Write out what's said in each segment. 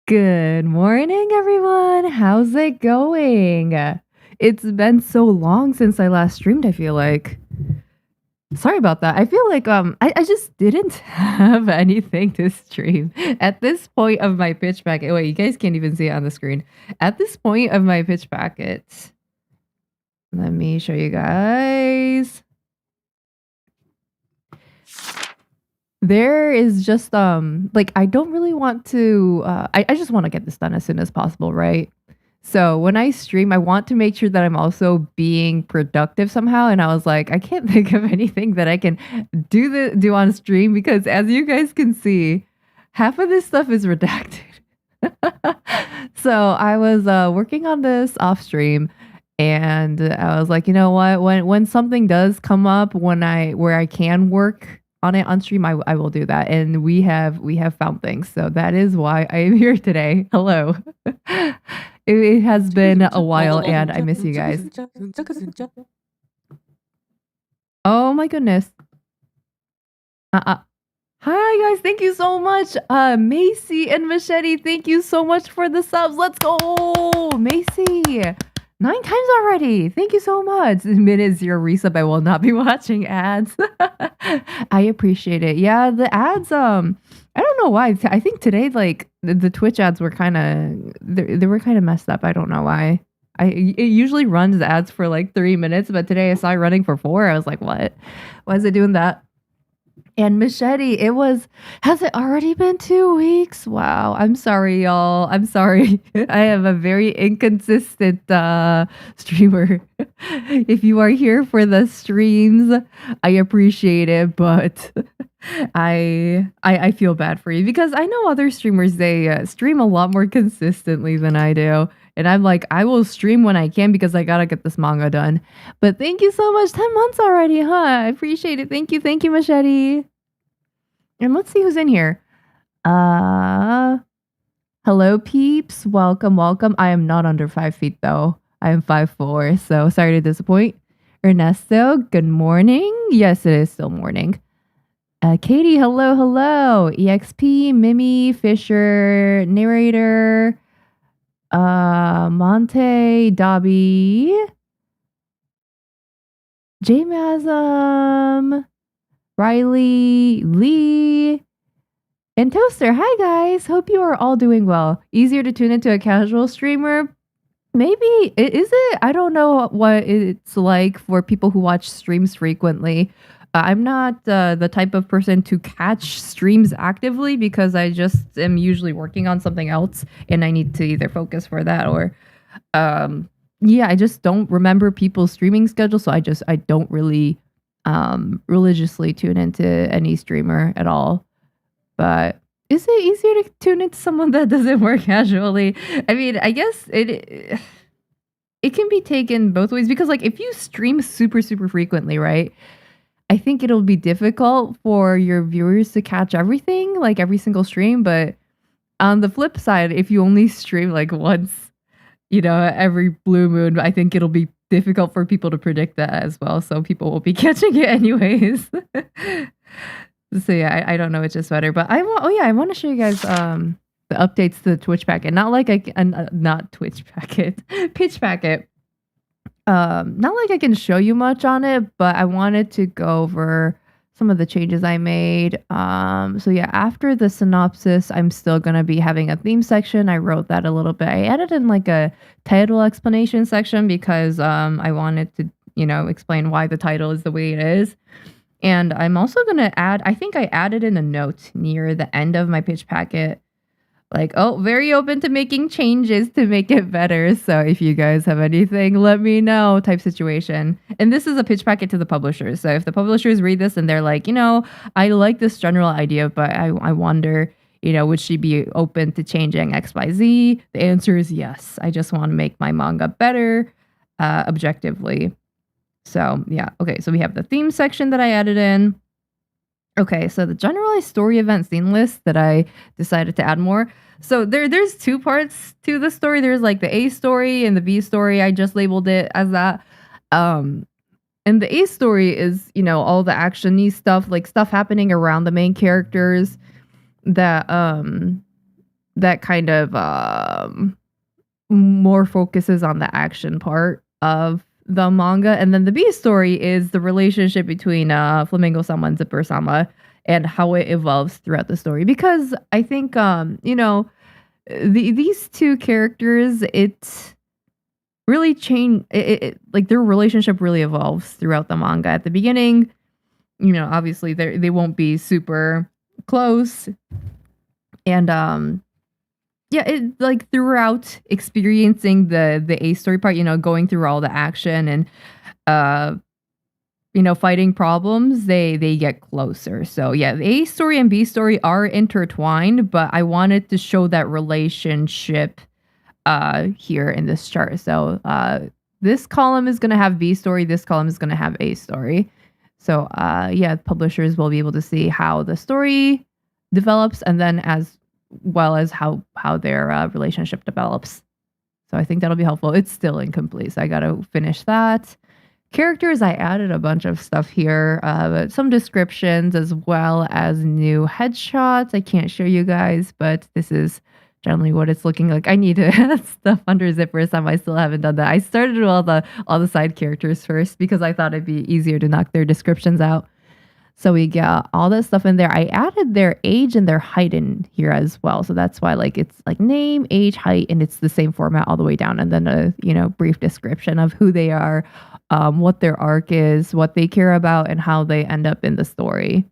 Good morning, everyone. How's it going? It's been so long since I last streamed, I feel like. Sorry about that. I feel like I just didn't have anything to stream. At this point of my pitch packet. Wait, you guys can't even see it on the screen. At this point of my pitch packet. Let me show you guys. There is just like I don't really want to I just want to get this done as soon as possible, right? So when I stream, I want to make sure that I'm also being productive somehow. And I was like, I can't think of anything that I can do on stream because as you guys can see, half of this stuff is redacted. So I was working on this off stream and I was like, you know what? When something does come up where I can work on it on stream, I will do that. And we have found things. So that is why I am here today. Hello. It has been a while and I miss you guys. Oh my goodness. Hi guys, thank you so much. Macy and Machete, thank you so much for the subs. Let's go. Macy. 9 times already. Thank you so much. Minute 0 resub. I will not be watching ads. I appreciate it. Yeah, the ads. I don't know why. I think today, like the Twitch ads were kind of they were kind of messed up. I don't know why. It usually runs ads for like 3 minutes, but today I saw it running for 4. I was like, what? Why is it doing that? And Machete, has it already been 2 weeks? Wow. I'm sorry, y'all. I'm sorry. I am a very inconsistent streamer. If you are here for the streams, I appreciate it, but I feel bad for you because I know other streamers, they stream a lot more consistently than I do. And I'm like, I will stream when I can because I gotta get this manga done. But thank you so much. 10 months already, huh? I appreciate it. Thank you, Machete. And let's see who's in here. Hello, peeps. Welcome. I am not under 5 feet, though. I am 5'4", so sorry to disappoint. Ernesto, good morning. Yes, it is still morning. Katie, hello. EXP, Mimi, Fisher, narrator, Monte, Dobby, J-Masm, Riley, Lee, and Toaster. Hi guys, hope you are all doing well. Easier to tune into a casual streamer? Maybe. Is it? I don't know what it's like for people who watch streams frequently. I'm not the type of person to catch streams actively because I just am usually working on something else and I need to either focus for that or I just don't remember people's streaming schedule, so I don't really religiously tune into any streamer at all. But is it easier to tune into someone that doesn't work casually? I mean, I guess it can be taken both ways because like if you stream super frequently, right? I think it'll be difficult for your viewers to catch everything, like every single stream, but on the flip side, if you only stream like once, every blue moon, I think it'll be difficult for people to predict that as well. So people will be catching it anyways. So yeah, I don't know which is better, but I want to show you guys the updates to the Twitch packet. Not like not Twitch packet, pitch packet. Not like I can show you much on it, but I wanted to go over some of the changes I made. So yeah, after the synopsis, I'm still gonna be having a theme section. I wrote that a little bit. I added in like a title explanation section because I wanted to, explain why the title is the way it is. And I'm also gonna add, I think I added in a note near the end of my pitch packet. Like, oh, very open to making changes to make it better. So if you guys have anything, let me know type situation. And this is a pitch packet to the publishers. So if the publishers read this and they're like, I like this general idea, but I wonder, would she be open to changing X, Y, Z? The answer is yes. I just want to make my manga better objectively. So yeah. Okay. So we have the theme section that I added in. Okay, so the generalized story event scene list that I decided to add more. So there's 2 parts to the story. There's like the A story and the B story. I just labeled it as that. And the A story is, all the actiony stuff, like stuff happening around the main characters that that kind of more focuses on the action part of the manga. And then the B story is the relationship between Flamingo-sama and Zipper-sama and how it evolves throughout the story. Because I think, these two characters, it really changed. Like their relationship really evolves throughout the manga. At the beginning, obviously they won't be super close, and it like throughout experiencing the A story part, going through all the action and fighting problems, they get closer. So yeah, the A story and B story are intertwined, but I wanted to show that relationship here in this chart. So this column is going to have B story, this column is going to have A story. So publishers will be able to see how the story develops, and then as well as how their relationship develops. So I think that'll be helpful. It's still incomplete, so I got to finish that. Characters, I added a bunch of stuff here, some descriptions as well as new headshots. I can't show you guys, but this is generally what it's looking like. I need to add stuff under Zipper-sama. I still haven't done that. I started with all the side characters first because I thought it'd be easier to knock their descriptions out. So we got all that stuff in there. I added their age and their height in here as well. So that's why it's like name, age, height, and it's the same format all the way down. And then a brief description of who they are, what their arc is, what they care about, and how they end up in the story.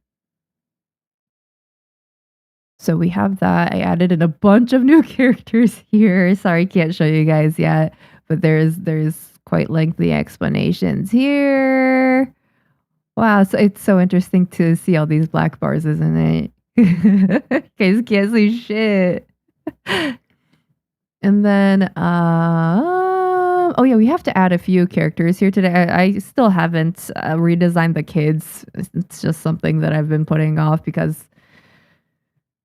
So we have that. I added in a bunch of new characters here. Sorry, can't show you guys yet, but there's quite lengthy explanations here. Wow, so it's so interesting to see all these black bars, isn't it? Guys can't see shit. And then, we have to add a few characters here today. I still haven't redesigned the kids. It's just something that I've been putting off because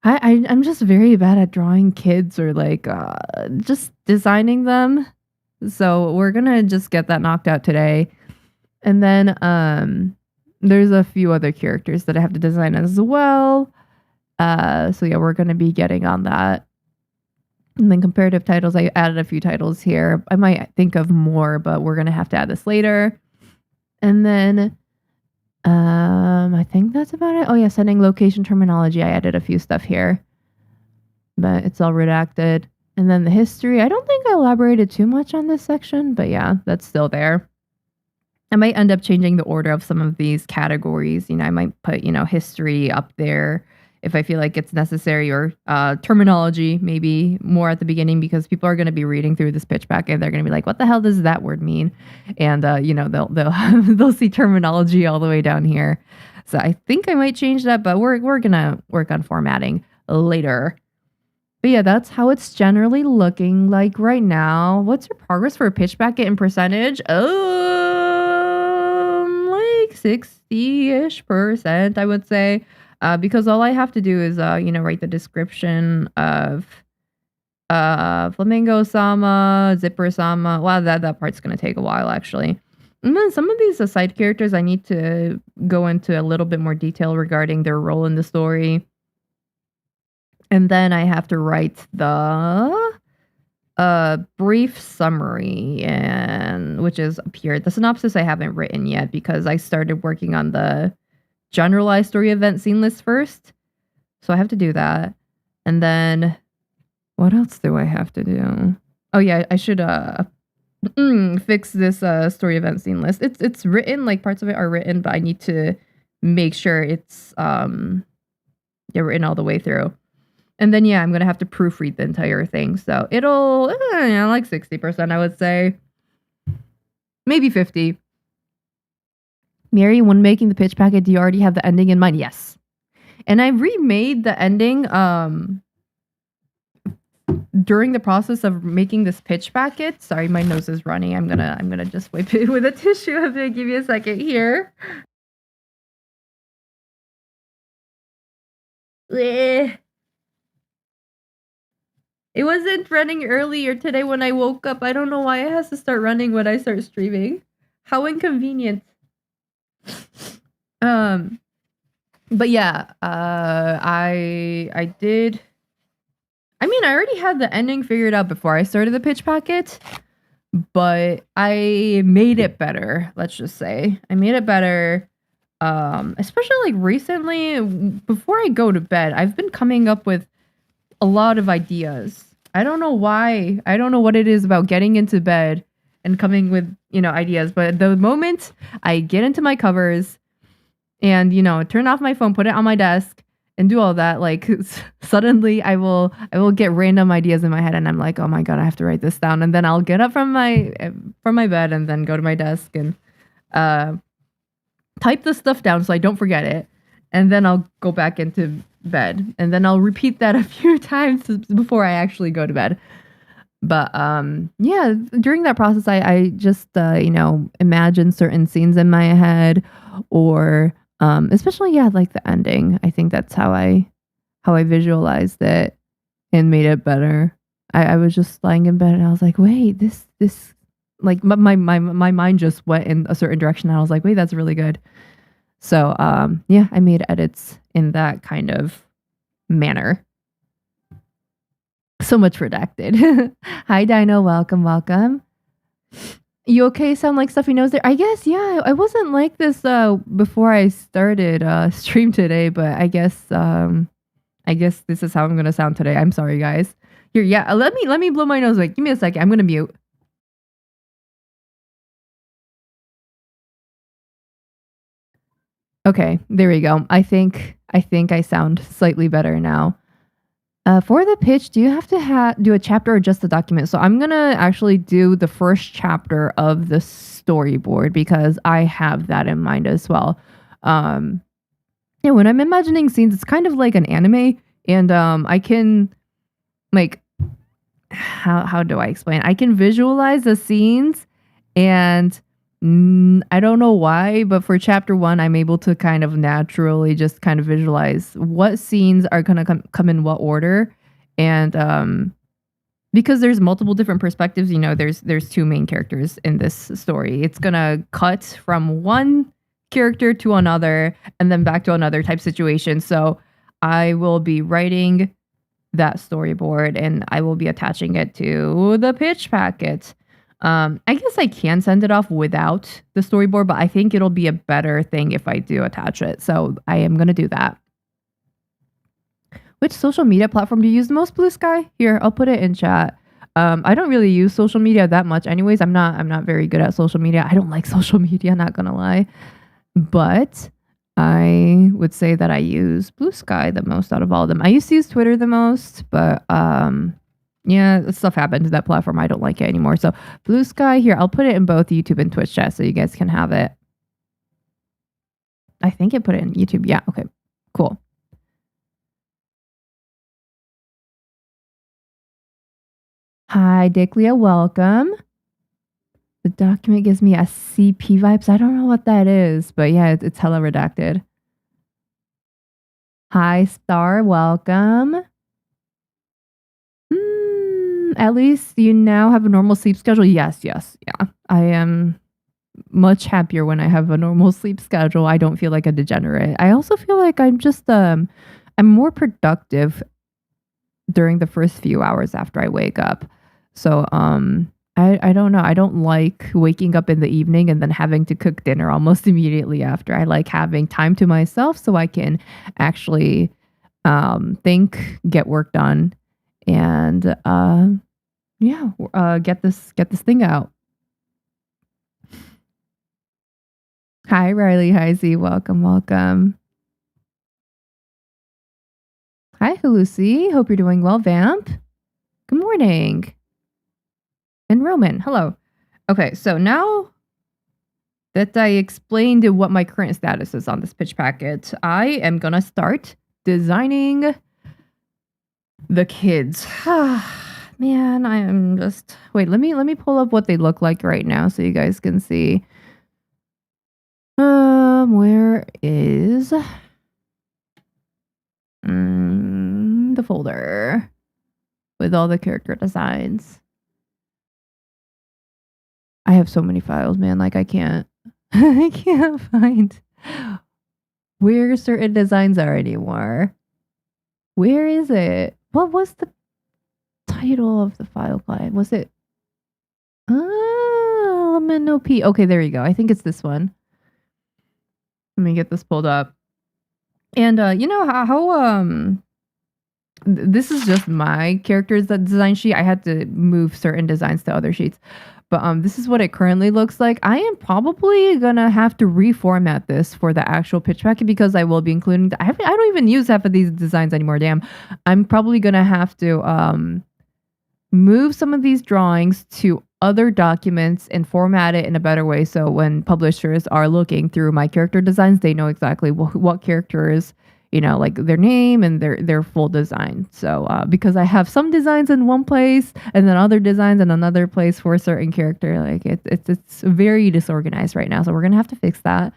I'm just very bad at drawing kids or just designing them. So we're gonna just get that knocked out today. And then there's a few other characters that I have to design as well. We're gonna be getting on that. And then comparative titles, I added a few titles here. I might think of more, but we're gonna have to add this later. And then I think that's about it. Oh yeah, setting location terminology. I added a few stuff here, but it's all redacted. And then the history. I don't think I elaborated too much on this section, but yeah, that's still there. I might end up changing the order of some of these categories. I might put, history up there if I feel like it's necessary, or terminology maybe more at the beginning, because people are going to be reading through this pitch packet and they're going to be like, what the hell does that word mean? And, they'll see terminology all the way down here. So I think I might change that, but we're going to work on formatting later. But yeah, that's how it's generally looking like right now. What's your progress for a pitch packet in percentage? 60-ish%, I would say. Because all I have to do is, write the description of Flamingo-sama, Zipper-sama. Wow, that part's going to take a while, actually. And then some of these side characters, I need to go into a little bit more detail regarding their role in the story. And then I have to write the brief summary, which is up here. The synopsis I haven't written yet because I started working on the generalized story event scene list first. So I have to do that. And then what else do I have to do? Oh yeah, I should fix this story event scene list. It's written, like parts of it are written, but I need to make sure it's written all the way through. And then I'm gonna have to proofread the entire thing. So it'll like 60%, I would say. Maybe 50. Mieri, when making the pitch packet, do you already have the ending in mind? Yes. And I remade the ending during the process of making this pitch packet. Sorry, my nose is running. I'm gonna just wipe it with a tissue. I'm gonna give you a second here. It wasn't running earlier today when I woke up. I don't know why it has to start running when I start streaming. How inconvenient. But yeah, I did. I mean, I already had the ending figured out before I started the pitch packet, but I made it better. Let's just say I made it better. Especially like recently, before I go to bed, I've been coming up with a lot of ideas. I don't know why. I don't know what it is about getting into bed and coming with, ideas. But the moment I get into my covers and, turn off my phone, put it on my desk and do all that, like suddenly I will get random ideas in my head and I'm like, oh my God, I have to write this down. And then I'll get up from my bed and then go to my desk and type the stuff down so I don't forget it. And then I'll go back into bed. And then I'll repeat that a few times before I actually go to bed. But yeah, during that process, I just, imagine certain scenes in my head or especially, yeah, like the ending. I think that's how I visualized it and made it better. I was just lying in bed and I was like, wait, this like my mind just went in a certain direction and I was like, wait, that's really good. So yeah, I made edits in that kind of manner. So much redacted. Hi Dino, welcome. You okay? Sound like stuffy nose there? I guess, yeah, I wasn't like this before I started stream today, but I guess this is how I'm gonna sound today. I'm sorry guys. Here, yeah, let me blow my nose away. Give me a second. I'm gonna mute. Okay, there we go. I think I sound slightly better now. For the pitch, do you have to do a chapter or just a document? So I'm gonna actually do the first chapter of the storyboard because I have that in mind as well. Yeah, when I'm imagining scenes, it's kind of like an anime, and I can like how do I explain? I can visualize the scenes and I don't know why, but for chapter 1, I'm able to kind of naturally just kind of visualize what scenes are going to come in what order. And because there's multiple different perspectives, there's 2 main characters in this story. It's going to cut from one character to another and then back to another type situation. So I will be writing that storyboard and I will be attaching it to the pitch packet. I guess I can send it off without the storyboard, but I think it'll be a better thing if I do attach it. So I am going to do that. Which social media platform do you use the most, Blue Sky? Here, I'll put it in chat. I don't really use social media that much anyways. I'm not very good at social media. I don't like social media, not going to lie. But I would say that I use Blue Sky the most out of all of them. I used to use Twitter the most, but yeah, stuff happened to that platform. I don't like it anymore. So Blue Sky, here, I'll put it in both YouTube and Twitch chat so you guys can have it. I think I put it in YouTube. Yeah, okay, cool. Hi, Dicklia, welcome. The document gives me SCP vibes. I don't know what that is, but yeah, it's hella redacted. Hi, Star, welcome. At least you now have a normal sleep schedule. Yes, yeah. I am much happier when I have a normal sleep schedule. I don't feel like a degenerate. I also feel like I'm just I'm more productive during the first few hours after I wake up. So I don't know. I don't like waking up in the evening and then having to cook dinner almost immediately after. I like having time to myself so I can actually think, get work done, and get this thing out. Hi Riley, hi Z, welcome. Hi Lucy, hope you're doing well. Vamp, good morning. And Roman, hello. Okay, so now that I explained what my current status is on this pitch packet, I am gonna start designing the kids. Man, I am just wait. Let me pull up what they look like right now so you guys can see. Where is the folder with all the character designs? I have so many files, man. Like I can't find where certain designs are anymore. Where is it? What was the title of the file client? Was it Lemon P? Okay, there you go. I think it's this one. Let me get this pulled up. And you know how this is just my character's design sheet. I had to move certain designs to other sheets. But this is what it currently looks like. I am probably gonna have to reformat this for the actual pitch packet because I will be including I don't even use half of these designs anymore. Damn. I'm probably gonna have to move some of these drawings to other documents and format it in a better way so when publishers are looking through my character designs, they know exactly what characters, you know, like their name and their full design. So because I have some designs in one place and then other designs in another place for a certain character, like it's very disorganized right now. So we're gonna have to fix that.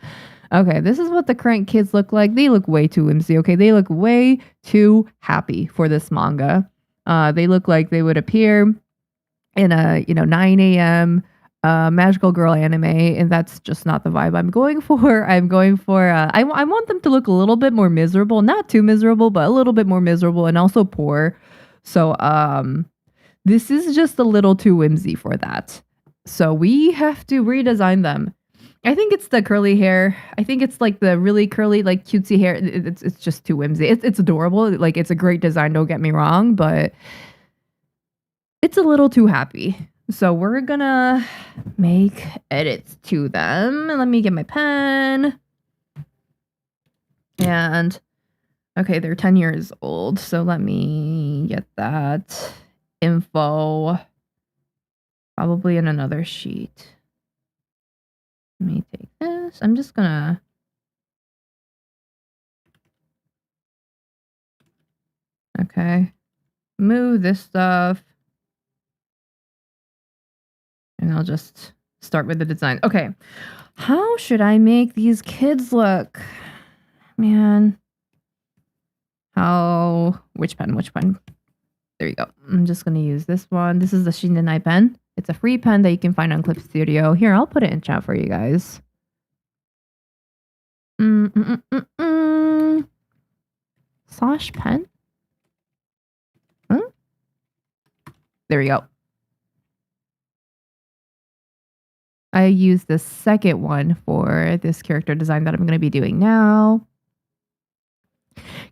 Okay, this is what the current kids look like. They look way too whimsy. Okay, they look way too happy for this manga. They look like they would appear in a 9 a.m. Magical girl anime, and that's just not the vibe I'm going for. I want them to look a little bit more miserable, not too miserable, but a little bit more miserable and also poor. So this is just a little too whimsy for that. So we have to redesign them. I think it's the curly hair. I think it's like the really curly, like cutesy hair. It's just too whimsy. It's adorable. Like it's a great design. Don't get me wrong, but it's a little too happy. So we're gonna make edits to them. Let me get my pen. And okay, they're 10 years old. So let me get that info probably in another sheet. Let me take this. I'm just gonna move this stuff. And I'll just start with the design. Okay. How should I make these kids look? Man. Which pen? There you go. I'm just going to use this one. This is the Shindenai pen. It's a free pen that you can find on Clip Studio. Here, I'll put it in chat for you guys. Slash pen? There we go. I use the second one for this character design that I'm going to be doing now.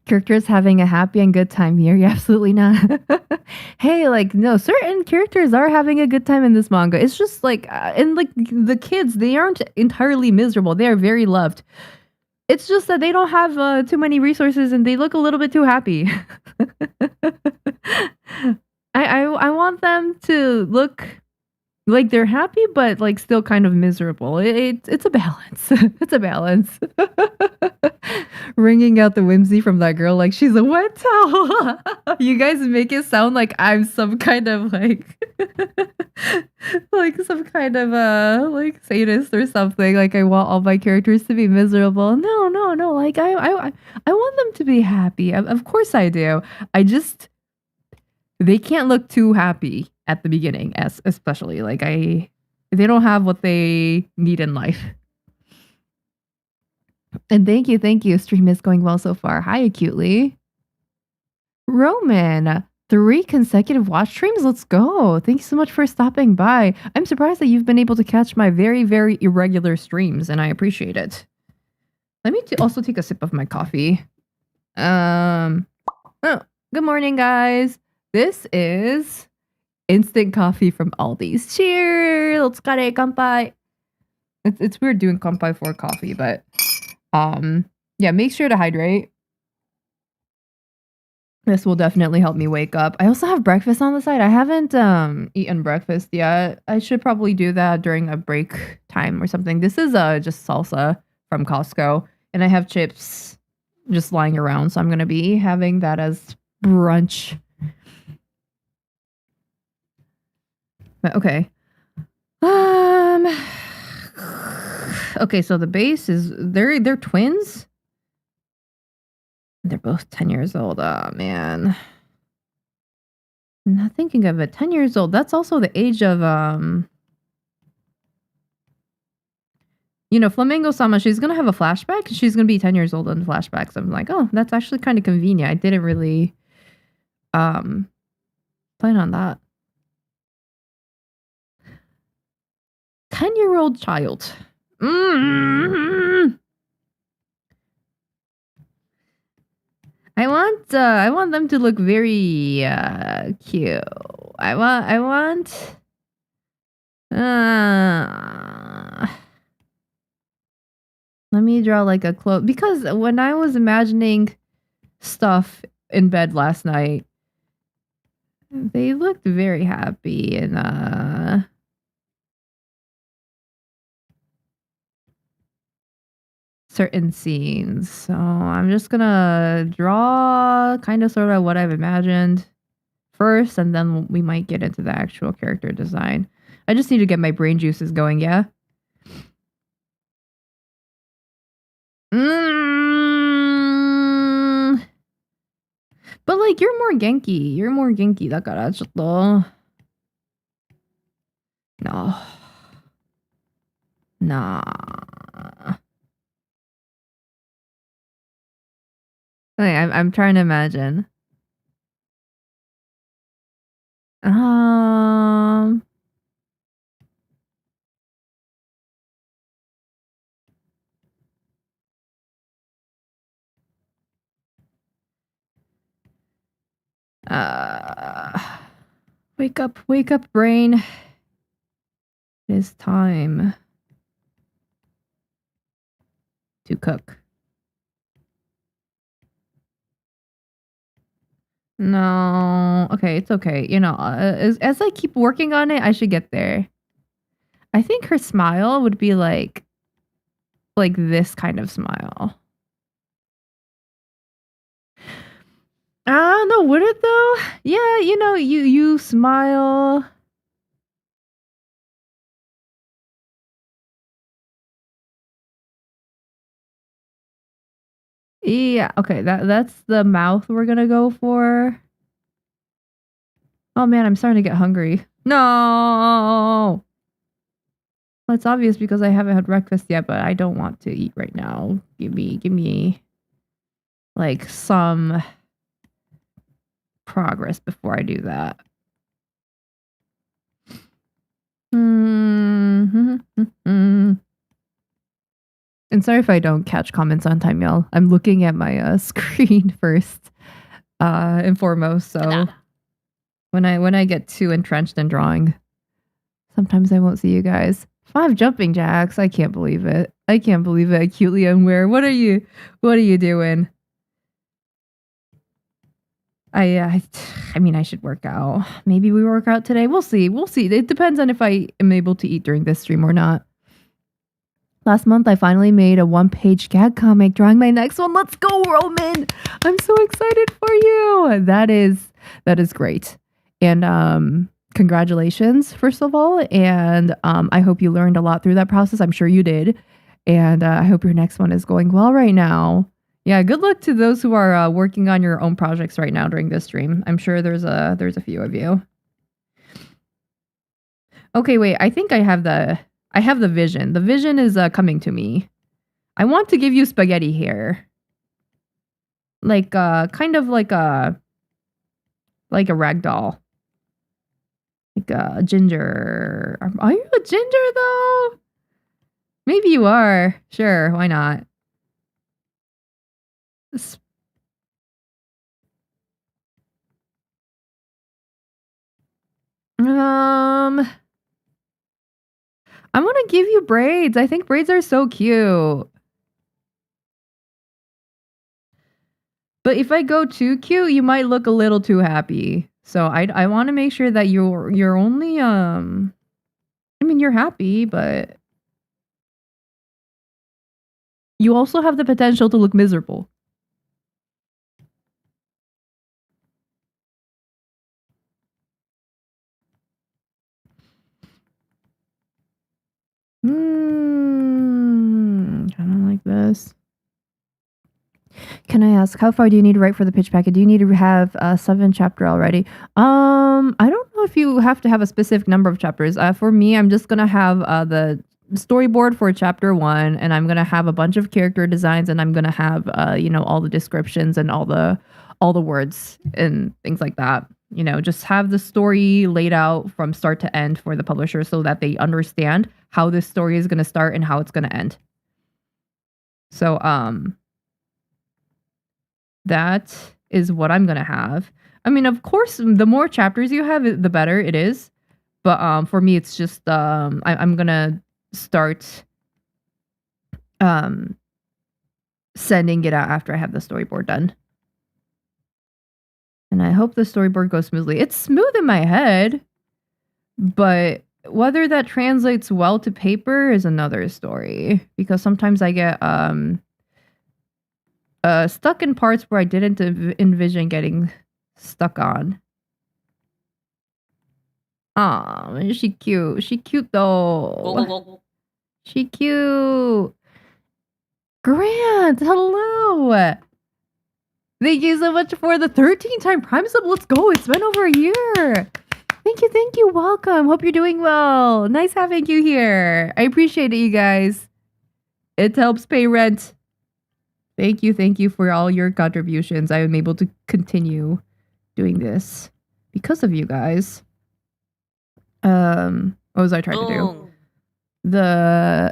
Characters having a happy and good time here? Yeah, absolutely not. Hey, like, no, certain characters are having a good time in this manga. It's just like, and like the kids, they aren't entirely miserable. They are very loved. It's just that they don't have too many resources and they look a little bit too happy. I want them to look like they're happy, but like still kind of miserable. It's a balance. It's a balance. Wringing out the whimsy from that girl like she's a wet towel. You guys make it sound like I'm some kind of like like some kind of like sadist or something. Like I want all my characters to be miserable. No. Like I want them to be happy. Of course I do. They can't look too happy at the beginning, especially like they don't have what they need in life. And thank you. Stream is going well so far. Hi, acutely. Roman, 3 consecutive watch streams. Let's go. Thank you so much for stopping by. I'm surprised that you've been able to catch my very, very irregular streams, and I appreciate it. Let me also take a sip of my coffee. Oh, good morning, guys. This is instant coffee from Aldi's. Cheers! Let's get it, kanpai. It's weird doing kanpai for coffee, but yeah, make sure to hydrate. This will definitely help me wake up. I also have breakfast on the side. I haven't eaten breakfast yet. I should probably do that during a break time or something. This is just salsa from Costco, and I have chips just lying around, so I'm gonna be having that as brunch. But okay. Okay, so the base is they're twins. They're both 10 years old. Oh man. I'm not thinking of it. 10 years old. That's also the age of Flamingo-sama, she's gonna have a flashback. She's gonna be 10 years old in the flashback. So I'm like, oh, that's actually kind of convenient. I didn't really Plan on that. 10-year-old child. I want them to look very cute. I want let me draw like a close, because when I was imagining stuff in bed last night, they looked very happy and certain scenes. So I'm just gonna draw kind of sort of what I've imagined first, and then we might get into the actual character design. I just need to get my brain juices going, yeah? But like, you're more genki. You're more genki. だからちょっと No. Nah. I'm trying to imagine. Wake up, brain. It is time to cook. No, okay, it's okay. You know, as I keep working on it, I should get there. I think her smile would be like this kind of smile. No, would it though? Yeah, you know, you smile. Yeah, okay, that's the mouth we're gonna go for. Oh man, I'm starting to get hungry. No! Well, it's obvious because I haven't had breakfast yet, but I don't want to eat right now. Give me like some progress before I do that. And sorry if I don't catch comments on time, y'all. I'm looking at my screen first and foremost. So when I get too entrenched in drawing, sometimes I won't see you guys. 5 jumping jacks. I can't believe it. I can't believe it. Acutely unaware. What are you doing? I mean, I should work out. Maybe we work out today. We'll see. It depends on if I am able to eat during this stream or not. Last month, I finally made a 1-page gag comic drawing my next one. Let's go, Roman! I'm so excited for you. That is great. And congratulations, first of all. And I hope you learned a lot through that process. I'm sure you did. And I hope your next one is going well right now. Yeah, good luck to those who are working on your own projects right now during this stream. I'm sure there's a few of you. Okay, wait. I think I have the vision. The vision is coming to me. I want to give you spaghetti hair. Like kind of like a rag doll. Like a ginger. Are you a ginger though? Maybe you are. Sure, why not? I want to give you braids. I think braids are so cute. But if I go too cute, you might look a little too happy. So I want to make sure that you're only I mean, you're happy, but you also have the potential to look miserable. Kind of like this. Can I ask, how far do you need to write for the pitch packet? Do you need to have a 7 chapter already? I don't know if you have to have a specific number of chapters. For me, I'm just gonna have the storyboard for chapter 1, and I'm gonna have a bunch of character designs, and I'm gonna have all the descriptions and all the words and things like that. just have the story laid out from start to end for the publisher so that they understand how this story is going to start and how it's going to end. So, that is what I'm going to have. I mean, of course, the more chapters you have, the better it is. But for me, it's just I'm going to start sending it out after I have the storyboard done. And I hope the storyboard goes smoothly. It's smooth in my head, but whether that translates well to paper is another story. Because sometimes I get stuck in parts where I didn't envision getting stuck on. Aw, she cute. She cute though. She cute. Grant, hello. Thank you so much for the 13-time Prime sub. Let's go. It's been over a year. Thank you. Welcome. Hope you're doing well. Nice having you here. I appreciate it, you guys. It helps pay rent. Thank you for all your contributions. I am able to continue doing this because of you guys. What was I trying to do?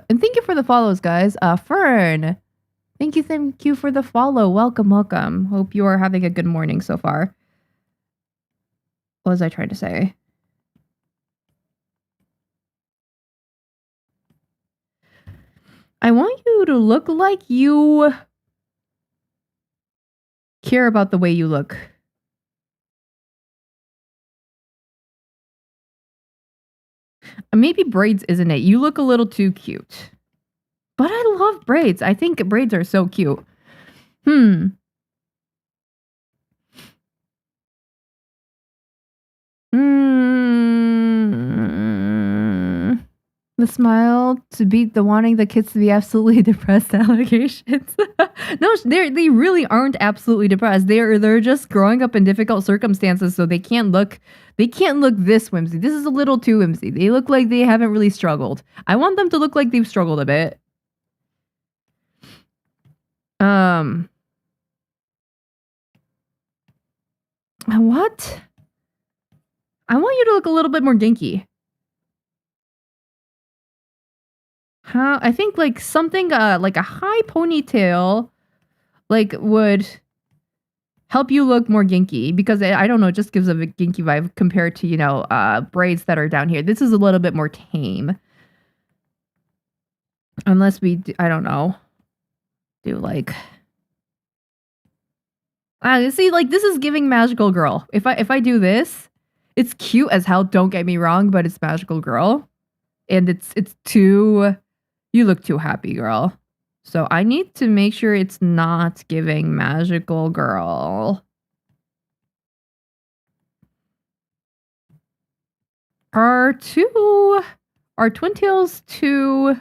And thank you for the follows, guys. Fern. Thank you for the follow. Welcome. Hope you are having a good morning so far. What was I trying to say? I want you to look like you care about the way you look. Maybe braids isn't it. You look a little too cute. But I love braids. I think braids are so cute. The smile to beat the wanting the kids to be absolutely depressed allegations. No, they really aren't absolutely depressed. They're just growing up in difficult circumstances, so they can't look this whimsy. This is a little too whimsy. They look like they haven't really struggled. I want them to look like they've struggled a bit. What? I want you to look a little bit more ginky. I think like something like a high ponytail like would help you look more ginky, because I don't know, it just gives a ginky vibe compared to, braids that are down here. This is a little bit more tame. Unless we do, I don't know, do like see, like this is giving magical girl. If I do this, it's cute as hell, don't get me wrong, but it's magical girl. And it's too, you look too happy, girl. So I need to make sure it's not giving magical girl. Are twin tails too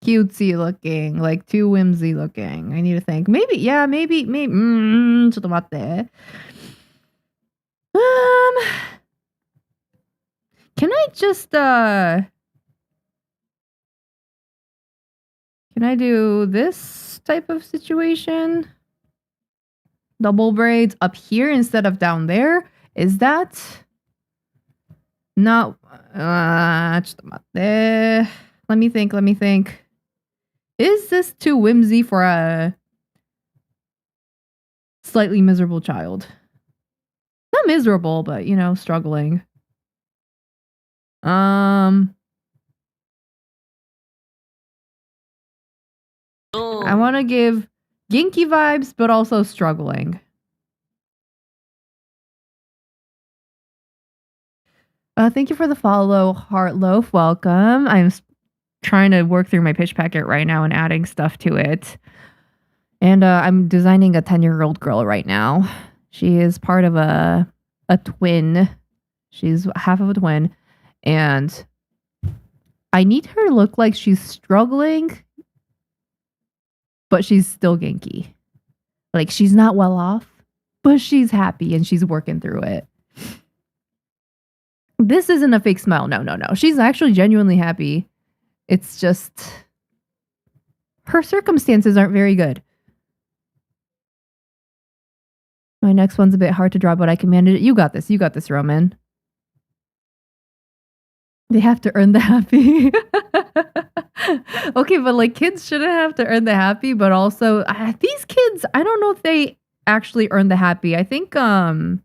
cutesy looking, like too whimsy looking? I need to think. Maybe. ちょっと待って。Can I just can I do this type of situation? Double braids up here instead of down there? Is that not ちょっと待って。Let me think. Is this too whimsy for a slightly miserable child? Not miserable, but struggling. I want to give ginky vibes, but also struggling. Thank you for the follow, Heartloaf. Welcome. I'm trying to work through my pitch packet right now and adding stuff to it. And I'm designing a 10-year-old girl right now. She is part of a twin. She's half of a twin. And I need her to look like she's struggling, but she's still ginky. Like she's not well off, but she's happy and she's working through it. This isn't a fake smile. No. She's actually genuinely happy. It's just her circumstances aren't very good. My next one's a bit hard to draw, but I can manage it. You got this. You got this, Roman. They have to earn the happy. Okay, but like kids shouldn't have to earn the happy, but also these kids, I don't know if they actually earn the happy. I think the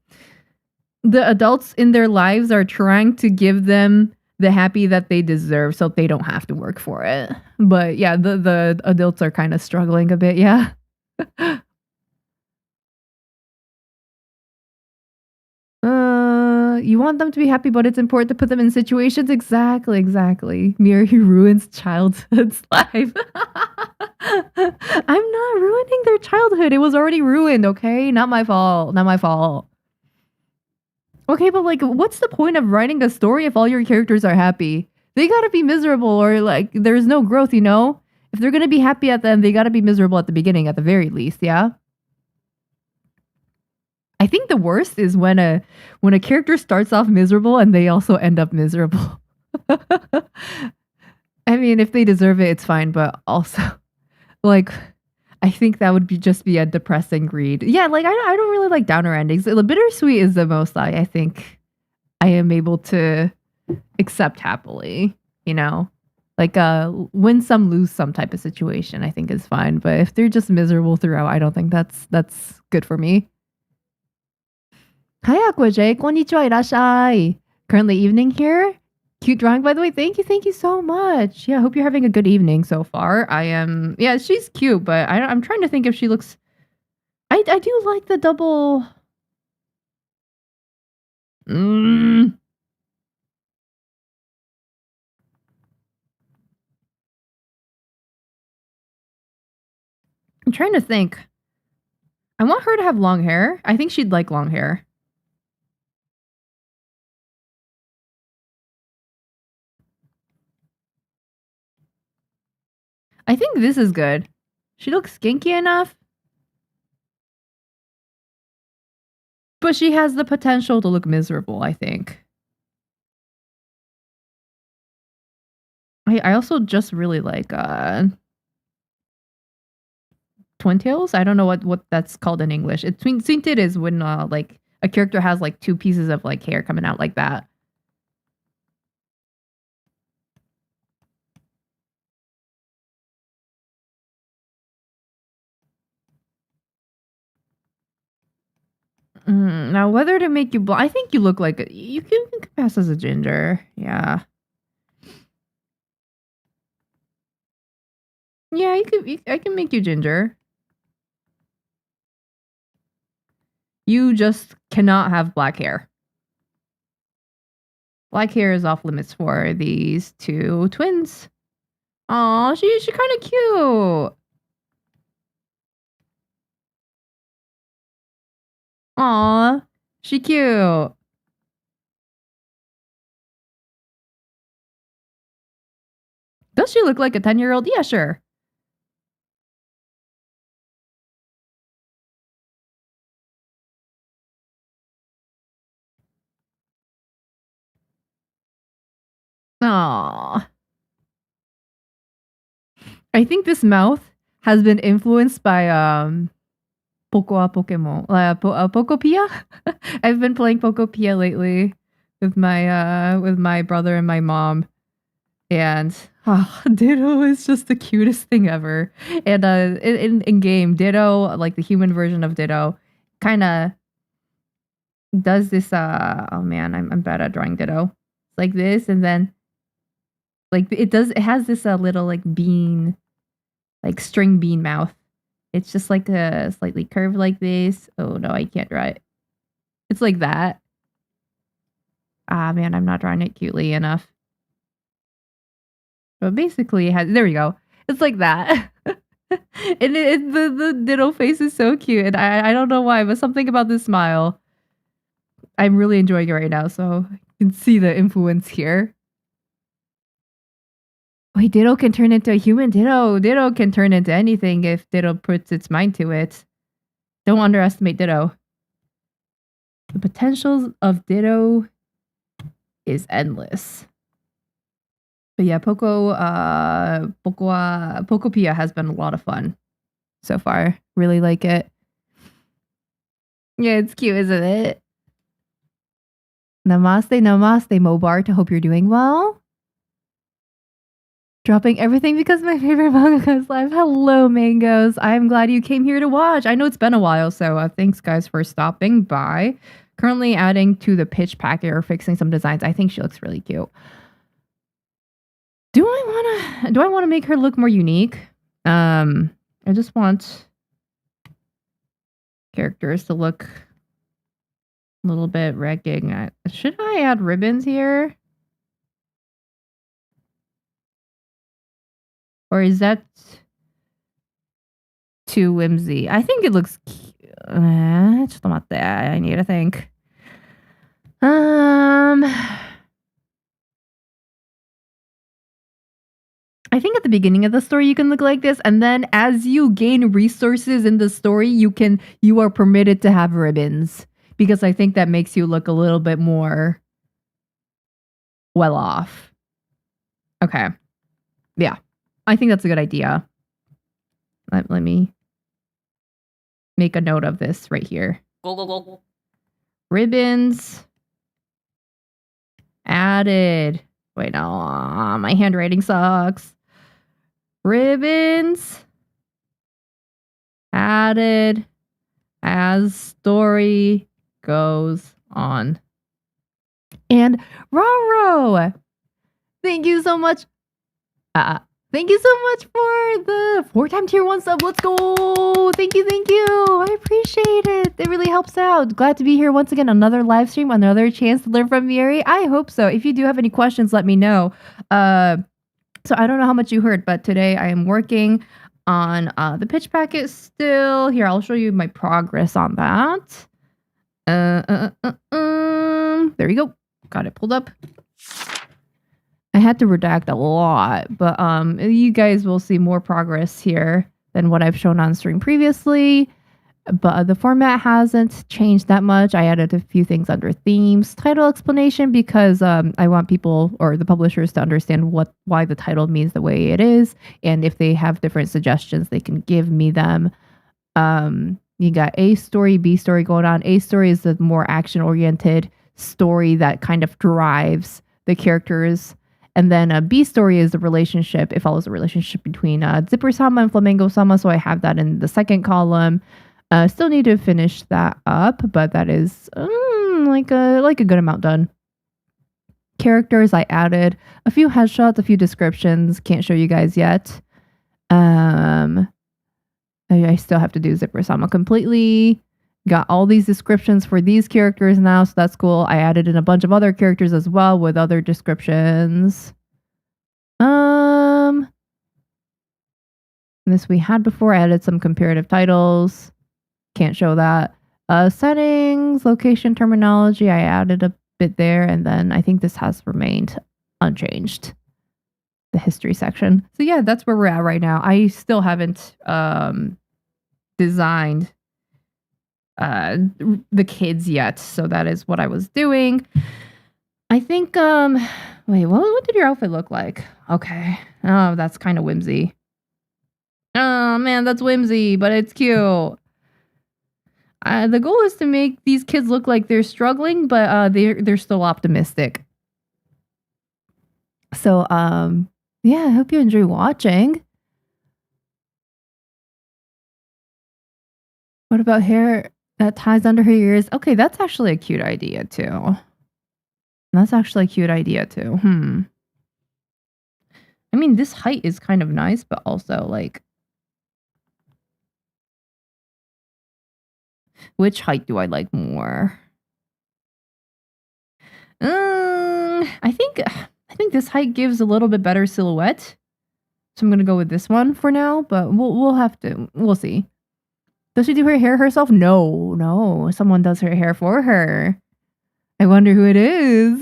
adults in their lives are trying to give them the happy that they deserve so they don't have to work for it. But yeah, the adults are kind of struggling a bit, yeah. You want them to be happy, but it's important to put them in situations. Exactly. Mieri ruins childhood's life. I'm not ruining their childhood. It was already ruined, okay? Not my fault. Okay, but like, what's the point of writing a story if all your characters are happy? They gotta be miserable or like, there's no growth, you know? If they're gonna be happy at the end, they gotta be miserable at the beginning at the very least, yeah? I think the worst is when a character starts off miserable and they also end up miserable. I mean, if they deserve it, it's fine, but also like I think that would just be a depressing read. Yeah, like I don't really like downer endings. The bittersweet is the most I think I am able to accept happily, you know? Like win some lose some type of situation I think is fine, but if they're just miserable throughout, I don't think that's good for me. Hi, Aqua J. Konnichiwa, irashai. Currently evening here. Cute drawing, by the way. Thank you so much. Yeah, I hope you're having a good evening so far. I am. Yeah, she's cute, but I'm trying to think if she looks. I do like the double. I'm trying to think. I want her to have long hair. I think she'd like long hair. I think this is good. She looks skinky enough. But she has the potential to look miserable, I think. I also just really like twin tails. I don't know what that's called in English. It's twin is when like a character has like two pieces of like hair coming out like that. Now whether to make you blind, I think you look like you can pass as a ginger. Yeah. Yeah, I can make you ginger. You just cannot have black hair. Black hair is off limits for these two twins. Aw, she kind of cute. Aw, she cute. Does she look like a 10-year-old? Yeah, sure. Aw. I think this mouth has been influenced by Pocoa Pokemon. Pokopia? I've been playing Pokopia lately with my brother and my mom. And Ditto is just the cutest thing ever. And in game, Ditto, like the human version of Ditto, kinda does this oh man, I'm bad at drawing Ditto. It's like this, and then like it has this little like bean, like string bean mouth. It's just like a slightly curved like this. Oh no, I can't draw it. It's like that. Ah man, I'm not drawing it cutely enough. But basically, it has, there we go. It's like that. And the Ditto face is so cute. And I don't know why, but something about this smile. I'm really enjoying it right now. So you can see the influence here. Wait, Ditto can turn into a human? Ditto can turn into anything if Ditto puts its mind to it. Don't underestimate Ditto. The potentials of Ditto is endless. But yeah, Pokopia has been a lot of fun so far. Really like it. Yeah, it's cute, isn't it? Namaste, namaste, Mobart. I hope you're doing well. Dropping everything because my favorite mangaka is live. Hello, Mangoes. I'm glad you came here to watch. I know it's been a while, so thanks, guys, for stopping by. Currently adding to the pitch packet or fixing some designs. I think she looks really cute. Do I want to make her look more unique? I just want characters to look a little bit recognized. Should I add ribbons here? Or is that too whimsy? I think it looks cute. ちょっと待って. I need to think. I think at the beginning of the story you can look like this, and then as you gain resources in the story, you are permitted to have ribbons, because I think that makes you look a little bit more well off. Okay. Yeah. I think that's a good idea. Let me make a note of this right here. Go. Ribbons added. Wait, no, my handwriting sucks. Ribbons added as story goes on. And Roro, thank you so much. Thank you so much for the 4-time tier 1 sub. Let's go. Thank you. I appreciate it. It really helps out. Glad to be here once again. Another live stream, another chance to learn from Mieri. I hope so. If you do have any questions, let me know. So I don't know how much you heard, but today I am working on the pitch packet still. Here, I'll show you my progress on that. There we go. Got it pulled up. I had to redact a lot, but you guys will see more progress here than what I've shown on stream previously. But the format hasn't changed that much. I added a few things under themes, title explanation, because I want people or the publishers to understand why the title means the way it is. And if they have different suggestions, they can give me them. You got A story, B story going on. A story is the more action-oriented story that kind of drives the characters. And then a B story is the relationship. It follows the relationship between Zipper-sama and Flamingo-sama. So I have that in the second column. Still need to finish that up, but that is like a good amount done. Characters, I added a few headshots, a few descriptions. Can't show you guys yet. I still have to do Zipper-sama completely. Got all these descriptions for these characters now, so that's cool. I added in a bunch of other characters as well with other descriptions. This we had before. I added some comparative titles. Can't show that. Settings, location, terminology. I added a bit there, and then I think this has remained unchanged. The history section. So yeah, that's where we're at right now. I still haven't designed the kids yet, so that is what I was doing. I think wait, what did your outfit look like? Okay. Oh, that's kind of whimsy. Oh man, that's whimsy, but it's cute. The goal is to make these kids look like they're struggling, but they're still optimistic. So yeah, I hope you enjoy watching. What about hair that ties under her ears? Okay, that's actually a cute idea too. I mean, this height is kind of nice, but also like, which height do I like more? I think this height gives a little bit better silhouette. So I'm gonna go with this one for now, but we'll see. Does she do her hair herself? No. Someone does her hair for her. I wonder who it is.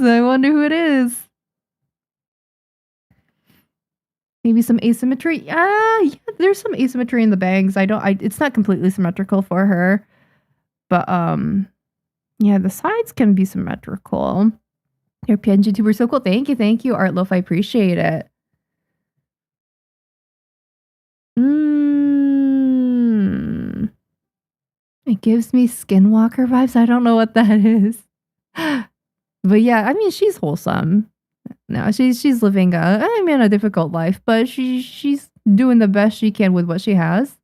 Maybe some asymmetry. Yeah, there's some asymmetry in the bangs. It's not completely symmetrical for her. But yeah, the sides can be symmetrical. Your Pngtuber so cool. Thank you, Art Loaf. I appreciate it. It gives me Skinwalker vibes. I don't know what that is. But yeah, I mean, she's wholesome. No, she's living a difficult life, but she's doing the best she can with what she has.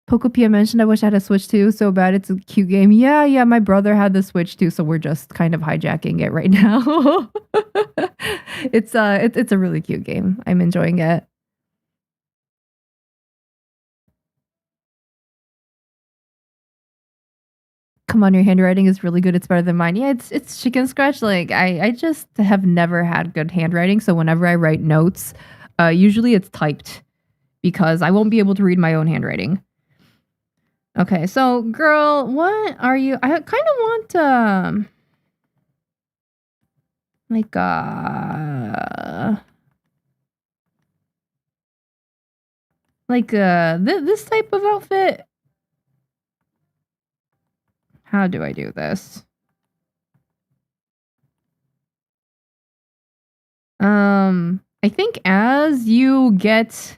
Pokopia mentioned I wish I had a Switch too, so bad. It's a cute game. Yeah, my brother had the Switch too, so we're just kind of hijacking it right now. It's a really cute game. I'm enjoying it. Come on, your handwriting is really good. It's better than mine. Yeah, it's chicken scratch. Like I just have never had good handwriting, so whenever I write notes, usually it's typed because I won't be able to read my own handwriting. Okay, so girl, what are you? I kind of want like this type of outfit. How do I do this? I think as you get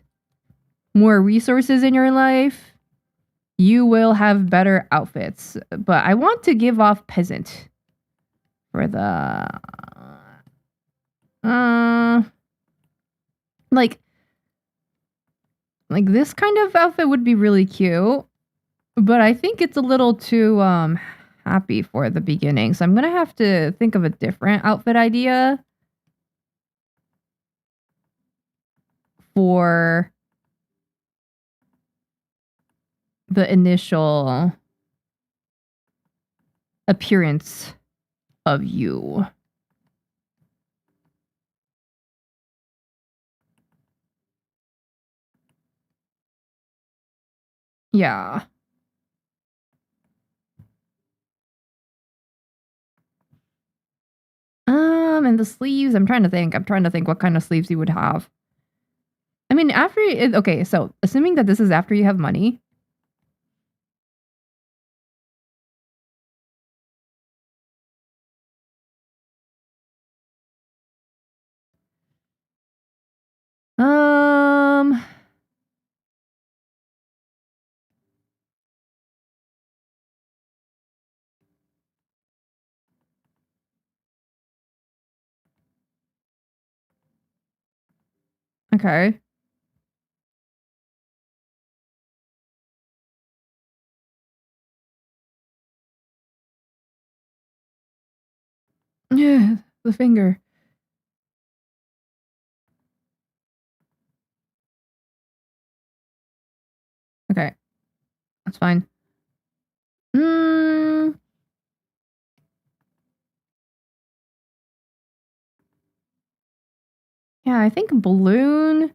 more resources in your life, you will have better outfits. But I want to give off peasant for the like this kind of outfit would be really cute, but I think it's a little too happy for the beginning. So I'm going to have to think of a different outfit idea for the initial appearance of you. Yeah. And the sleeves, I'm trying to think what kind of sleeves you would have. I mean, okay, so assuming that this is after you have money. Okay. Yeah, the finger. Okay. That's fine. Yeah, I think balloon.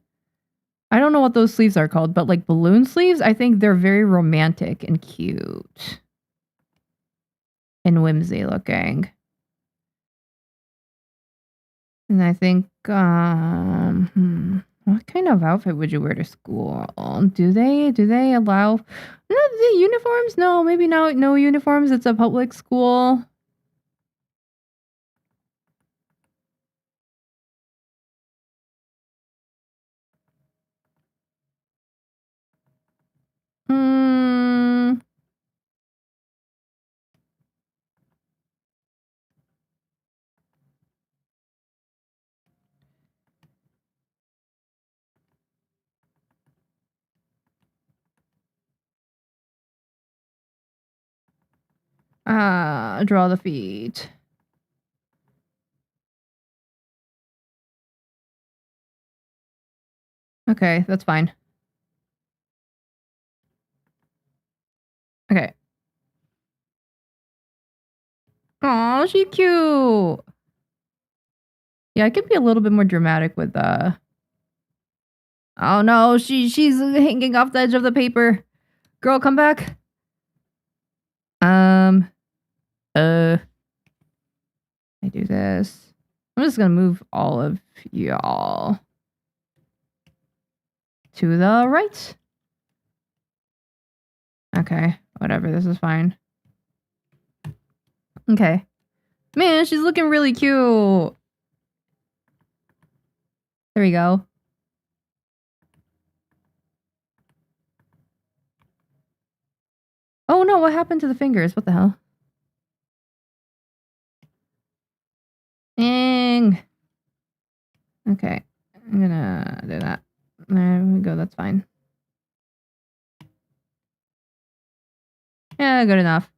I don't know what those sleeves are called, but like balloon sleeves, I think they're very romantic and cute and whimsy looking. And I think, what kind of outfit would you wear to school? Do they allow the uniforms? No, maybe no uniforms. It's a public school. Draw the feet. Okay, that's fine. Okay. Aw, she's cute. Yeah, I could be a little bit more dramatic with oh no, she's hanging off the edge of the paper. Girl, come back. I do this. I'm just gonna move all of y'all to the right. Okay, whatever, this is fine. Okay. Man, she's looking really cute. There we go. Oh no, what happened to the fingers? What the hell? Dang. Okay, I'm gonna do that. There we go, that's fine. Yeah, good enough.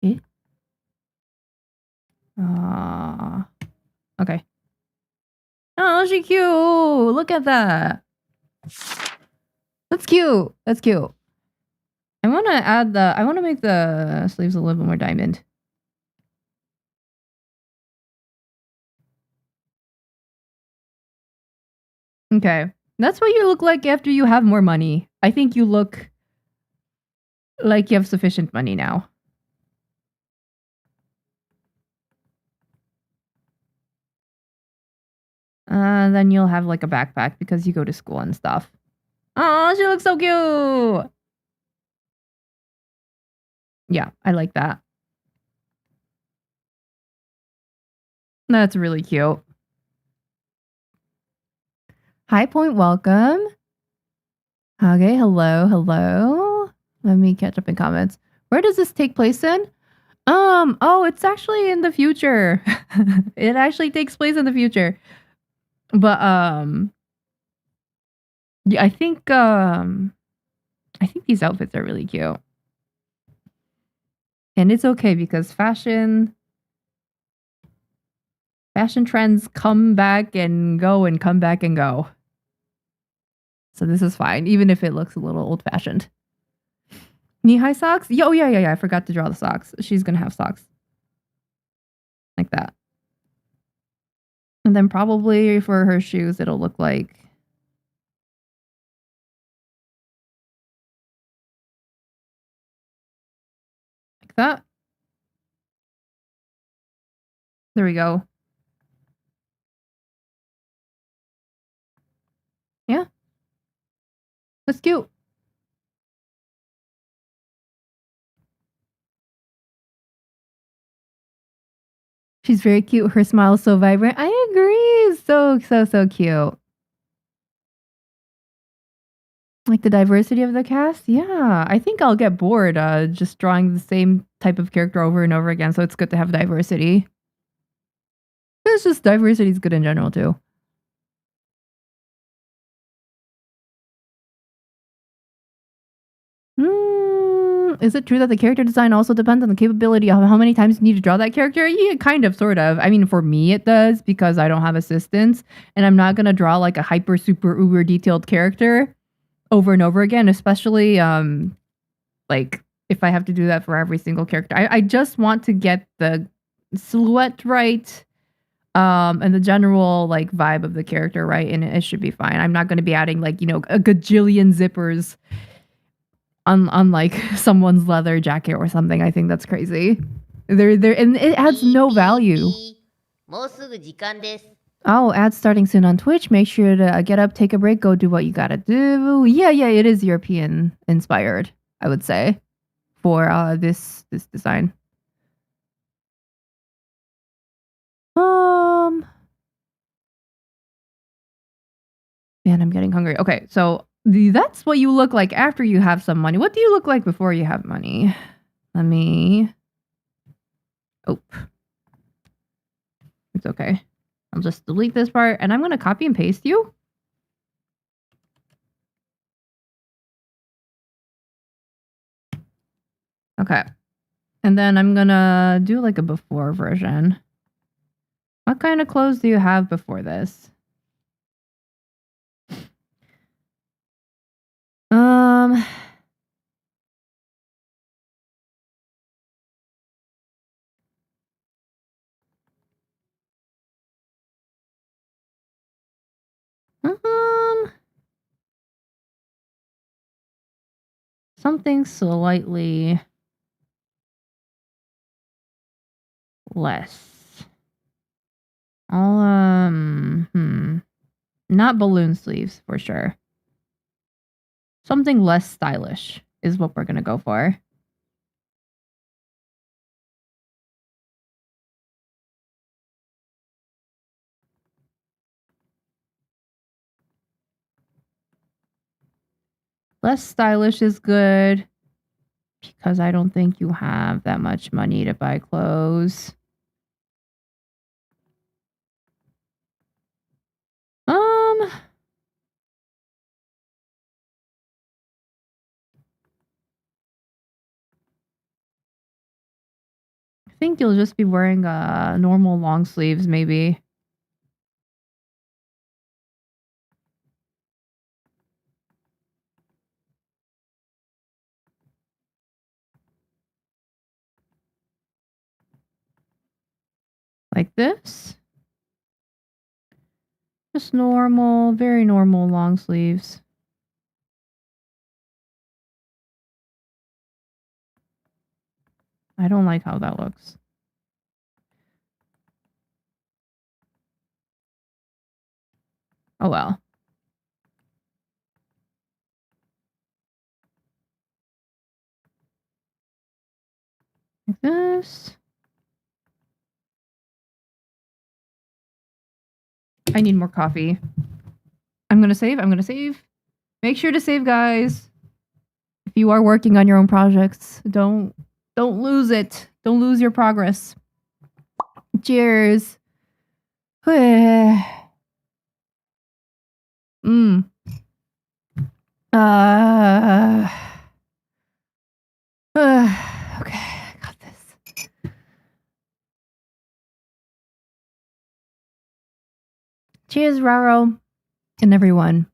Eh? Okay. Oh, she's cute. Look at that. That's cute. That's cute. I want to make the sleeves a little bit more diamond. Okay. That's what you look like after you have more money. I think you look like you have sufficient money now. Then you'll have like a backpack because you go to school and stuff. Oh, she looks so cute. Yeah, I like that. That's really cute. Hi Point, welcome. Okay, hello. Let me catch up in comments. Where does this take place in? Oh, it's actually in the future. It actually takes place in the future. But yeah, I think these outfits are really cute. And it's okay because fashion trends come back and go and come back and go. So this is fine, even if it looks a little old-fashioned. Knee-high socks? Oh, yeah. I forgot to draw the socks. She's gonna have socks. Like that. And then probably for her shoes, it'll look like... like that. There we go. Yeah. That's cute. She's very cute. Her smile is so vibrant. I agree. So cute. Like the diversity of the cast? Yeah. I think I'll get bored just drawing the same type of character over and over again, so it's good to have diversity. It's just diversity is good in general too. Is it true that the character design also depends on the capability of how many times you need to draw that character? Yeah, kind of, sort of. I mean, for me it does because I don't have assistants and I'm not going to draw like a hyper super uber detailed character over and over again, especially like if I have to do that for every single character. I just want to get the silhouette right and the general like vibe of the character right, and it should be fine. I'm not going to be adding like, you know, a gajillion zippers on like someone's leather jacket or something. I think that's crazy. There and it adds no value. Oh, ads starting soon on Twitch. Make sure to get up, take a break, go do what you gotta do. Yeah, it is European inspired, I would say, for this design. Man, I'm getting hungry. Okay, so that's what you look like after you have some money. What do you look like before you have money? Let me... Oh. It's okay. I'll just delete this part, and I'm going to copy and paste you. Okay. And then I'm going to do like a before version. What kind of clothes do you have before this? Something slightly less. I'll, not balloon sleeves for sure. Something less stylish is what we're gonna go for. Less stylish is good because I don't think you have that much money to buy clothes. I think you'll just be wearing normal long sleeves, maybe. Like this. Just normal, very normal long sleeves. I don't like how that looks. Oh well. Like this. I need more coffee. I'm gonna save. Make sure to save, guys. If you are working on your own projects, don't lose it. Don't lose your progress. Cheers. mm. Okay, I got this. Cheers, Raro, and everyone.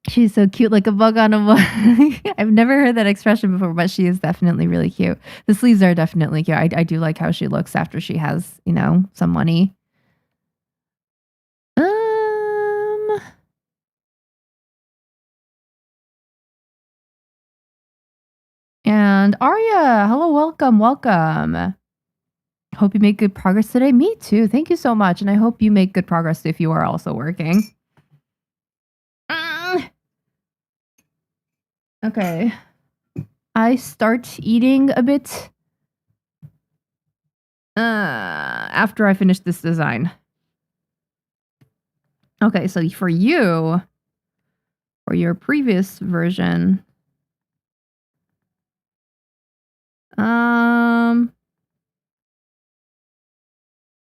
She's so cute, like a bug on a bug. I've never heard that expression before, but she is definitely really cute. The sleeves are definitely cute. I do like how she looks after she has, some money. And Arya, hello, welcome. Hope you make good progress today. Me too. Thank you so much. And I hope you make good progress if you are also working. Okay. I start eating a bit after I finish this design. Okay, so for your previous version,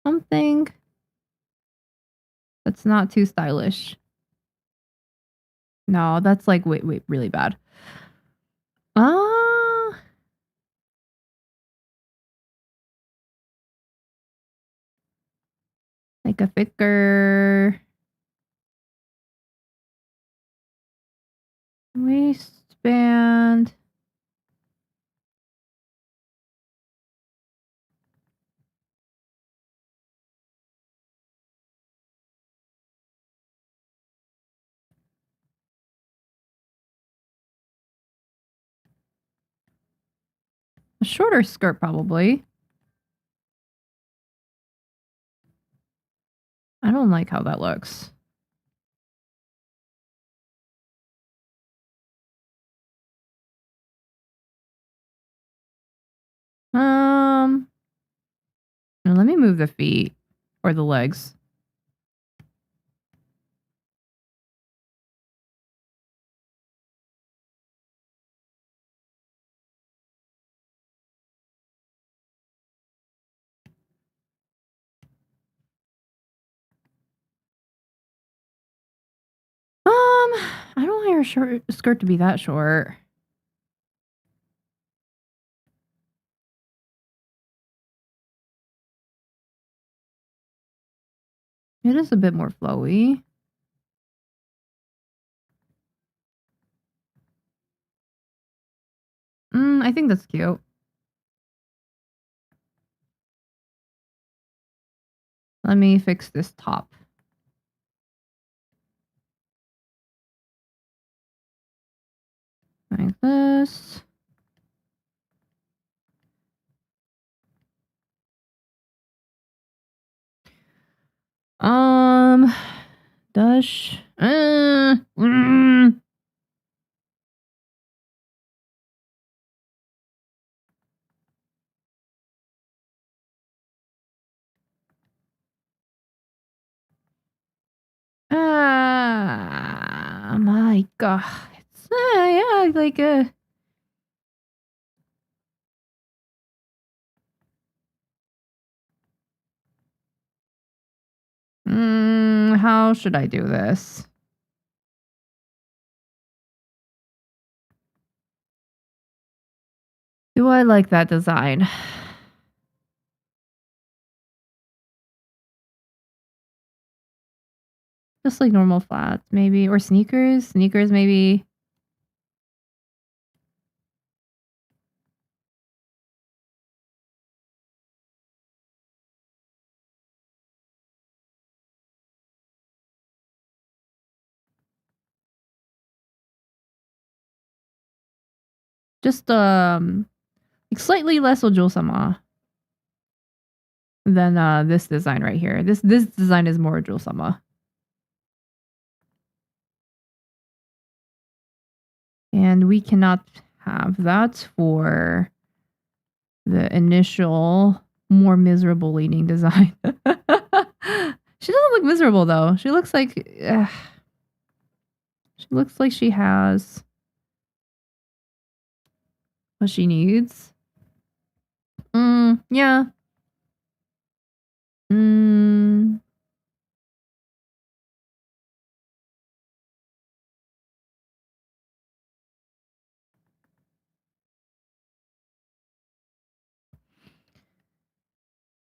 something that's not too stylish. No, that's like wait, really bad. Like a thicker waistband. A shorter skirt, probably. I don't like how that looks. Now let me move the feet or the legs. I don't want your skirt to be that short. It is a bit more flowy. I think that's cute. Let me fix this top. Like this. Dush. My God. yeah, like how should I do this? Do I like that design? Just like normal flats, maybe. Or sneakers? Sneakers, maybe. Just like slightly less ojo-sama than this design right here. This design is more ojo-sama. And we cannot have that for the initial more miserable leaning design. She doesn't look miserable though. She looks like she has what she needs. Yeah.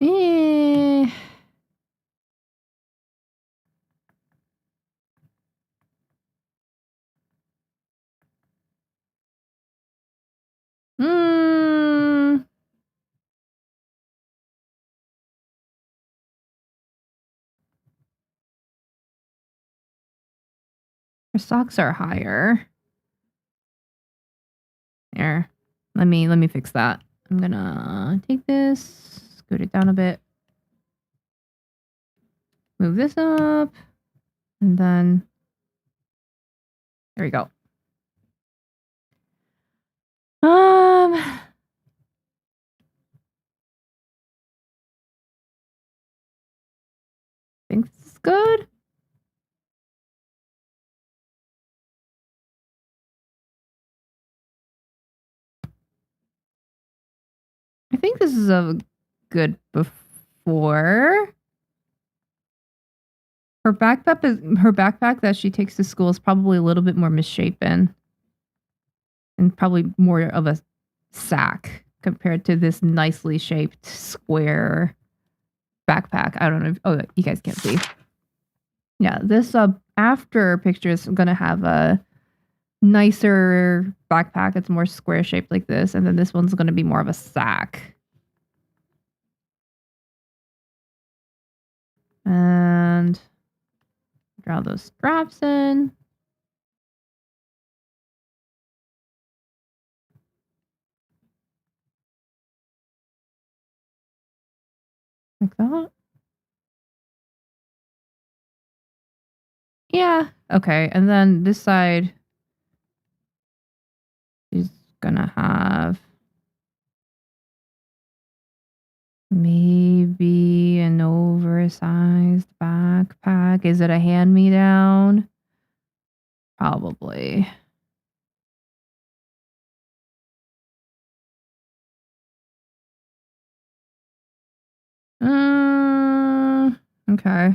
Eh. Her socks are higher. There. Let me fix that. I'm gonna take this, scoot it down a bit. Move this up. And then there we go. I think this is good. I think this is a good before. Her backpack that she takes to school is probably a little bit more misshapen. And probably more of a sack compared to this nicely shaped square backpack. I don't know if you guys can't see. Yeah, this after picture is gonna have a nicer backpack. It's more square shaped like this, and then this one's gonna be more of a sack. And draw those straps in. Like that. Yeah. Okay. And then this side is gonna have maybe an oversized backpack. Is it a hand-me-down? Probably. Okay.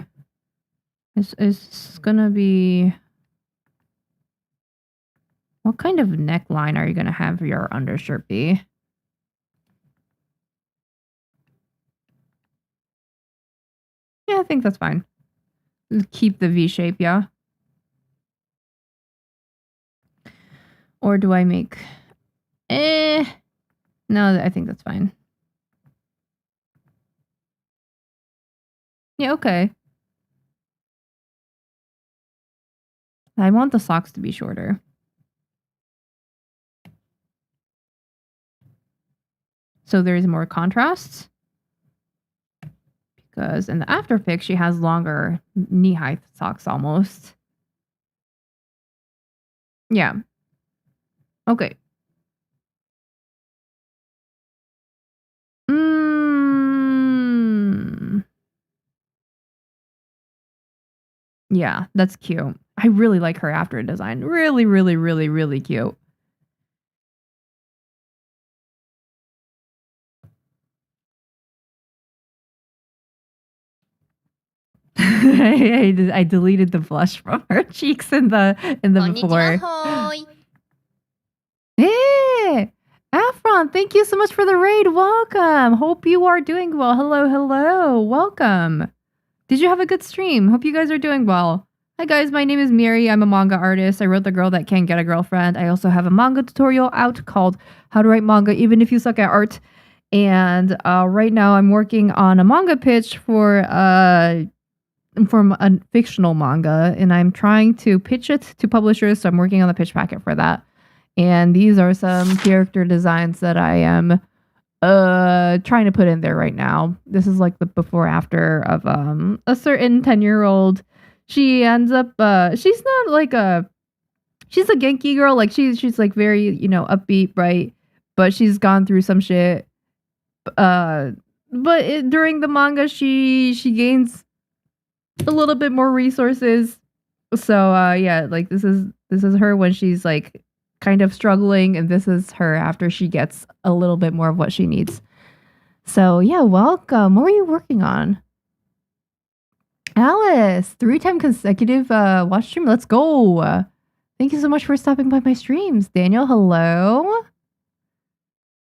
It's gonna be... What kind of neckline are you gonna have your undershirt be? Yeah, I think that's fine. Keep the V shape, yeah? Or do I make... No, I think that's fine. Yeah, okay. I want the socks to be shorter. So there's more contrast. Because in the after pic, she has longer knee-high socks almost. Yeah. Okay. Yeah, that's cute. I really like her after design. Really, really, really, really cute. I deleted the blush from her cheeks in the before. Hey, Afron, thank you so much for the raid. Welcome. Hope you are doing well. Hello. Welcome. Did you have a good stream? Hope you guys are doing well. Hi guys, my name is Mieri. I'm a manga artist. I wrote The Girl That Can't Get a Girlfriend. I also have a manga tutorial out called How to Write Manga Even If You Suck at Art. And right now I'm working on a manga pitch for a fictional manga, and I'm trying to pitch it to publishers, so I'm working on the pitch packet for that. And these are some character designs that I am trying to put in there right now. This is like the before after of a certain 10-year-old. She ends up she's not like she's a Genki girl, like she's like very, you know, upbeat, bright, but she's gone through some shit. During the manga she gains a little bit more resources. So yeah, like this is her when she's like kind of struggling, and this is her after she gets a little bit more of what she needs. So yeah, welcome. What were you working on? Alice, 3-time consecutive watch stream. Let's go. Thank you so much for stopping by my streams. Daniel, hello.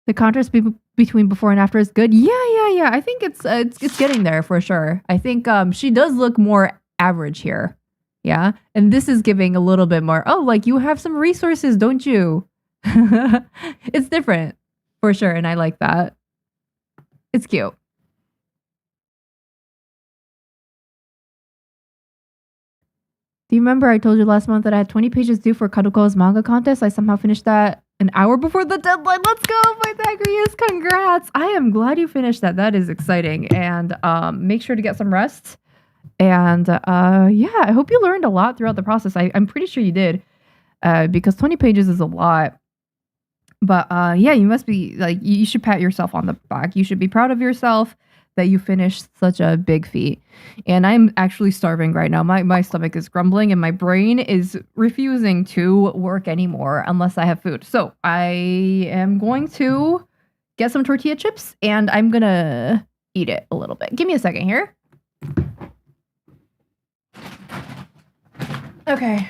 The contrast between before and after is good. Yeah. I think it's getting there for sure. I think she does look more average here. Yeah. And this is giving a little bit more, oh, like you have some resources, don't you? It's different for sure. And I like that. It's cute. Do you remember I told you last month that I had 20 pages due for Kadoko's manga contest? I somehow finished that an hour before the deadline. Let's go, Pythagoras. Congrats. I am glad you finished that. That is exciting. And make sure to get some rest. And yeah, I hope you learned a lot throughout the process. I'm pretty sure you did, because 20 pages is a lot. But yeah, you must be like, you should pat yourself on the back. You should be proud of yourself that you finished such a big feat. And I'm actually starving right now. My stomach is grumbling and my brain is refusing to work anymore unless I have food. So I am going to get some tortilla chips and I'm gonna eat it a little bit. Give me a second here. Okay.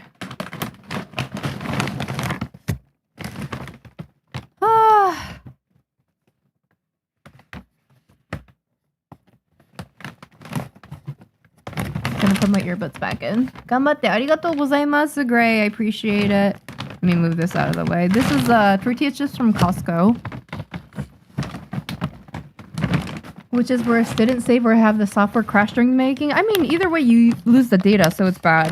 Gonna put my earbuds back in. Ganbatte, arigatou gozaimasu, Gray. I appreciate it. Let me move this out of the way. This is tortilla chips from Costco, which is worse. Didn't save or have the software crash during making. I mean, either way, you lose the data, so it's bad.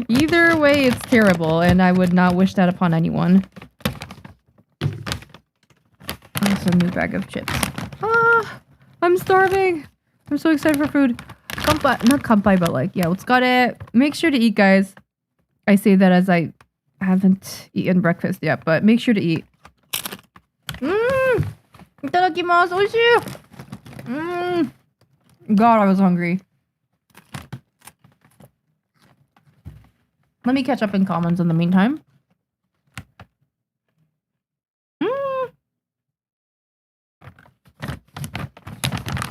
Either way, it's terrible, and I would not wish that upon anyone. That's a new bag of chips. Ah, I'm starving. I'm so excited for food. Kampai, not kampai, but like, yeah, let's got it. Make sure to eat, guys. I say that as I haven't eaten breakfast yet, but make sure to eat. Itadakimasu, oishii! God, I was hungry. Let me catch up in comments in the meantime.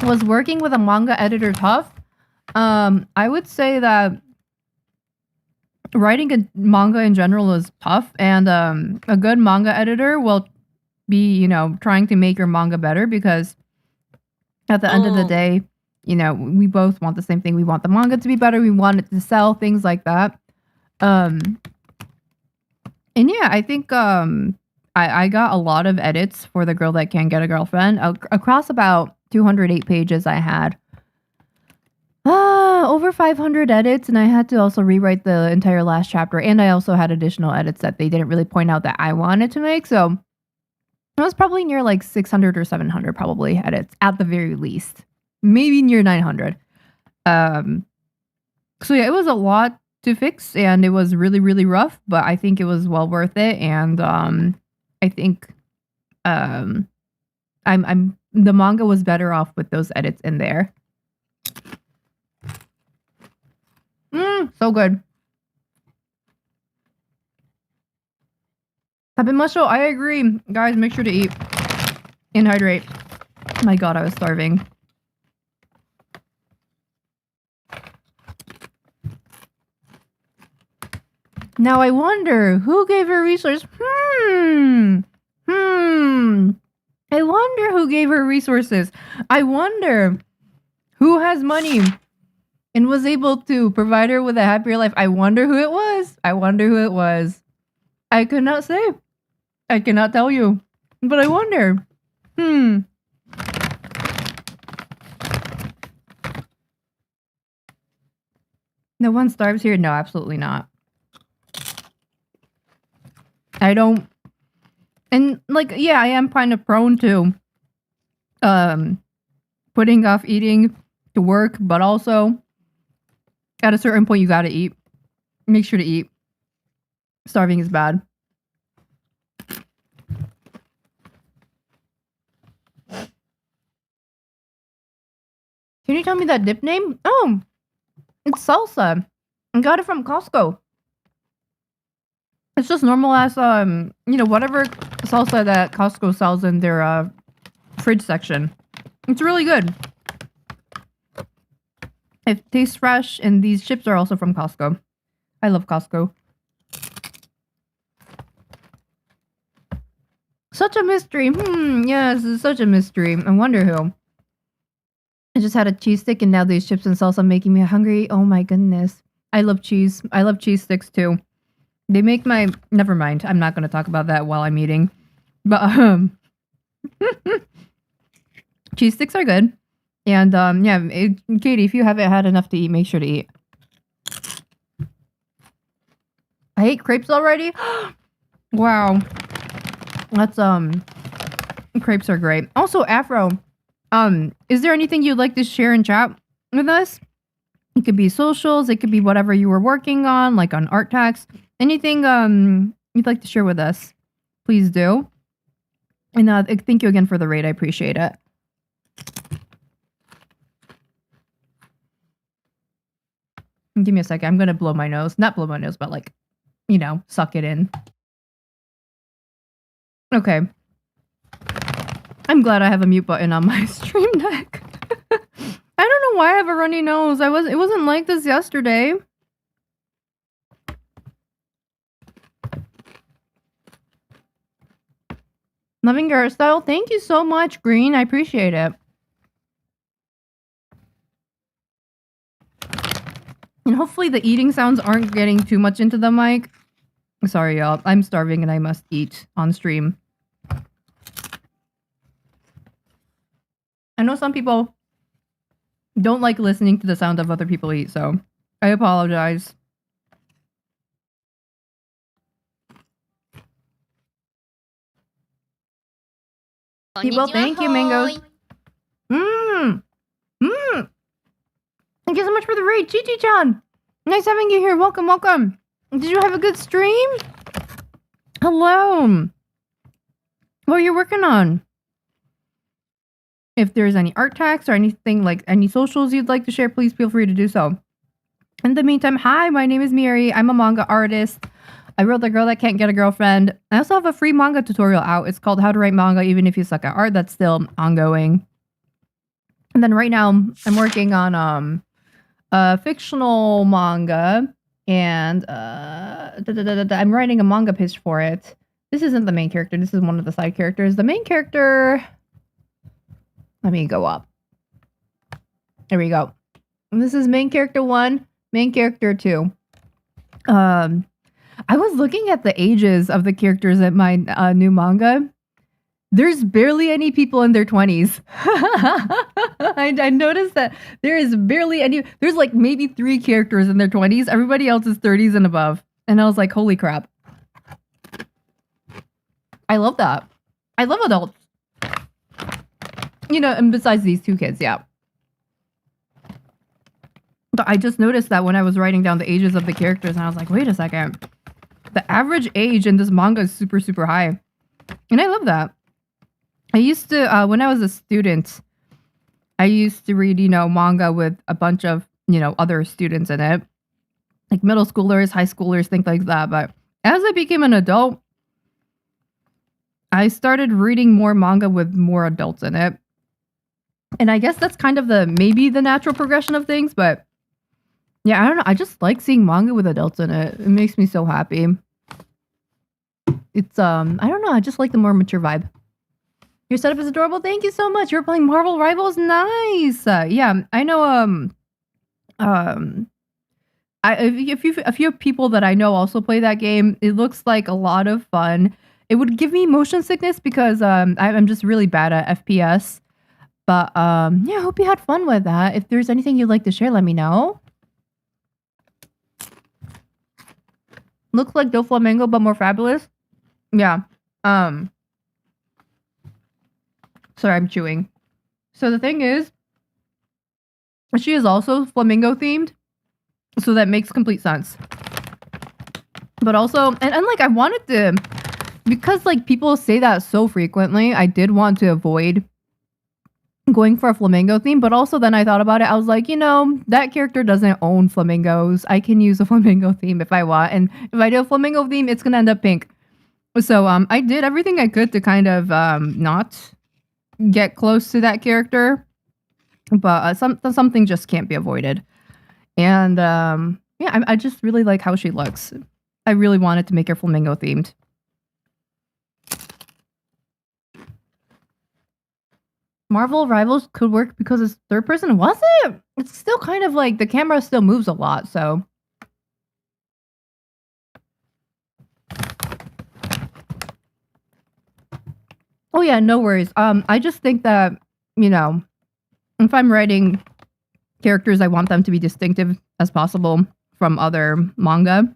Was working with a manga editor tough? I would say that writing a manga in general is tough, and a good manga editor will be, you know, trying to make your manga better, because at the end of the day, you know, we both want the same thing. We want the manga to be better. We want it to sell, things like that. And yeah, I think I got a lot of edits for The Girl That Can't Get a Girlfriend. Across about 208 pages I had. Over 500 edits, and I had to also rewrite the entire last chapter, and I also had additional edits that they didn't really point out that I wanted to make, so it was probably near like 600 or 700 probably edits at the very least. Maybe near 900. So yeah, it was a lot to fix, and it was really, really rough, but I think it was well worth it, and I think the manga was better off with those edits in there. So good. Tabemashou, I agree. Guys, make sure to eat and hydrate. My God, I was starving. Now I wonder who gave her resources. I wonder who gave her resources. I wonder who has money and was able to provide her with a happier life. I wonder who it was. I wonder who it was. I could not say. I cannot tell you. But I wonder. No one starves here? No, absolutely not. I don't. And like, yeah, I am kind of prone to putting off eating to work, but also at a certain point you gotta eat. Make sure to eat. Starving is bad. Can you tell me that dip name? Oh, it's salsa. I got it from Costco. It's just normal as whatever salsa that Costco sells in their fridge section. It's really good. It tastes fresh, and these chips are also from Costco. I love Costco. Such a mystery. Yes, it's such a mystery. I wonder who. I just had a cheese stick, and now these chips and salsa making me hungry. Oh my goodness. I love cheese. I love cheese sticks too. They make my... Never mind. I'm not going to talk about that while I'm eating. But, cheese sticks are good. And, Katie, if you haven't had enough to eat, make sure to eat. I ate crepes already? Wow. That's, crepes are great. Also, Afro, is there anything you'd like to share in chat with us? It could be socials. It could be whatever you were working on, like on art tax. Anything you'd like to share with us, please do. And thank you again for the raid. I appreciate it. Give me a second. I'm going to blow my nose. Not blow my nose, but like, suck it in. Okay. I'm glad I have a mute button on my stream deck. I don't know why I have a runny nose. It wasn't like this yesterday. Loving your style. Thank you so much, Green. I appreciate it. And hopefully the eating sounds aren't getting too much into the mic. Sorry, y'all. I'm starving and I must eat on stream. I know some people don't like listening to the sound of other people eat, so I apologize. Well, thank you, Mangoes. Thank you so much for the raid, Chi-Chi-chan. Nice having you here. Welcome, welcome. Did you have a good stream? Hello. What are you working on? If there's any art tags or anything like any socials you'd like to share, please feel free to do so. In the meantime, hi, my name is Mieri. I'm a manga artist. I wrote The Girl That Can't Get a Girlfriend. I also have a free manga tutorial out. It's called How to Write Manga Even If You Suck at Art. That's still ongoing. And then right now, I'm working on a fictional manga. And I'm writing a manga pitch for it. This isn't the main character. This is one of the side characters. The main character... Let me go up. There we go. And this is main character 1, main character 2. I was looking at the ages of the characters at my new manga. There's barely any people in their 20s. I noticed that there is barely any. There's like maybe 3 characters in their 20s. Everybody else is 30s and above. And I was like, holy crap. I love that. I love adults. And besides these 2 kids, yeah. But I just noticed that when I was writing down the ages of the characters, and I was like, wait a second. The average age in this manga is super, super high. And I love that. I used to, when I was a student, I used to read, manga with a bunch of, other students in it. Like middle schoolers, high schoolers, things like that. But as I became an adult, I started reading more manga with more adults in it. And I guess that's kind of maybe the natural progression of things, but Yeah, I don't know. I just like seeing manga with adults in it. It makes me so happy. It's I don't know. I just like the more mature vibe. Your setup is adorable. Thank you so much. You're playing Marvel Rivals. Nice. Yeah, I know. A few people that I know also play that game. It looks like a lot of fun. It would give me motion sickness because I'm just really bad at FPS. But yeah, I hope you had fun with that. If there's anything you'd like to share, let me know. Looks like Doflamingo, but more fabulous. Yeah. Sorry, I'm chewing. So the thing is, she is also flamingo themed, so that makes complete sense. But also, and like I wanted to, because like people say that so frequently, I did want to avoid going for a flamingo theme. But also then I thought about it. I was like, that character doesn't own flamingos. I can use a flamingo theme if I want, and if I do a flamingo theme, it's gonna end up pink. So I did everything I could to kind of not get close to that character, but something just can't be avoided. And yeah, I just really like how she looks. I really wanted to make her flamingo themed. Marvel Rivals could work because it's third person. Was it? It's still kind of like the camera still moves a lot, so. Oh yeah, no worries. I just think that, if I'm writing characters, I want them to be distinctive as possible from other manga.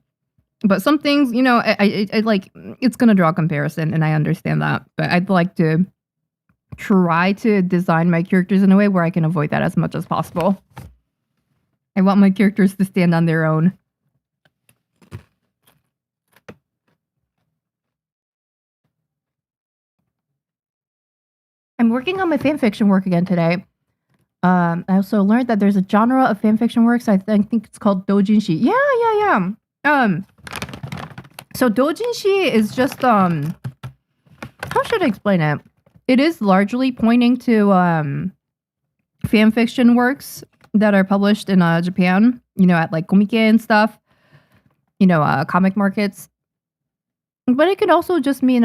But some things, I like, it's gonna draw comparison, and I understand that. But I'd like to try to design my characters in a way where I can avoid that as much as possible. I want my characters to stand on their own. I'm working on my fanfiction work again today. I also learned that there's a genre of fanfiction works. I think it's called doujinshi. Yeah. So doujinshi is just how should I explain it? It is largely pointing to fanfiction works that are published in Japan. At like comic and stuff. Comic markets. But it could also just mean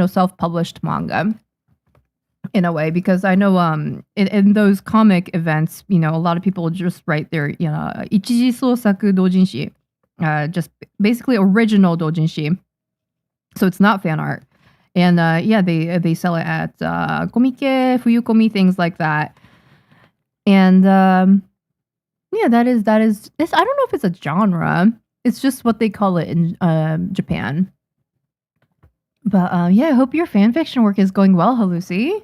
self-published manga. In a way, because I know in those comic events, a lot of people just write their ichiji sosaku doujinshi, just basically original doujinshi. So it's not fan art, and yeah, they sell it at komike, fuyukomi, things like that. And yeah, that is this. I don't know if it's a genre. It's just what they call it in Japan. But yeah, I hope your fanfiction work is going well, Halusi.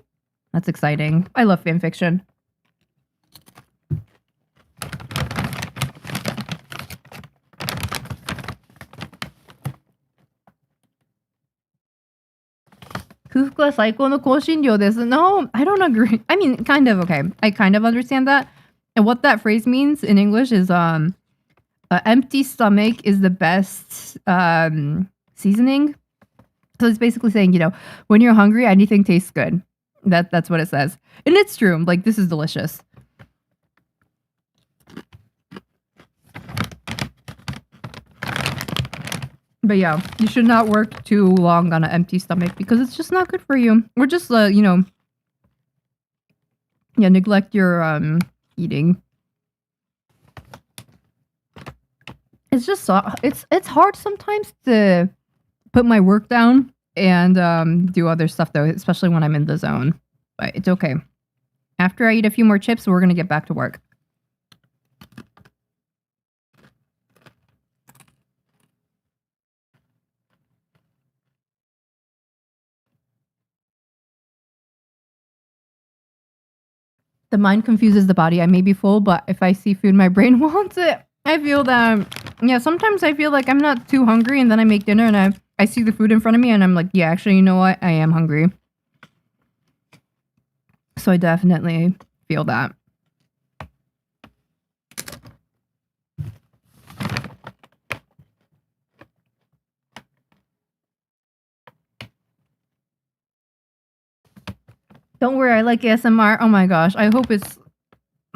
That's exciting. I love fanfiction. Kufka saiko no koushinryou desu. No, I don't agree. I mean, kind of, okay. I kind of understand that. And what that phrase means in English is empty stomach is the best seasoning. So it's basically saying, when you're hungry, anything tastes good. That's what it says. And it's true. Like, this is delicious. But yeah, you should not work too long on an empty stomach because it's just not good for you. Or just, neglect your eating. It's just it's hard sometimes to put my work down and do other stuff though, especially when I'm in the zone. But it's okay. After I eat a few more chips, we're gonna get back to work. The mind confuses the body. I may be full, but if I see food, my brain wants it. I feel that, yeah, sometimes I feel like I'm not too hungry and then I make dinner and I see the food in front of me and I'm like, yeah, actually, you know what? I am hungry. So I definitely feel that. Don't worry, I like ASMR. Oh my gosh, I hope it's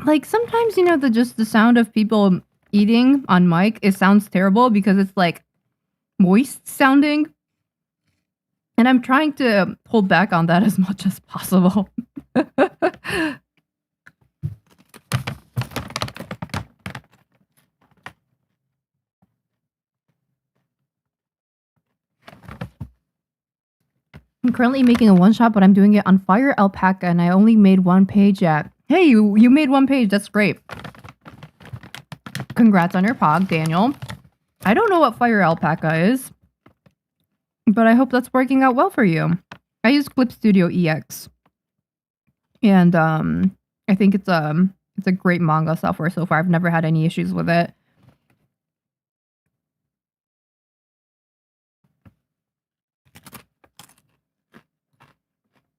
like sometimes the sound of people eating on mic, it sounds terrible because it's like moist sounding. And I'm trying to hold back on that as much as possible. I'm currently making a one-shot, but I'm doing it on Fire Alpaca, and I only made one page yet. Hey, you made one page. That's great. Congrats on your pog, Daniel. I don't know what Fire Alpaca is, but I hope that's working out well for you. I use clipstudio EX, and I think it's a great manga software so far. I've never had any issues with it.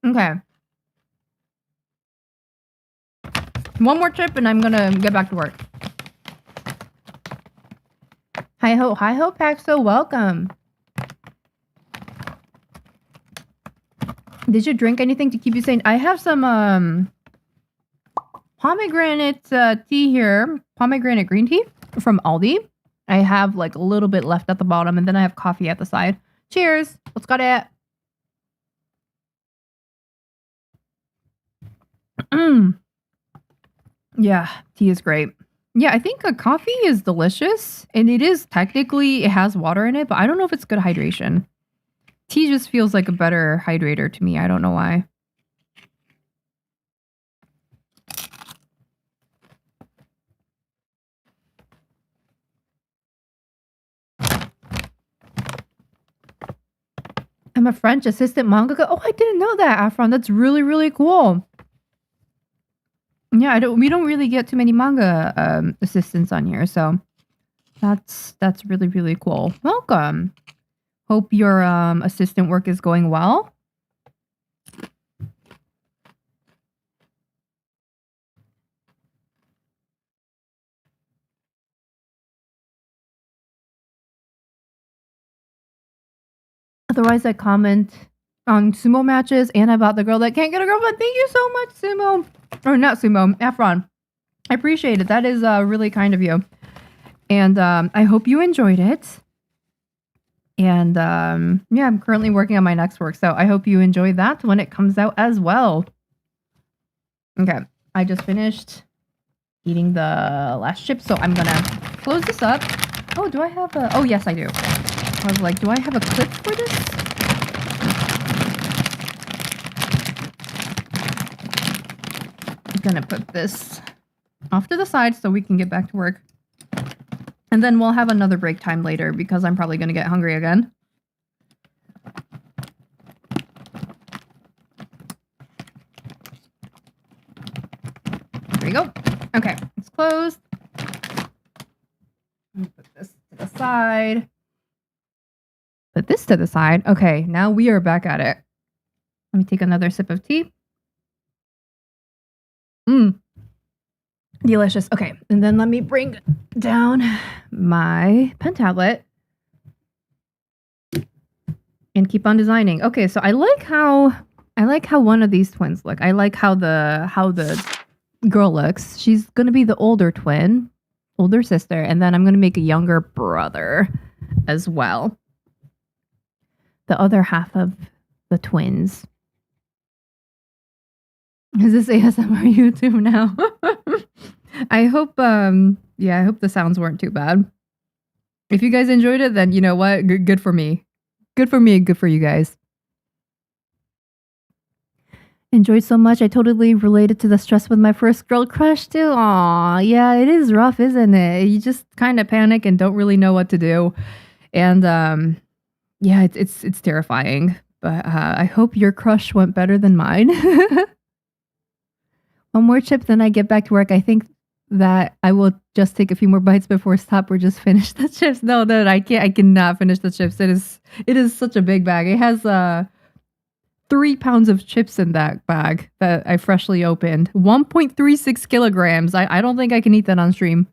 Okay. One more chip and I'm gonna get back to work. Hi-ho, Paxo, welcome. Did you drink anything to keep you sane? I have some pomegranate tea here. Pomegranate green tea from Aldi. I have like a little bit left at the bottom and then I have coffee at the side. Cheers. Let's got it. Yeah, tea is great. Yeah, I think a coffee is delicious, and it has water in it, but I don't know if it's good hydration. Tea just feels like a better hydrator to me. I don't know why. I'm a French assistant mangaka. Oh, I didn't know that, Afron. That's really, really cool. Yeah, we don't really get too many manga assistants on here, so that's really, really cool. Welcome. Hope your assistant work is going well. Otherwise, I comment on sumo matches, and about the girl that can't get a girlfriend. Thank you so much, Sumo. Or not Sumo, Efron. I appreciate it. That is really kind of you. And I hope you enjoyed it. And yeah, I'm currently working on my next work, so I hope you enjoy that when it comes out as well. Okay, I just finished eating the last chip, so I'm gonna close this up. Oh, do I have a... Oh, yes, I do. I was like, do I have a clip for this? I'm gonna put this off to the side so we can get back to work. And then we'll have another break time later because I'm probably gonna get hungry again. There we go. Okay, it's closed. Let me put this to the side. Put this to the side. Okay, now we are back at it. Let me take another sip of tea. Delicious. Okay, and then let me bring down my pen tablet and keep on designing. Okay, so I like how one of these twins look. I like how the girl looks. She's gonna be the older twin, older sister, and then I'm gonna make a younger brother as well. The other half of the twins. Is this ASMR YouTube now? I hope, yeah, I hope the sounds weren't too bad. If you guys enjoyed it, then you know what? Good for me. Good for me and good for you guys. Enjoyed so much. I totally related to the stress with my first girl crush too. Aw, yeah, it is rough, isn't it? You just kind of panic and don't really know what to do. And, yeah, it's terrifying. But I hope your crush went better than mine. One more chip, then I get back to work. I think that I will just take a few more bites before stop or just finish the chips. No, I can't. I cannot finish the chips. It is such a big bag. It has 3 pounds of chips in that bag that I freshly opened. 1.36 kilograms. I don't think I can eat that on stream.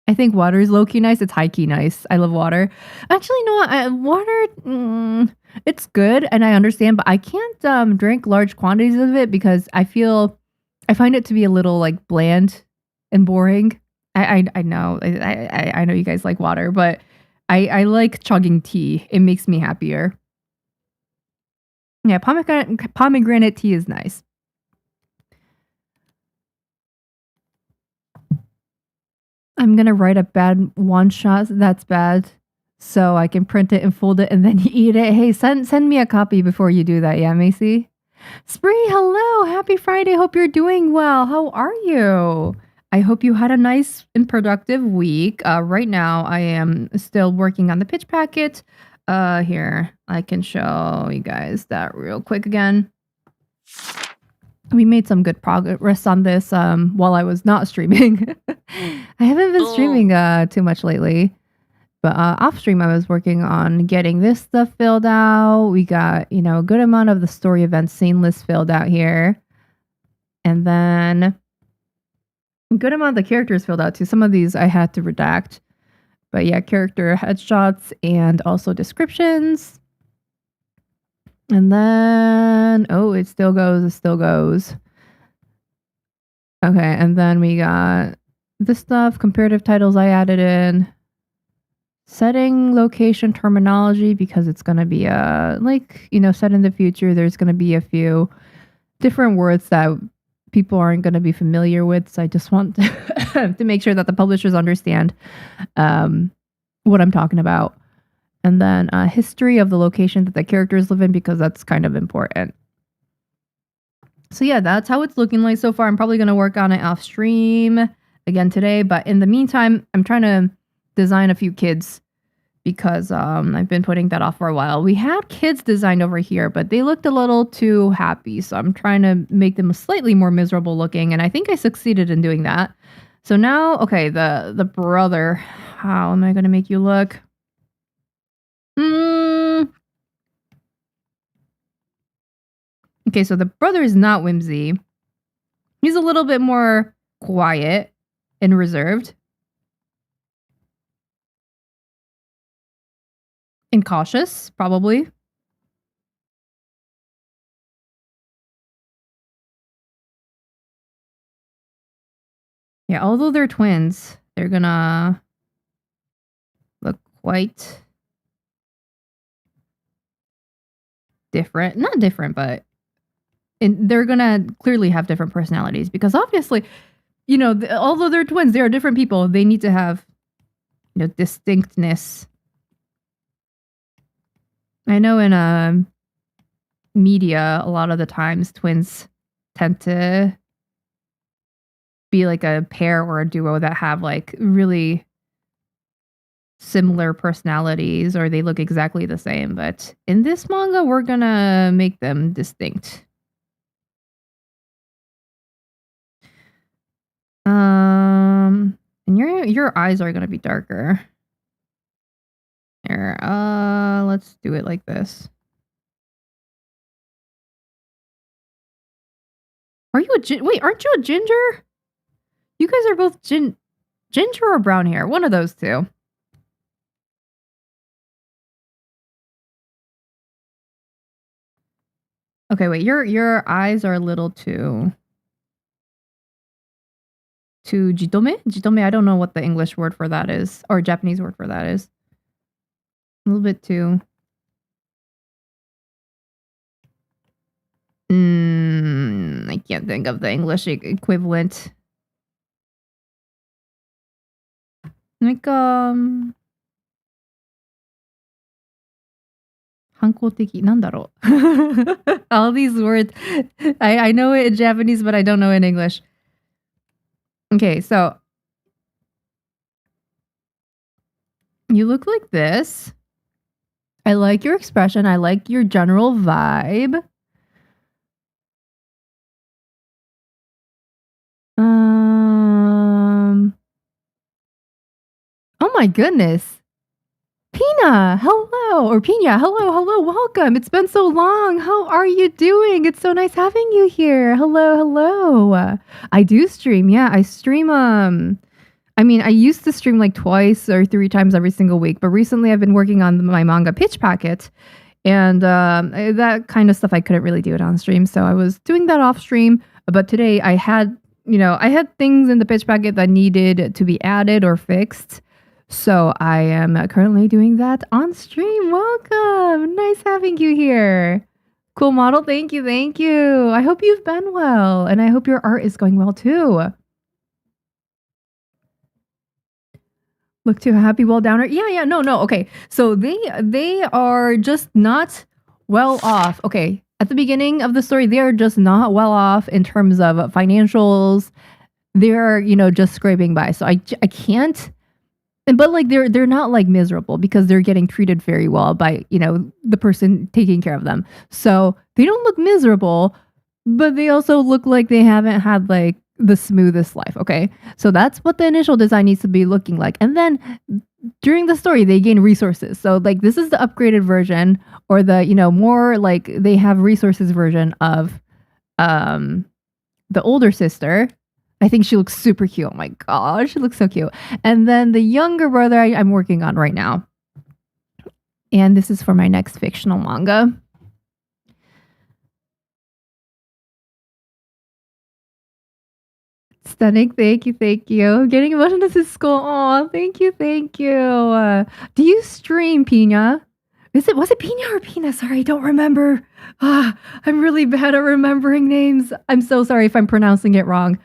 I think water is low-key nice. It's high-key nice. I love water. Actually, no, water, it's good and I understand, but I can't drink large quantities of it because I find it to be a little like bland and boring. I know. I know you guys like water, but I like chugging tea. It makes me happier. Yeah, pomegranate tea is nice. I'm gonna write a bad one shot that's bad, so I can print it and fold it and then eat it. Hey, send me a copy before you do that. Yeah, Macy. Spree, hello, happy Friday. Hope you're doing well. How are you? I hope you had a nice and productive week. Right now, I am still working on the pitch packet. Here, I can show you guys that real quick again. We made some good progress on this while I was not streaming. I haven't been streaming too much lately. But off stream, I was working on getting this stuff filled out. We got, a good amount of the story event scene list filled out here. And then a good amount of the characters filled out too. Some of these I had to redact. But yeah, character headshots and also descriptions. And then, it still goes. Okay, and then we got this stuff, comparative titles I added in. Setting location terminology because it's going to be set in the future. There's going to be a few different words that people aren't going to be familiar with. So I just want to make sure that the publishers understand what I'm talking about. And then history of the location that the characters live in because that's kind of important. So yeah, that's how it's looking like so far. I'm probably going to work on it off stream again today. But in the meantime, I'm trying to design a few kids because I've been putting that off for a while. We had kids designed over here, but they looked a little too happy. So I'm trying to make them slightly more miserable looking. And I think I succeeded in doing that. So now, okay, the brother. How am I going to make you look? Okay, so the brother is not whimsy. He's a little bit more quiet and reserved. And cautious, probably. Yeah, although they're twins, they're gonna look quite different. Not different, but they're gonna clearly have different personalities because obviously, although they're twins, they are different people. They need to have, distinctness. I know in media, a lot of the times twins tend to be like a pair or a duo that have like really similar personalities or they look exactly the same. But in this manga, we're gonna make them distinct. And your eyes are gonna be darker. Here, let's do it like this. Are you wait, aren't you a ginger? You guys are both ginger or brown hair. One of those two. Okay, wait, your eyes are a little too jitome? Jitome, I don't know what the English word for that is, or Japanese word for that is. A little bit too. I can't think of the English equivalent. Like, 反抗的なんだろう All these words. I know it in Japanese, but I don't know in English. Okay, so you look like this. I like your expression. I like your general vibe. Oh my goodness. Pina, hello. Or Pina, hello, welcome. It's been so long. How are you doing? It's so nice having you here. Hello. I do stream. Yeah, I stream. I mean, I used to stream like twice or 3 times every single week, but recently I've been working on my manga pitch packet. And that kind of stuff, I couldn't really do it on stream. So I was doing that off stream. But today I had I had things in the pitch packet that needed to be added or fixed. So I am currently doing that on stream. Welcome. Nice having you here. Cool model. Thank you. Thank you. I hope you've been well. And I hope your art is going well too. Look too happy, well downer. Yeah, no. Okay. So they are just not well off. Okay. At the beginning of the story, they are just not well off in terms of financials. They're, just scraping by. So I can't. But like they're not like miserable because they're getting treated very well by, the person taking care of them. So they don't look miserable, but they also look like they haven't had like the smoothest life. Okay. So that's what the initial design needs to be looking like. And then during the story, they gain resources. So like this is the upgraded version or the, more like they have resources version of the older sister. I think she looks super cute. Oh my gosh, she looks so cute. And then the younger brother I'm working on right now. And this is for my next fictional manga. Stunning. Thank you. Getting emotional to school. Oh, thank you. Do you stream, Pina? Was it Pina or Pina? Sorry, I don't remember. I'm really bad at remembering names. I'm so sorry if I'm pronouncing it wrong.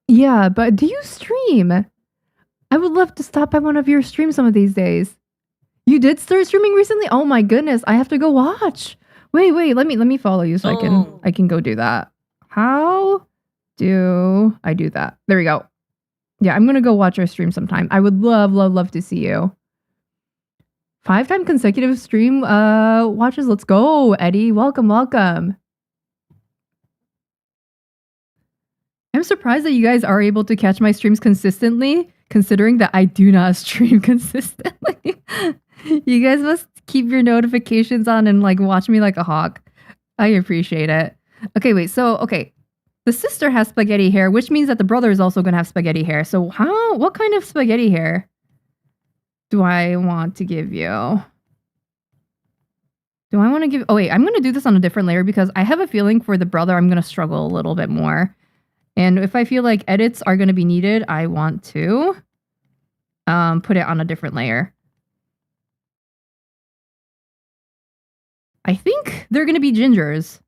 Yeah, but do you stream? I would love to stop by one of your streams some of these days. You did start streaming recently? Oh my goodness, I have to go watch. Wait, let me follow you so I can go do that. How do I do that? There we go. Yeah, I'm gonna go watch our stream sometime. I would love to see you. 5-time consecutive stream watches. Let's go, Eddie. Welcome. I'm surprised that you guys are able to catch my streams consistently, considering that I do not stream consistently. You guys must keep your notifications on and like watch me like a hawk. I appreciate it. Okay, wait. So, okay. The sister has spaghetti hair, which means that the brother is also going to have spaghetti hair. So what kind of spaghetti hair do I want to give you? Do I want to give... Oh, wait. I'm going to do this on a different layer because I have a feeling for the brother, I'm going to struggle a little bit more. And if I feel like edits are going to be needed, I want to put it on a different layer. I think they're going to be gingers.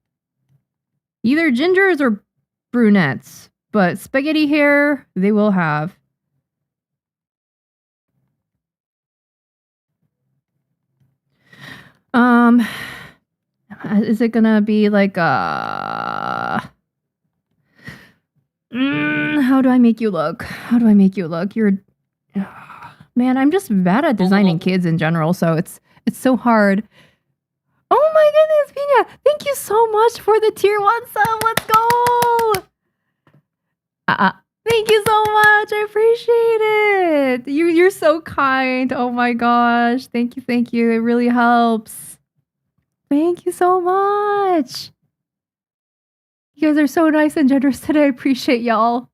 Either gingers or brunettes. But spaghetti hair, they will have. Is it gonna be like how do I make you look? You're man, I'm just bad at designing kids in general, so it's so hard. Oh my goodness, Pina! Thank you so much for the tier 1 sub. Let's go! Thank you so much. I appreciate it. You're so kind. Oh my gosh. Thank you. It really helps. Thank you so much. You guys are so nice and generous today. I appreciate y'all.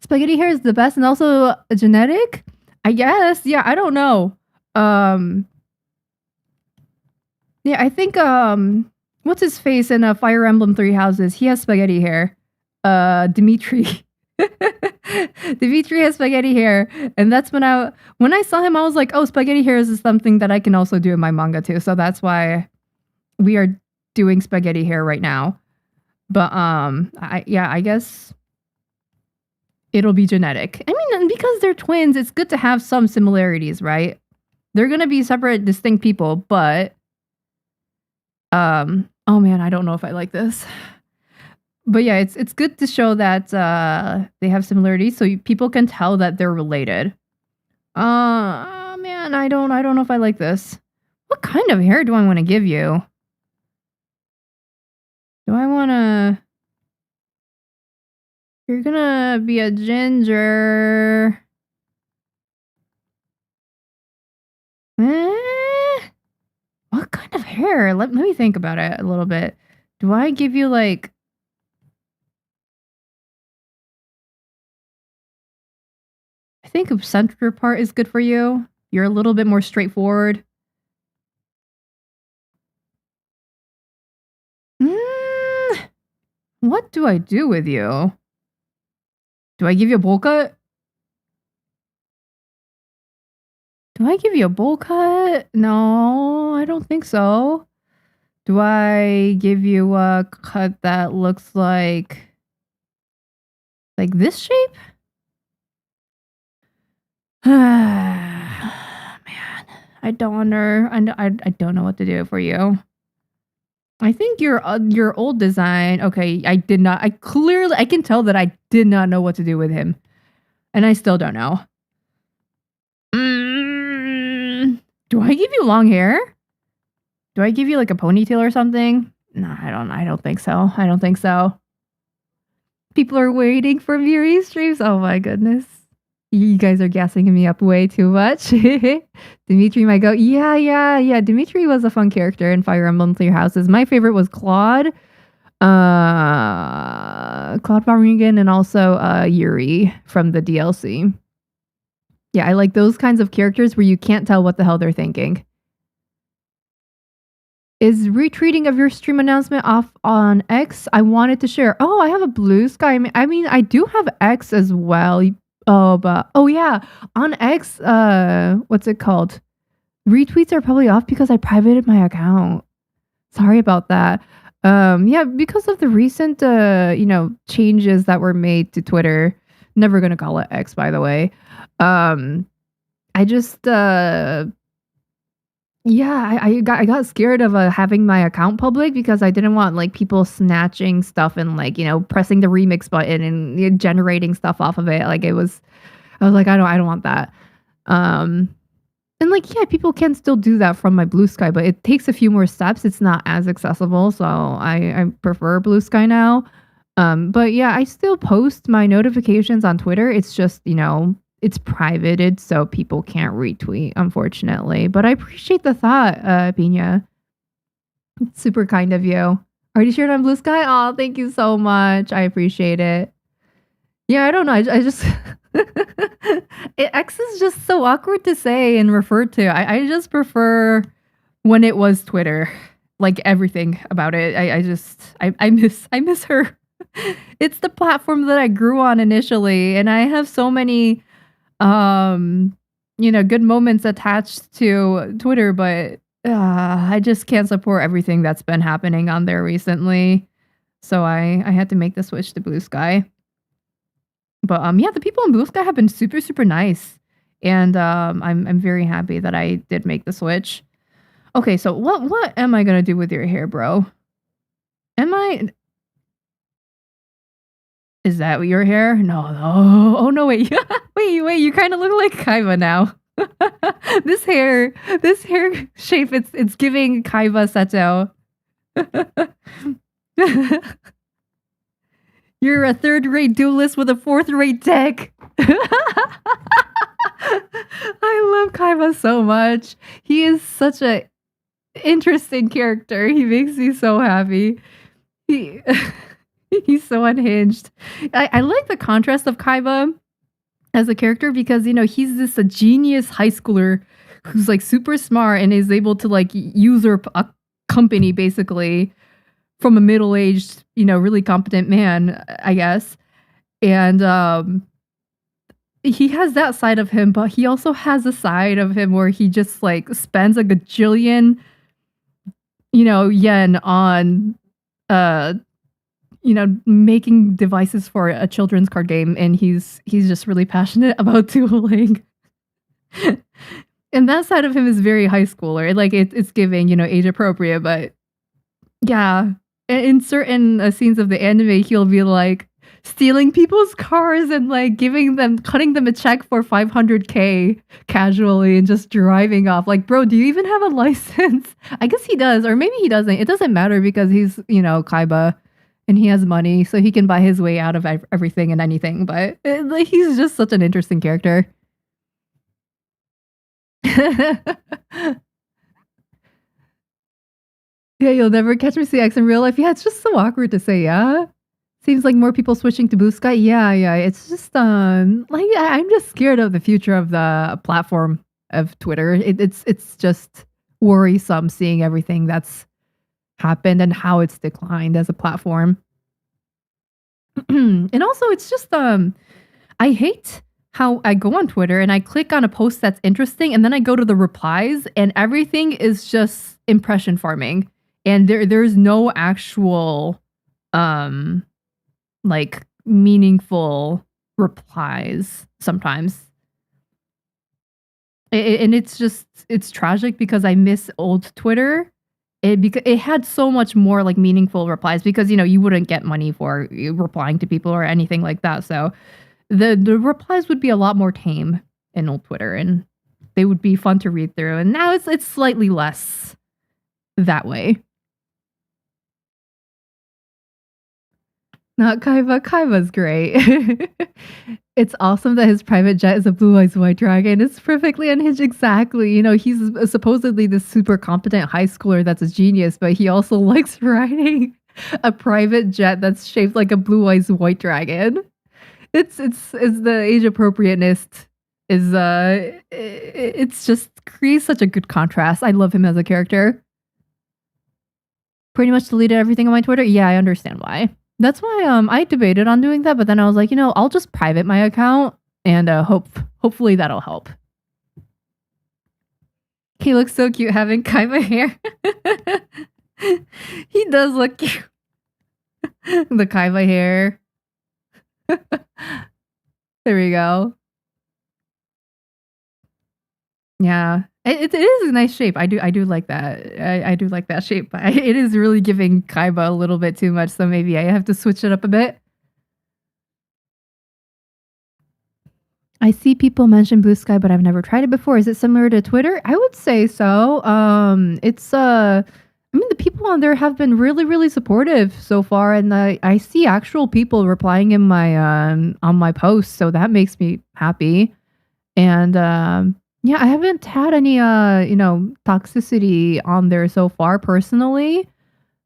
Spaghetti hair is the best and also genetic? I guess. Yeah, I don't know. Yeah, I think what's his face in Fire Emblem 3 Houses? He has spaghetti hair. Dimitri. Dimitri has spaghetti hair, and that's when I saw him, I was like, oh, spaghetti hair is something that I can also do in my manga too. So that's why we are doing spaghetti hair right now. But I guess it'll be genetic. I mean, because they're twins, it's good to have some similarities, right? They're gonna be separate, distinct people, but oh man, I don't know if I like this. But yeah, it's good to show that they have similarities, so people can tell that they're related. Man, I don't know if I like this. What kind of hair do I want to give you? Do I want to... You're gonna be a ginger. What kind of hair? Let me think about it a little bit. Do I give you like... I think a center part is good for you. You're a little bit more straightforward. What do I do with you? Do I give you a bowl cut? Do I give you a bowl cut? No, I don't think so. Do I give you a cut that looks like this shape? Man, I don't know. I don't know what to do for you. I think your old design. Okay, I can tell that I did not know what to do with him, and I still don't know. Do I give you long hair? Do I give you like a ponytail or something? No, I don't think so. I don't think so. People are waiting for Mieri streams. Oh my goodness. You guys are gassing me up way too much. Dimitri might go, yeah. Dimitri was a fun character in Fire Emblem Three Houses. My favorite was Claude. Claude Valringan and also Yuri from the DLC. Yeah, I like those kinds of characters where you can't tell what the hell they're thinking. Is retweeting of your stream announcement off on X? I wanted to share. Oh, I have a Blue Sky. I mean, I do have X as well. Oh yeah, on X, what's it called? Retweets are probably off because I privated my account. Sorry about that. Yeah, because of the recent, changes that were made to Twitter. Never gonna call it X, by the way. I just, I got scared of having my account public because I didn't want like people snatching stuff and like, pressing the remix button and generating stuff off of it. Like I was like, I don't want that. And like, yeah, people can still do that from my Blue Sky, but it takes a few more steps. It's not as accessible. So I prefer Blue Sky now. But yeah, I still post my notifications on Twitter. It's just, it's privated, so people can't retweet, unfortunately. But I appreciate the thought, Pina. It's super kind of you. Already shared on Blue Sky? Oh, thank you so much. I appreciate it. Yeah, I don't know. I just... X is just so awkward to say and refer to. I just prefer when it was Twitter. Like, everything about it. I miss her. It's the platform that I grew on initially, and I have so many... good moments attached to Twitter, but I just can't support everything that's been happening on there recently. So I had to make the switch to Blue Sky. But yeah, the people in Blue Sky have been super, super nice. And I'm very happy that I did make the switch. Okay, so what am I gonna do with your hair, bro? Is that your hair? No. Oh no, wait. wait, you kind of look like Kaiba now. this hair shape, it's giving Kaiba Seto. You're a third-rate duelist with a fourth-rate deck. I love Kaiba so much. He is such a interesting character. He makes me so happy. He's so unhinged. I like the contrast of Kaiba as a character because, he's this a genius high schooler who's like super smart and is able to like usurp a company basically from a middle-aged, really competent man, I guess. And he has that side of him, but he also has a side of him where he just like spends a gajillion, yen on making devices for a children's card game, and he's just really passionate about dueling. And that side of him is very high schooler. Like it's giving, age appropriate, but yeah. In certain scenes of the anime, he'll be like stealing people's cars and like cutting them a check for 500k casually and just driving off. Like, bro, do you even have a license? I guess he does, or maybe he doesn't. It doesn't matter because he's, Kaiba. And he has money, so he can buy his way out of everything and anything. But he's just such an interesting character. Yeah, you'll never catch me see X in real life. Yeah, it's just so awkward to say, yeah. Seems like more people switching to Blue Sky. Yeah. It's just I'm just scared of the future of the platform of Twitter. It's just worrisome seeing everything that's happened and how it's declined as a platform. And also, it's just I hate how I go on Twitter and I click on a post that's interesting, and then I go to the replies, and everything is just impression farming, and there's no actual like meaningful replies sometimes. And it's tragic because I miss old Twitter. Because it had so much more like meaningful replies, because you wouldn't get money for replying to people or anything like that. So the replies would be a lot more tame in old Twitter, and they would be fun to read through. And now it's slightly less that way. Not Kaiba. Kaiba's great. It's awesome that his private jet is a blue eyes white dragon. It's perfectly unhinged. Exactly. He's supposedly this super competent high schooler that's a genius, but he also likes riding a private jet that's shaped like a blue eyes white dragon. It's the age appropriateness is it's just creates such a good contrast. I love him as a character. Pretty much deleted everything on my Twitter. Yeah, I understand why. That's why I debated on doing that, but then I was like, I'll just private my account, and hopefully that'll help. He looks so cute having Kaiba hair. He does look cute. The Kaiba hair. There we go. Yeah. It is a nice shape. I do like that. I do like that shape, but it is really giving Kaiba a little bit too much, so maybe I have to switch it up a bit. I see people mention Blue Sky, but I've never tried it before. Is it similar to Twitter? I would say so. It's the people on there have been really, really supportive so far, and I see actual people replying in my on my posts, so that makes me happy. And yeah, I haven't had any toxicity on there so far personally.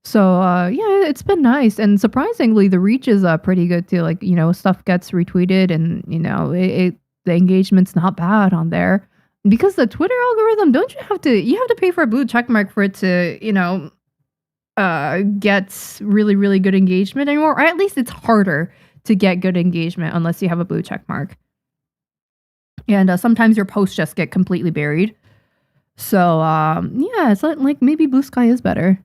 So yeah, it's been nice, and surprisingly the reach is pretty good too. Like, stuff gets retweeted, and the engagement's not bad on there. Because the Twitter algorithm, you have to pay for a blue check mark for it to, get really, really good engagement anymore. Or at least it's harder to get good engagement unless you have a blue check mark. And sometimes your posts just get completely buried. So yeah, it's like maybe Blue Sky is better.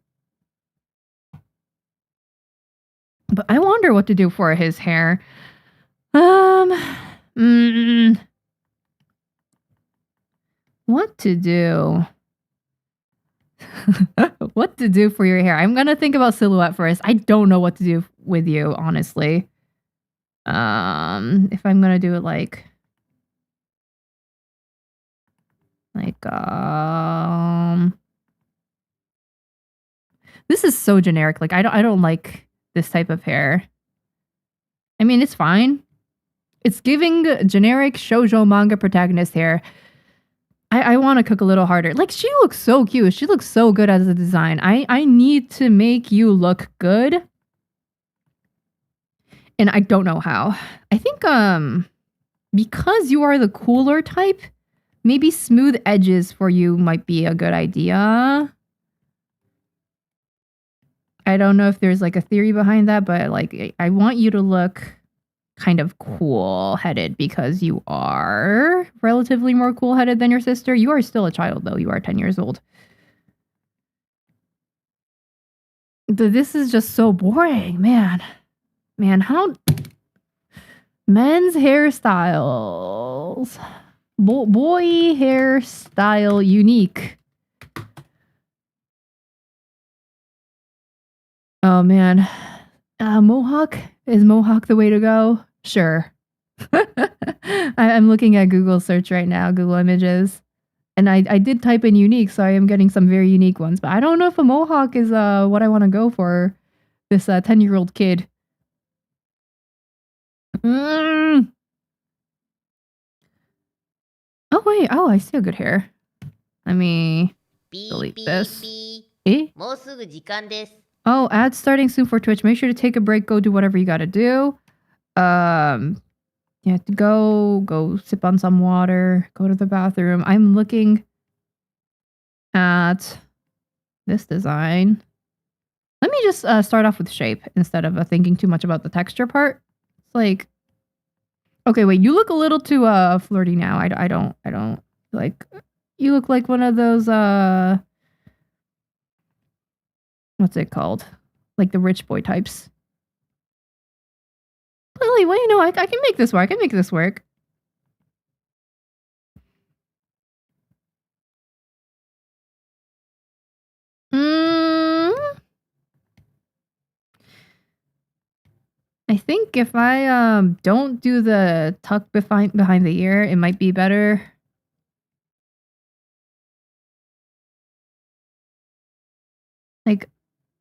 But I wonder what to do for his hair. What to do? What to do for your hair? I'm gonna think about silhouette first. I don't know what to do with you, honestly. If I'm gonna do it like this is so generic. Like, I don't like this type of hair. I mean, it's fine. It's giving generic shoujo manga protagonist hair. I want to cook a little harder. Like, she looks so cute. She looks so good as a design. I need to make you look good. And I don't know how. I think because you are the cooler type, maybe smooth edges for you might be a good idea. I don't know if there's like a theory behind that, but like I want you to look kind of cool-headed because you are relatively more cool-headed than your sister. You are still a child though. You are 10 years old. This is just so boring, man. Man, how men's hairstyles. Boy hairstyle unique. Oh man. Mohawk? Is Mohawk the way to go? Sure. I'm looking at Google search right now, Google Images. And I did type in unique, so I am getting some very unique ones. But I don't know if a Mohawk is what I want to go for. This 10-year-old kid. Oh wait, oh, I see a good hair. Let me delete this. Eh? Oh, ads starting soon for Twitch. Make sure to take a break, go do whatever you gotta do. Yeah, go sip on some water, go to the bathroom. I'm looking at this design. Let me just start off with shape instead of thinking too much about the texture part. It's like, okay, wait, you look a little too flirty now. I don't like. You look like one of those what's it called? Like the rich boy types. Lily, well, you know, I can make this work. I can make this work. I think if I don't do the tuck behind the ear, it might be better. Like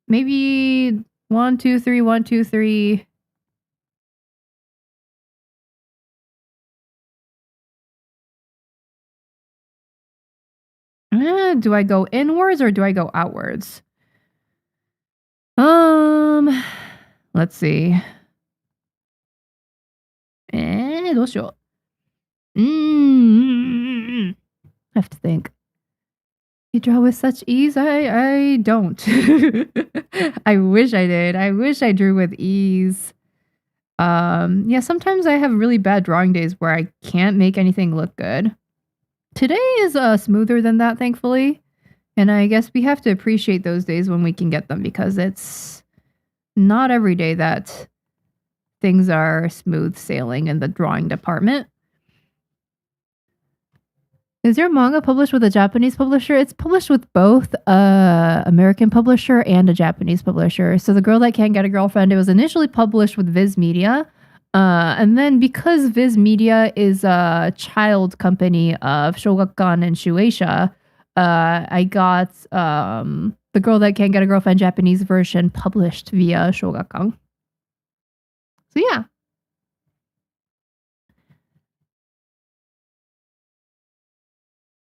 maybe 1, 2, 3, 1, 2, 3. Do I go inwards or do I go outwards? Let's see. どうしよう。I have to think. You draw with such ease? I don't. I wish I did. I wish I drew with ease. Yeah, sometimes I have really bad drawing days where I can't make anything look good. Today is smoother than that, thankfully. And I guess we have to appreciate those days when we can get them because it's not every day that things are smooth sailing in the drawing department. Is your manga published with a Japanese publisher? It's published with both a American publisher and a Japanese publisher. So The Girl That Can't Get a Girlfriend, it was initially published with Viz Media. And then because Viz Media is a child company of Shogakkan and Shueisha, I got The Girl That Can't Get a Girlfriend Japanese version published via Shogakkan. So yeah.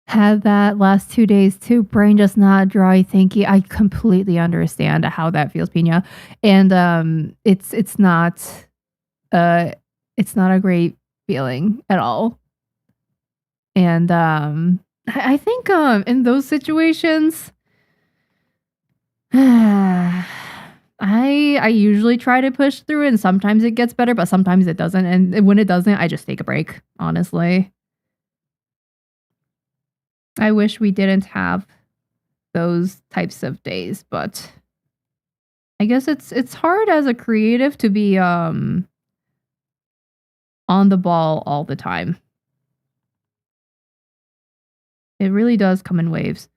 Had that last 2 days too. Brain just not dry, thinky. I completely understand how that feels, Pina. And it's not a great feeling at all. And I think in those situations I usually try to push through and sometimes it gets better, but sometimes it doesn't. And when it doesn't, I just take a break, honestly. I wish we didn't have those types of days, but I guess it's hard as a creative to be on the ball all the time. It really does come in waves.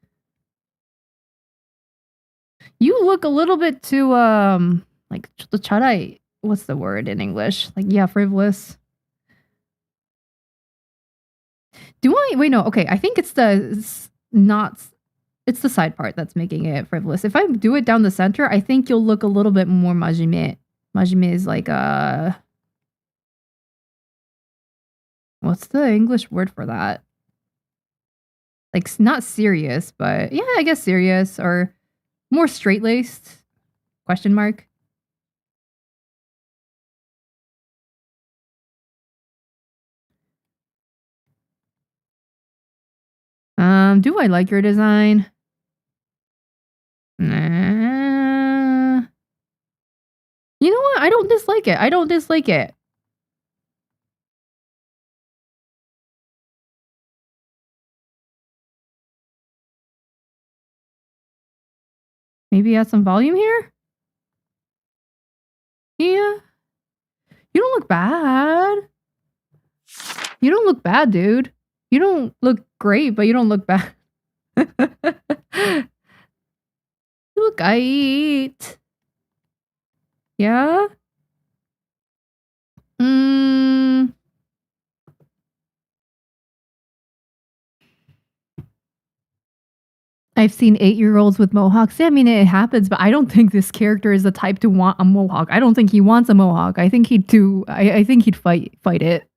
You look a little bit too like charai. What's the word in English? Like, yeah, frivolous. Do I? Wait, no. Okay, I think it's the side part that's making it frivolous. If I do it down the center, I think you'll look a little bit more majime. Majime is like what's the English word for that? Like not serious, but yeah, I guess serious or more straight-laced? Question mark. Do I like your design? Nah. You know what? I don't dislike it. I don't dislike it. Maybe add some volume here? Yeah. You don't look bad. You don't look bad, dude. You don't look great, but you don't look bad. You look aight. Yeah? I've seen 8-year-olds with mohawks. Yeah, I mean, it happens, but I don't think this character is the type to want a mohawk. I don't think he wants a mohawk. I think he'd do. I think he'd fight it.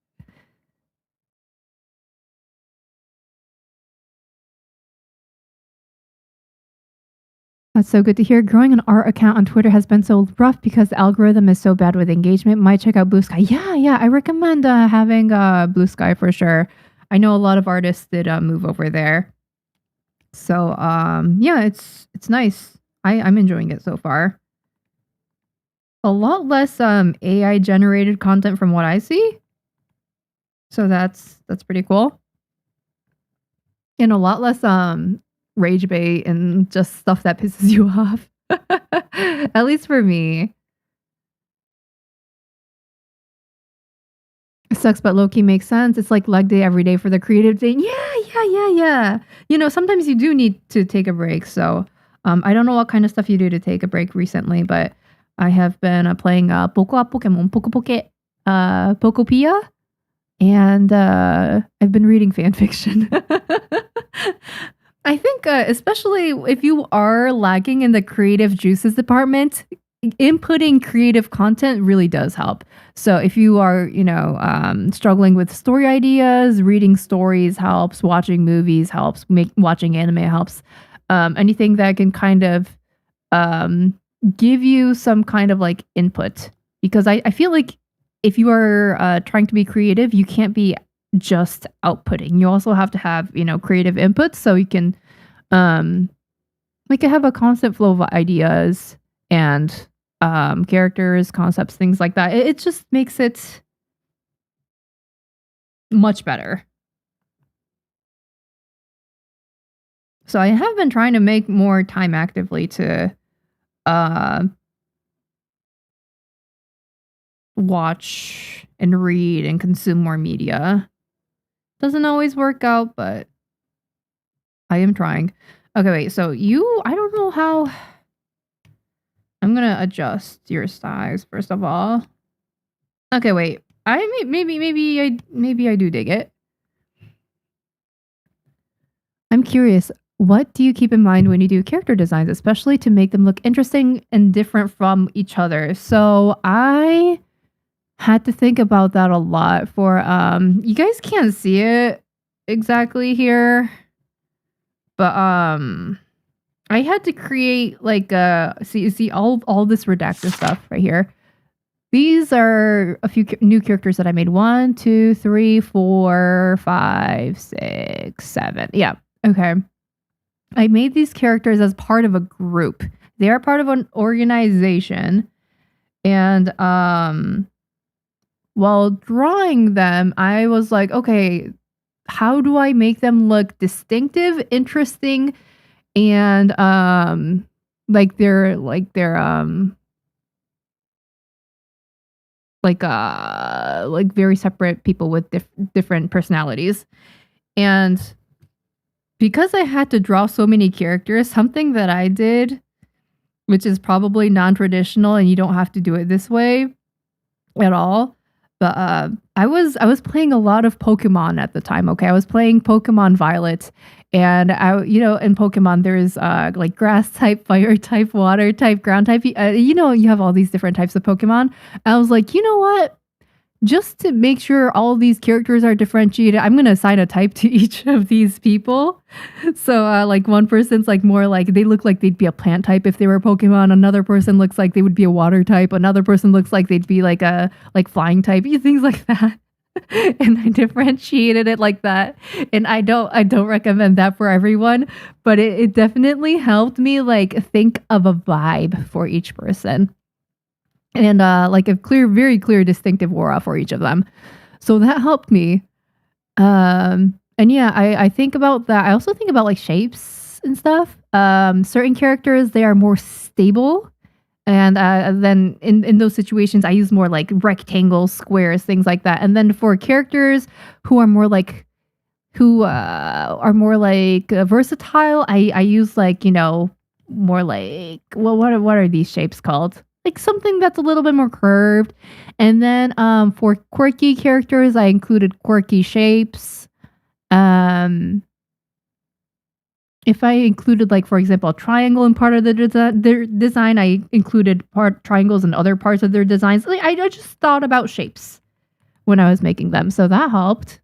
That's so good to hear. Growing an art account on Twitter has been so rough because the algorithm is so bad with engagement. Might check out Blue Sky. Yeah. I recommend having Blue Sky for sure. I know a lot of artists did move over there. So yeah, it's nice. I'm enjoying it so far. a lot less AI generated content from what I see. So that's pretty cool. And a lot less rage bait and just stuff that pisses you off. At least for me. It sucks, but low-key makes sense. It's like leg day every day for the creative thing. Yeah. You know, sometimes you do need to take a break. So I don't know what kind of stuff you do to take a break recently, but I have been playing Poco Pokemon, Poke, Pokopia, and I've been reading fan fiction. I think especially if you are lacking in the creative juices department, inputting creative content really does help. So if you are, you know, struggling with story ideas, reading stories helps, watching movies helps, watching anime helps. Anything that can kind of give you some kind of like input. Because I feel like if you are trying to be creative, you can't be just outputting. You also have to have, you know, creative input so you can like have a constant flow of ideas and characters, concepts, things like that. It just makes it much better. So I have been trying to make more time actively to watch and read and consume more media. Doesn't always work out, but I am trying. Okay, wait. So I don't know how. I'm gonna adjust your size first of all. Okay, wait. Maybe I do dig it. I'm curious. What do you keep in mind when you do character designs, especially to make them look interesting and different from each other? So I had to think about that a lot for you guys can't see it exactly here, but I had to create like see all this redacted stuff right here. These are a few new characters that I made. 1, 2, 3, 4, 5, 6, 7. Yeah. Okay. I made these characters as part of a group. They are part of an organization. And while drawing them, I was like, okay, how do I make them look distinctive, interesting, and like they're very separate people with different personalities. And because I had to draw so many characters, something that I did, which is probably non-traditional and you don't have to do it this way at all, but I was playing a lot of Pokemon at the time. Okay, I was playing Pokemon Violet, and in Pokemon there's like grass type, fire type, water type, ground type. You have all these different types of Pokemon. I was like, you know what? Just to make sure all of these characters are differentiated, I'm gonna assign a type to each of these people. So like one person's like more like they look like they'd be a plant type if they were a Pokemon. Another person looks like they would be a water type. Another person looks like they'd be like a flying type. Things like that. And I differentiated it like that. And I don't recommend that for everyone, but it definitely helped me like think of a vibe for each person. And like a very clear, distinctive aura for each of them. So that helped me. And yeah, I think about that. I also think about like shapes and stuff. Certain characters, they are more stable. And then in those situations, I use more like rectangles, squares, things like that. And then for characters who are more like versatile, I use like, more like, well, what are these shapes called? Like something that's a little bit more curved. And then for quirky characters, I included quirky shapes. If I included, like, for example, a triangle in part of their design, I included triangles in other parts of their designs. Like, I just thought about shapes when I was making them. So that helped.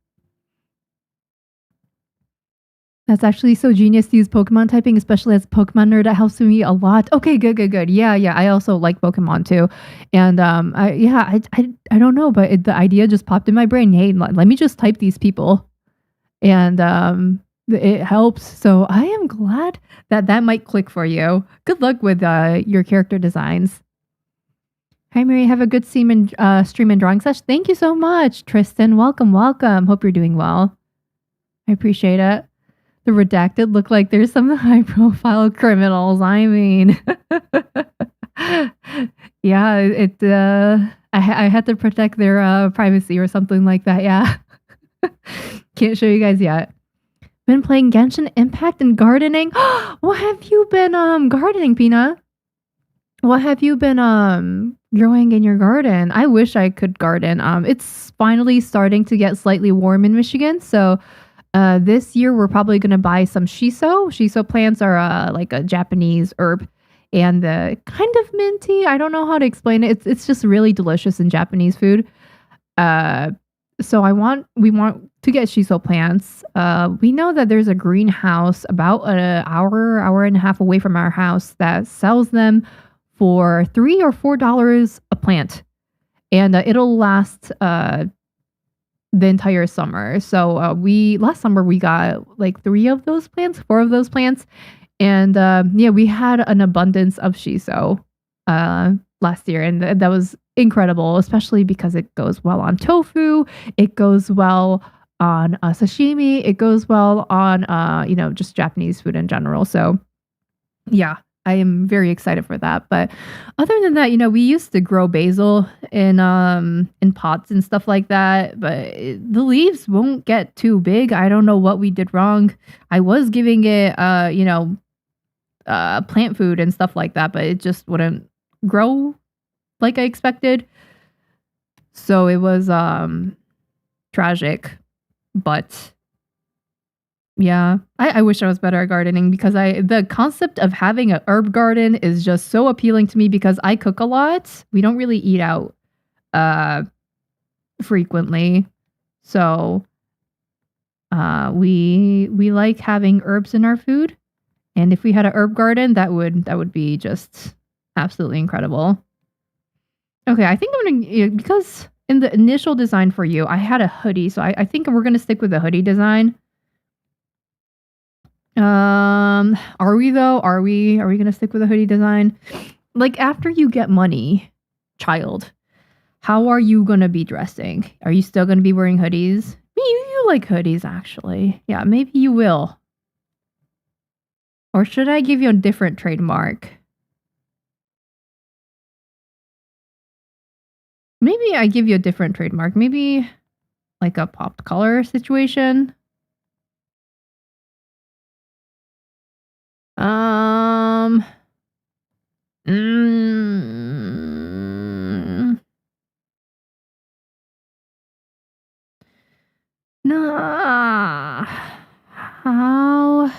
That's actually so genius to use Pokemon typing, especially as a Pokemon nerd. That helps me a lot. Okay, good. Yeah. I also like Pokemon too, and I don't know, but the idea just popped in my brain. Hey, let me just type these people, and it helps. So I am glad that might click for you. Good luck with your character designs. Hi, Mary. Have a good stream and drawing session. Thank you so much, Tristan. Welcome, welcome. Hope you're doing well. I appreciate it. The redacted look like there's some high-profile criminals. I mean, yeah, I had to protect their privacy or something like that. Yeah, can't show you guys yet. Been playing Genshin Impact and gardening. What have you been gardening, Pina? What have you been growing in your garden? I wish I could garden. It's finally starting to get slightly warm in Michigan, so this year we're probably gonna buy some shiso. Shiso plants are like a Japanese herb, and kind of minty. I don't know how to explain it. It's just really delicious in Japanese food. So we want to get shiso plants. We know that there's a greenhouse about an hour and a half away from our house that sells them for $3 or $4 a plant, and it'll last the entire summer. So last summer we got like 4 of those plants, and yeah, we had an abundance of shiso last year, and that was incredible, especially because it goes well on tofu, it goes well on sashimi, it goes well on just Japanese food in general. So yeah, I am very excited for that. But other than that, we used to grow basil in pots and stuff like that, but the leaves won't get too big. I don't know what we did wrong. I was giving it plant food and stuff like that, but it just wouldn't grow like I expected. So it was tragic. But yeah, I wish I was better at gardening, because the concept of having a herb garden is just so appealing to me, because I cook a lot. We don't really eat out frequently. So we like having herbs in our food. And if we had a herb garden, that would be just absolutely incredible. Okay, I think I'm gonna, because in the initial design for you, I had a hoodie, so I think we're gonna stick with the hoodie design. Are we though? Are we gonna stick with the hoodie design? Like, after you get money, child, how are you gonna be dressing? Are you still gonna be wearing hoodies? You like hoodies, actually. Yeah, maybe you will. Or should I give you a different trademark? Maybe I give you a different trademark. Maybe like a popped color situation. Nah. How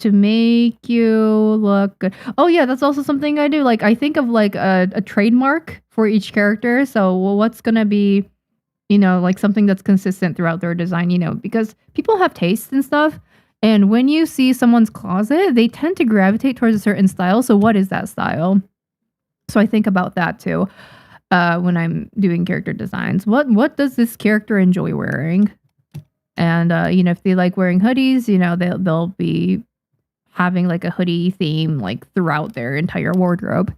to make you look good. Oh yeah, that's also something I do. Like, I think of like a trademark for each character. So what's gonna be, like something that's consistent throughout their design, because people have tastes and stuff. And when you see someone's closet, they tend to gravitate towards a certain style. So what is that style? So I think about that too when I'm doing character designs. What does this character enjoy wearing? And if they like wearing hoodies, they'll be having like a hoodie theme like throughout their entire wardrobe.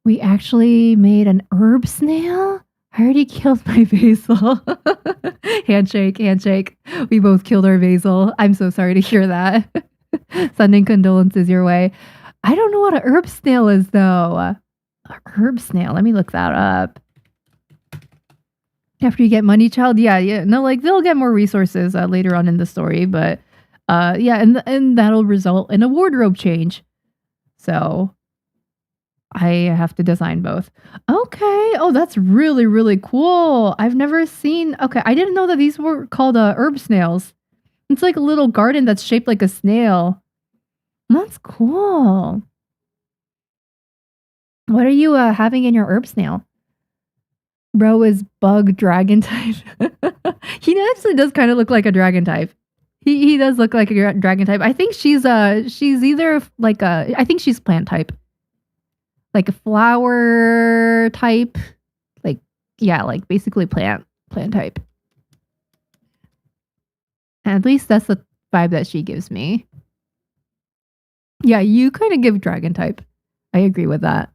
We actually made an herb snail. I already killed my basil. Handshake. We both killed our basil. I'm so sorry to hear that. Sending condolences your way. I don't know what a herb snail is, though. A herb snail. Let me look that up. After you get money, child, yeah. No, like they'll get more resources later on in the story, but yeah, and that'll result in a wardrobe change. So I have to design both. Okay. Oh, that's really, really cool. I've never seen. Okay, I didn't know that these were called herb snails. It's like a little garden that's shaped like a snail. That's cool. What are you having in your herb snail? Bro is bug dragon type. He actually does kind of look like a dragon type. He does look like a dragon type. I think she's either like I think she's plant type. Like a flower type. Like, yeah, like basically plant type. At least that's the vibe that she gives me. Yeah, you kind of give dragon type. I agree with that.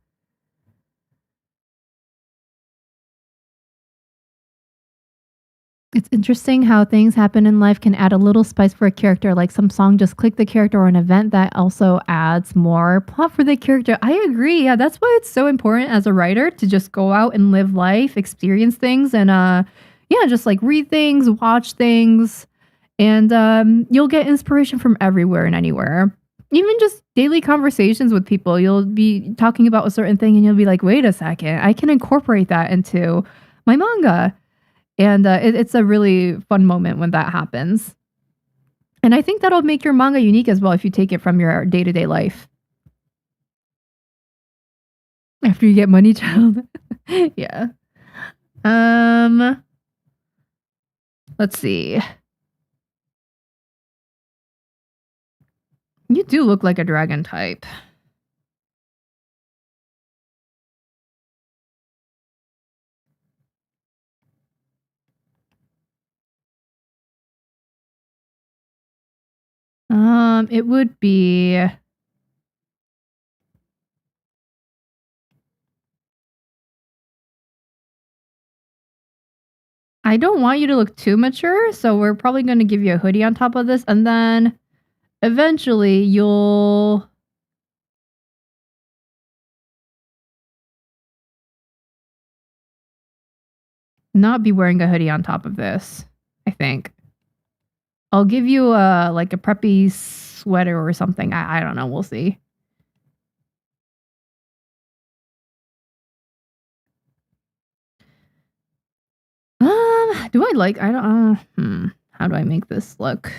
It's interesting how things happen in life can add a little spice for a character, like some song just click the character or an event that also adds more plot for the character. I agree. Yeah, that's why it's so important as a writer to just go out and live life, experience things, and yeah, just like read things, watch things, and you'll get inspiration from everywhere and anywhere. Even just daily conversations with people, you'll be talking about a certain thing and you'll be like, wait a second, I can incorporate that into my manga. And it's a really fun moment when that happens. And I think that'll make your manga unique as well if you take it from your day-to-day life. After you get money, child. Yeah. Let's see. You do look like a dragon type. It would be I don't want you to look too mature, so we're probably going to give you a hoodie on top of this, and then eventually you'll not be wearing a hoodie on top of this, I think. I'll give you like a preppy sweater or something. I don't know. We'll see. Do I like? I don't. How do I make this look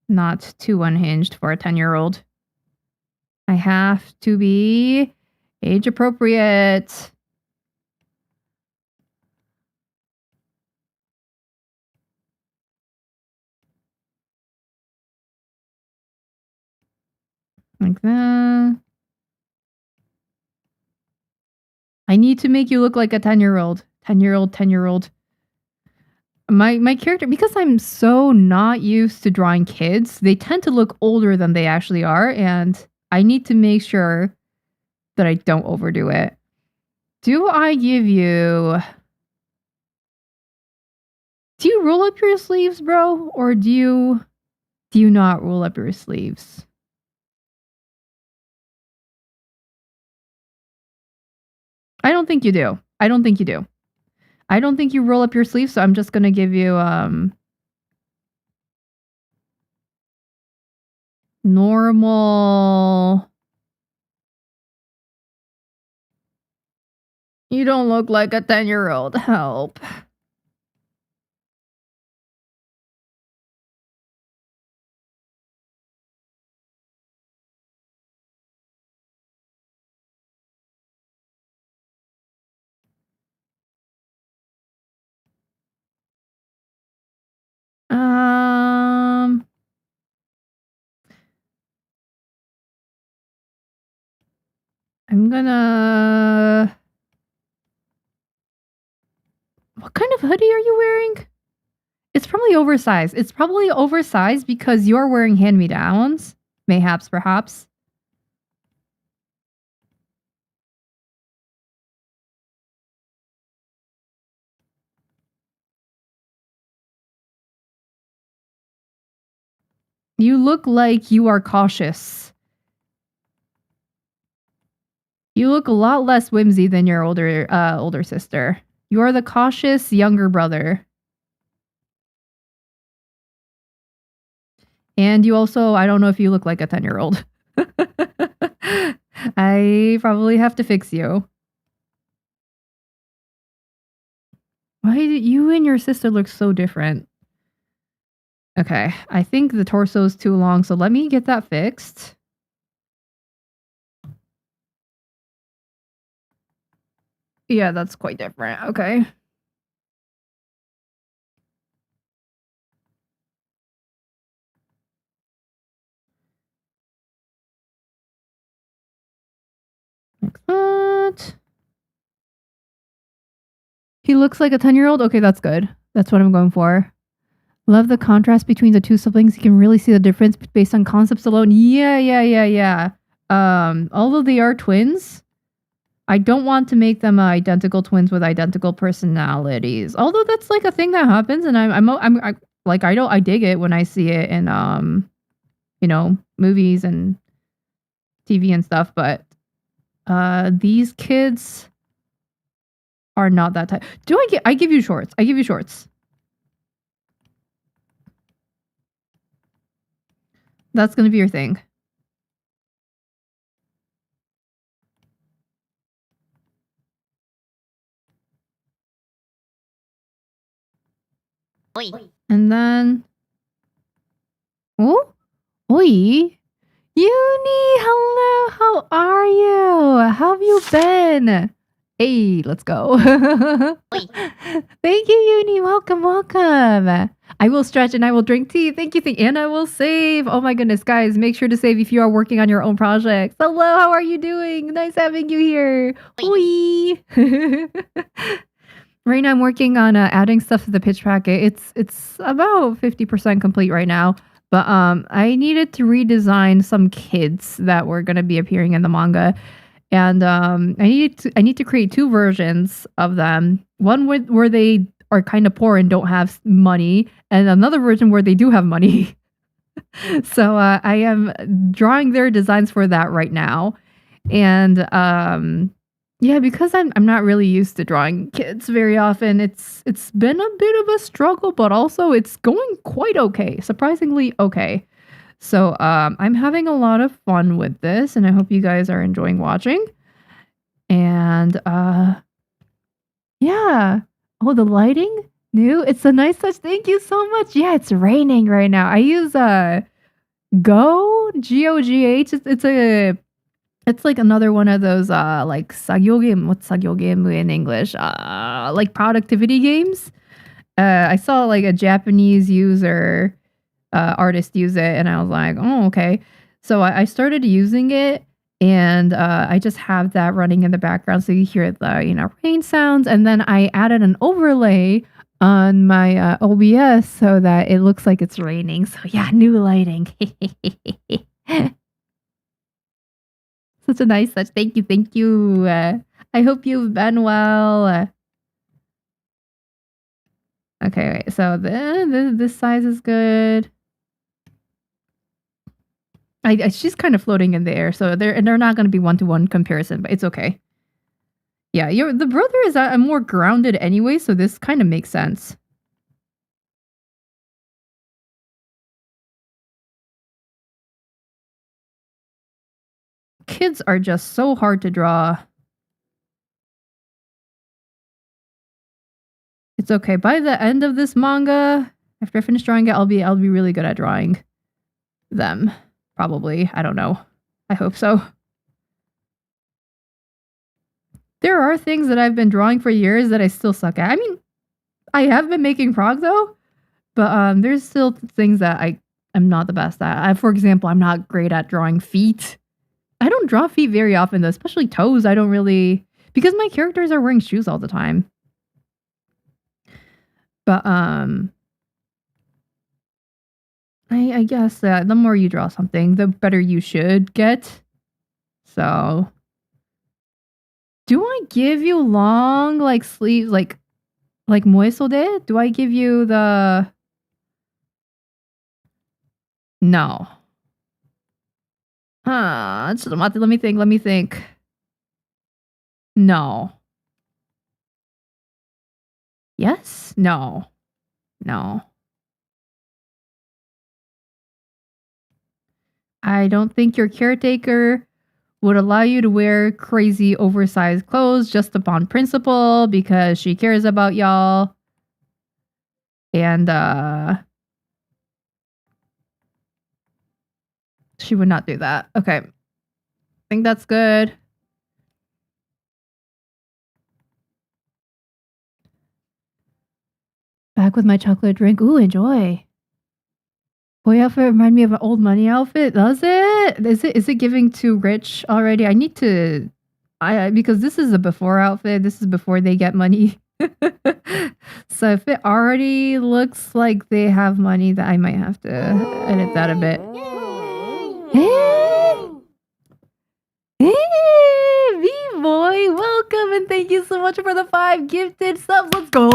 not too unhinged for a 10-year-old? I have to be age appropriate. Like that. I need to make you look like a 10-year-old. 10-year-old. My character, because I'm so not used to drawing kids, they tend to look older than they actually are, and I need to make sure that I don't overdo it. Do I give you... Do you roll up your sleeves, bro? Or do you not roll up your sleeves? I don't think you do. I don't think you roll up your sleeves, so I'm just gonna give you normal. You don't look like a 10-year-old. Help. I'm gonna... What kind of hoodie are you wearing? It's probably oversized. It's probably oversized because you're wearing hand-me-downs. Mayhaps, perhaps. You look like you are cautious. You look a lot less whimsy than your older sister. You are the cautious younger brother. And you also, I don't know if you look like a 10-year-old. I probably have to fix you. Why did you and your sister look so different? Okay, I think the torso is too long, so let me get that fixed. Yeah, that's quite different. Okay. Like that. He looks like a 10-year-old? Okay, that's good. That's what I'm going for. Love the contrast between the two siblings. You can really see the difference based on concepts alone. Yeah. although they are twins, I don't want to make them identical twins with identical personalities. Although that's like a thing that happens, and I dig it when I see it in movies and TV and stuff. But these kids are not that type. I give you shorts. I give you shorts. That's gonna be your thing. Oi. And then oh, oi, Uni, hello, how are you? How have you been? Hey, let's go. Thank you, Uni. Welcome, welcome. I will stretch and I will drink tea. Thank you, and I will save. Oh my goodness, guys, make sure to save if you are working on your own projects. Hello, how are you doing? Nice having you here. Oi. Right now, I'm working on adding stuff to the pitch packet. It's about 50% complete right now. But I needed to redesign some kids that were going to be appearing in the manga. And I need to create two versions of them. One where they are kind of poor and don't have money, and another version where they do have money. So I am drawing their designs for that right now. And yeah, because I'm not really used to drawing kids very often, it's been a bit of a struggle, but also it's going quite okay. Surprisingly okay. So I'm having a lot of fun with this, and I hope you guys are enjoying watching. And yeah. Oh, the lighting? New? It's a nice touch. Thank you so much. Yeah, it's raining right now. I use G-O-G-H. It's like another one of those like sagyo game. What's sagyo game in English? Like productivity games. I saw like a Japanese artist use it, and I was like, oh, okay. So I started using it, and I just have that running in the background so you hear the rain sounds, and then I added an overlay on my OBS so that it looks like it's raining. So yeah, new lighting. Such a nice touch. Thank you. I hope you've been well. Okay, wait. So this size is good. She's kind of floating in the air, so they're not going to be 1-to-1 comparison, but it's okay. Yeah, the brother is more grounded anyway, so this kind of makes sense. Kids are just so hard to draw. It's okay. By the end of this manga, after I finish drawing it, I'll be really good at drawing them. Probably. I don't know. I hope so. There are things that I've been drawing for years that I still suck at. I mean, I have been making prog though, but there's still things that I'm not the best at. For example, I'm not great at drawing feet. I don't draw feet very often though, especially toes. I don't really, because my characters are wearing shoes all the time. But I guess the more you draw something, the better you should get. So, do I give you long like sleeves, like moesode? Do I give you the? No. Let me think. No. Yes? No. I don't think your caretaker would allow you to wear crazy oversized clothes just upon principle because she cares about y'all. And she would not do that. Okay. I think that's good. Back with my chocolate drink. Ooh, enjoy. Boy outfit remind me of an old money outfit. Does it? Is it giving too rich already? I need to because this is a before outfit. This is before they get money. So if it already looks like they have money, that I might have to edit that a bit. thank you so much for the 5 gifted subs. Let's go.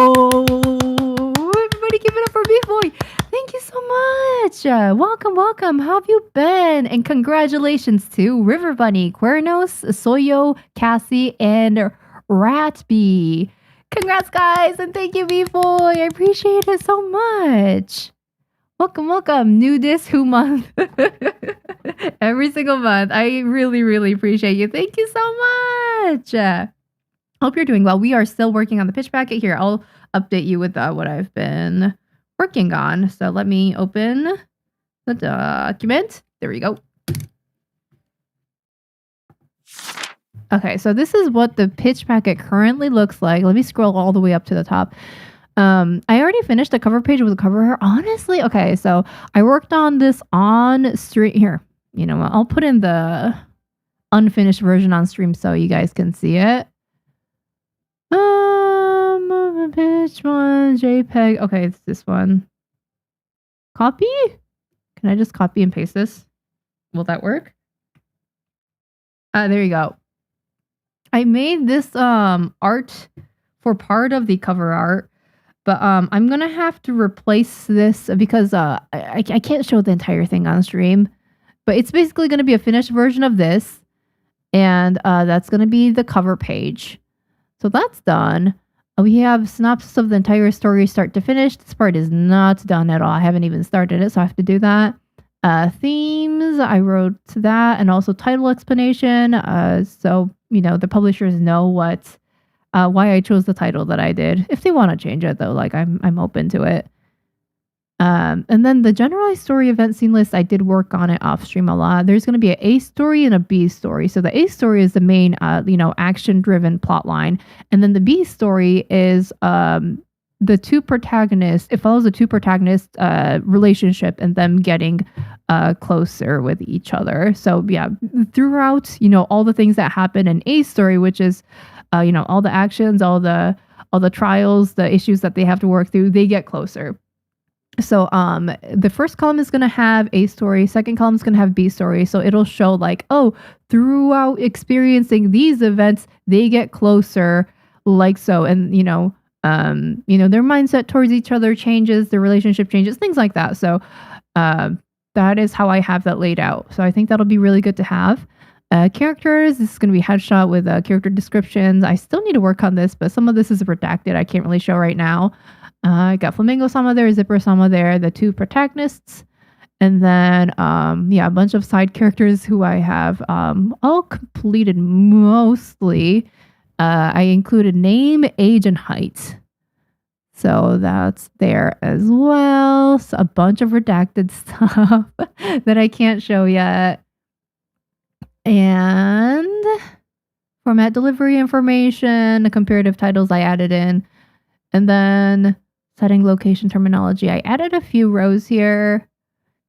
Everybody give it up for B-Boy. Thank you so much. Welcome. How have you been? And congratulations to River Bunny, Cuernos, Soyo, Cassie, and Ratby. Congrats, guys. And thank you, B-Boy. I appreciate it so much. Welcome. New this who month. Every single month. I really appreciate you. Thank you so much. Hope you're doing well. We are still working on the pitch packet here. I'll update you with what I've been working on. So let me open the document. There we go. Okay, so this is what the pitch packet currently looks like. Let me scroll all the way up to the top. I already finished the cover page with the cover art. Honestly, okay, so I worked on this on stream. Here, you know what? I'll put in the unfinished version on stream so you guys can see it. Pitch one, JPEG. Okay, it's this one. Copy? Can I just copy and paste this? Will that work? There you go. I made this art for part of the cover art. But I'm going to have to replace this because I can't show the entire thing on stream. But it's basically going to be a finished version of this. And that's going to be the cover page. So that's done. We have synopsis of the entire story start to finish. This part is not done at all. I haven't even started it, so I have to do that. Themes, I wrote that. And also title explanation. So, you know, the publishers know what... why I chose the title that I did. If they want to change it, though, like I'm open to it. And then the generalized story event scene list, I did work on it off stream a lot. There's going to be an A story and a B story. So the A story is the main, action-driven plot line, and then the B story is the two protagonists. It follows the two protagonists' relationship and them getting closer with each other. So yeah, throughout, all the things that happen in A story, which is all the actions, all the trials, the issues that they have to work through, they get closer. So the first column is going to have A story, second column is going to have B story. So it'll show like, oh, throughout experiencing these events, they get closer like so. And, their mindset towards each other changes, their relationship changes, things like that. So that is how I have that laid out. So I think that'll be really good to have. Characters, this is going to be headshot with character descriptions. I still need to work on this, but some of this is redacted. I can't really show right now. I got Flamingo-sama there, Zipper-sama there, the two protagonists, and then, a bunch of side characters who I have all completed mostly. I included name, age, and height. So that's there as well. So a bunch of redacted stuff that I can't show yet. And format delivery information, the comparative titles I added in, and then setting location terminology. I added a few rows here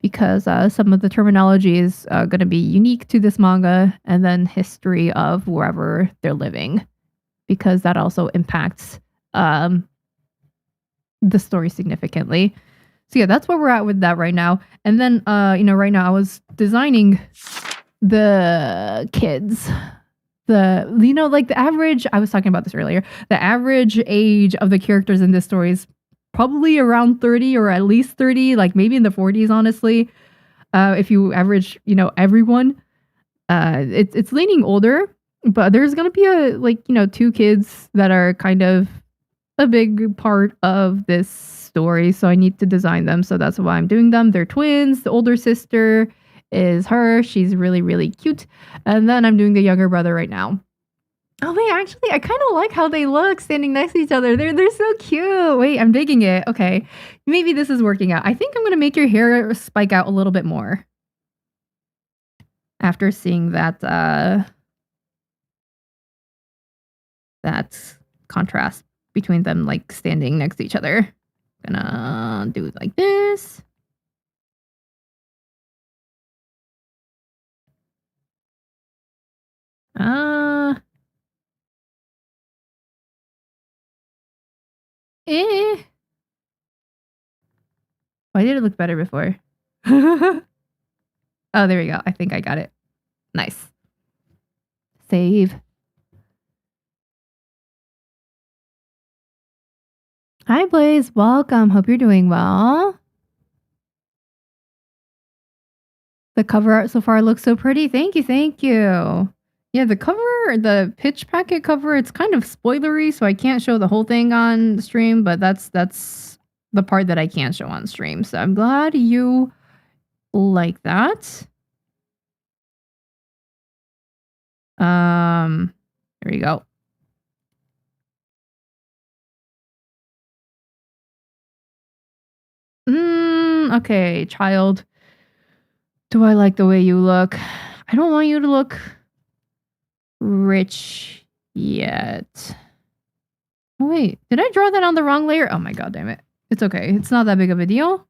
because some of the terminology is going to be unique to this manga, and then history of wherever they're living, because that also impacts the story significantly. So yeah, that's where we're at with that right now. And then, right now I was designing the kids. The average, I was talking about this earlier, the average age of the characters in this story is probably around 30 or at least 30, like maybe in the 40s, honestly. If you average, everyone, it's leaning older, but there's going to be two kids that are kind of a big part of this story. So I need to design them. So that's why I'm doing them. They're twins. The older sister is her. She's really cute. And then I'm doing the younger brother right now. Oh wait, actually I kind of like how they look standing next to each other. They're so cute. Wait, I'm digging it. Okay, maybe this is working out. I think I'm gonna make your hair spike out a little bit more after seeing that that contrast between them like standing next to each other. Gonna do it like this. Why did it look better before? Oh, there we go. I think I got it. Nice. Save. Hi, Blaze. Welcome. Hope you're doing well. The cover art so far looks so pretty. Thank you. Thank you. Yeah, the cover, the pitch packet cover, it's kind of spoilery, so I can't show the whole thing on stream, but that's the part that I can't show on stream. So I'm glad you like that. Here we go. Okay, child. Do I like the way you look? I don't want you to look rich yet. Oh, wait, did I draw that on the wrong layer? Oh my god, damn it. It's okay. It's not that big of a deal.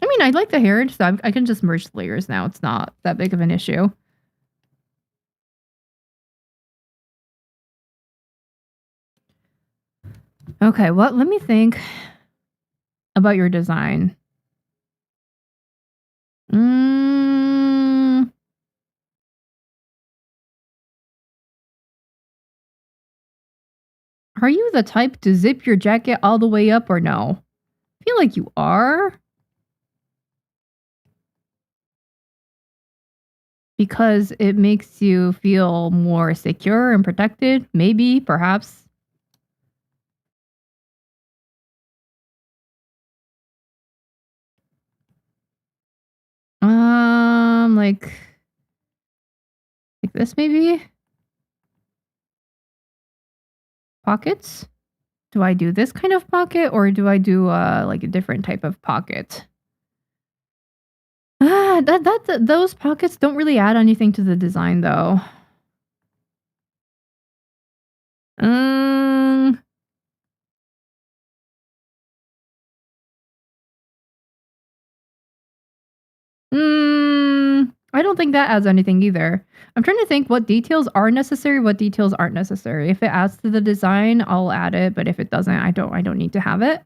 I mean, I like the hair, so I can just merge the layers now. It's not that big of an issue. Okay, well, let me think about your design. Are you the type to zip your jacket all the way up or no? I feel like you are. Because it makes you feel more secure and protected. Maybe, perhaps. Like this maybe? Pockets? Do I do this kind of pocket or do I do like a different type of pocket? Those pockets don't really add anything to the design though. I don't think that adds anything either. I'm trying to think what details are necessary, what details aren't necessary. If it adds to the design, I'll add it, but if it doesn't, I don't need to have it.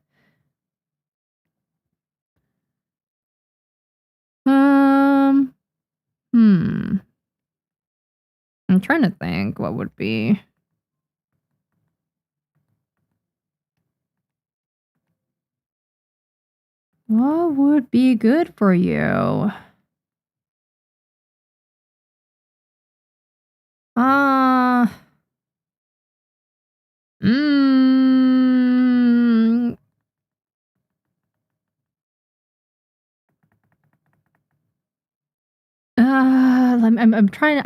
I'm trying to think what would be. What would be good for you?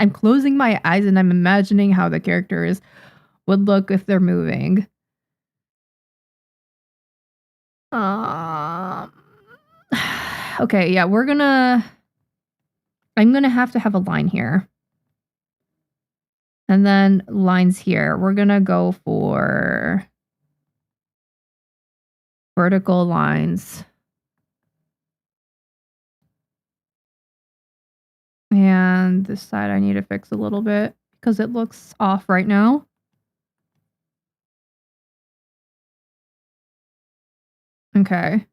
I'm closing my eyes and I'm imagining how the characters would look if they're moving. Okay, yeah, I'm gonna have to have a line here. And then lines here. We're gonna go for vertical lines. And this side I need to fix a little bit because it looks off right now. Okay.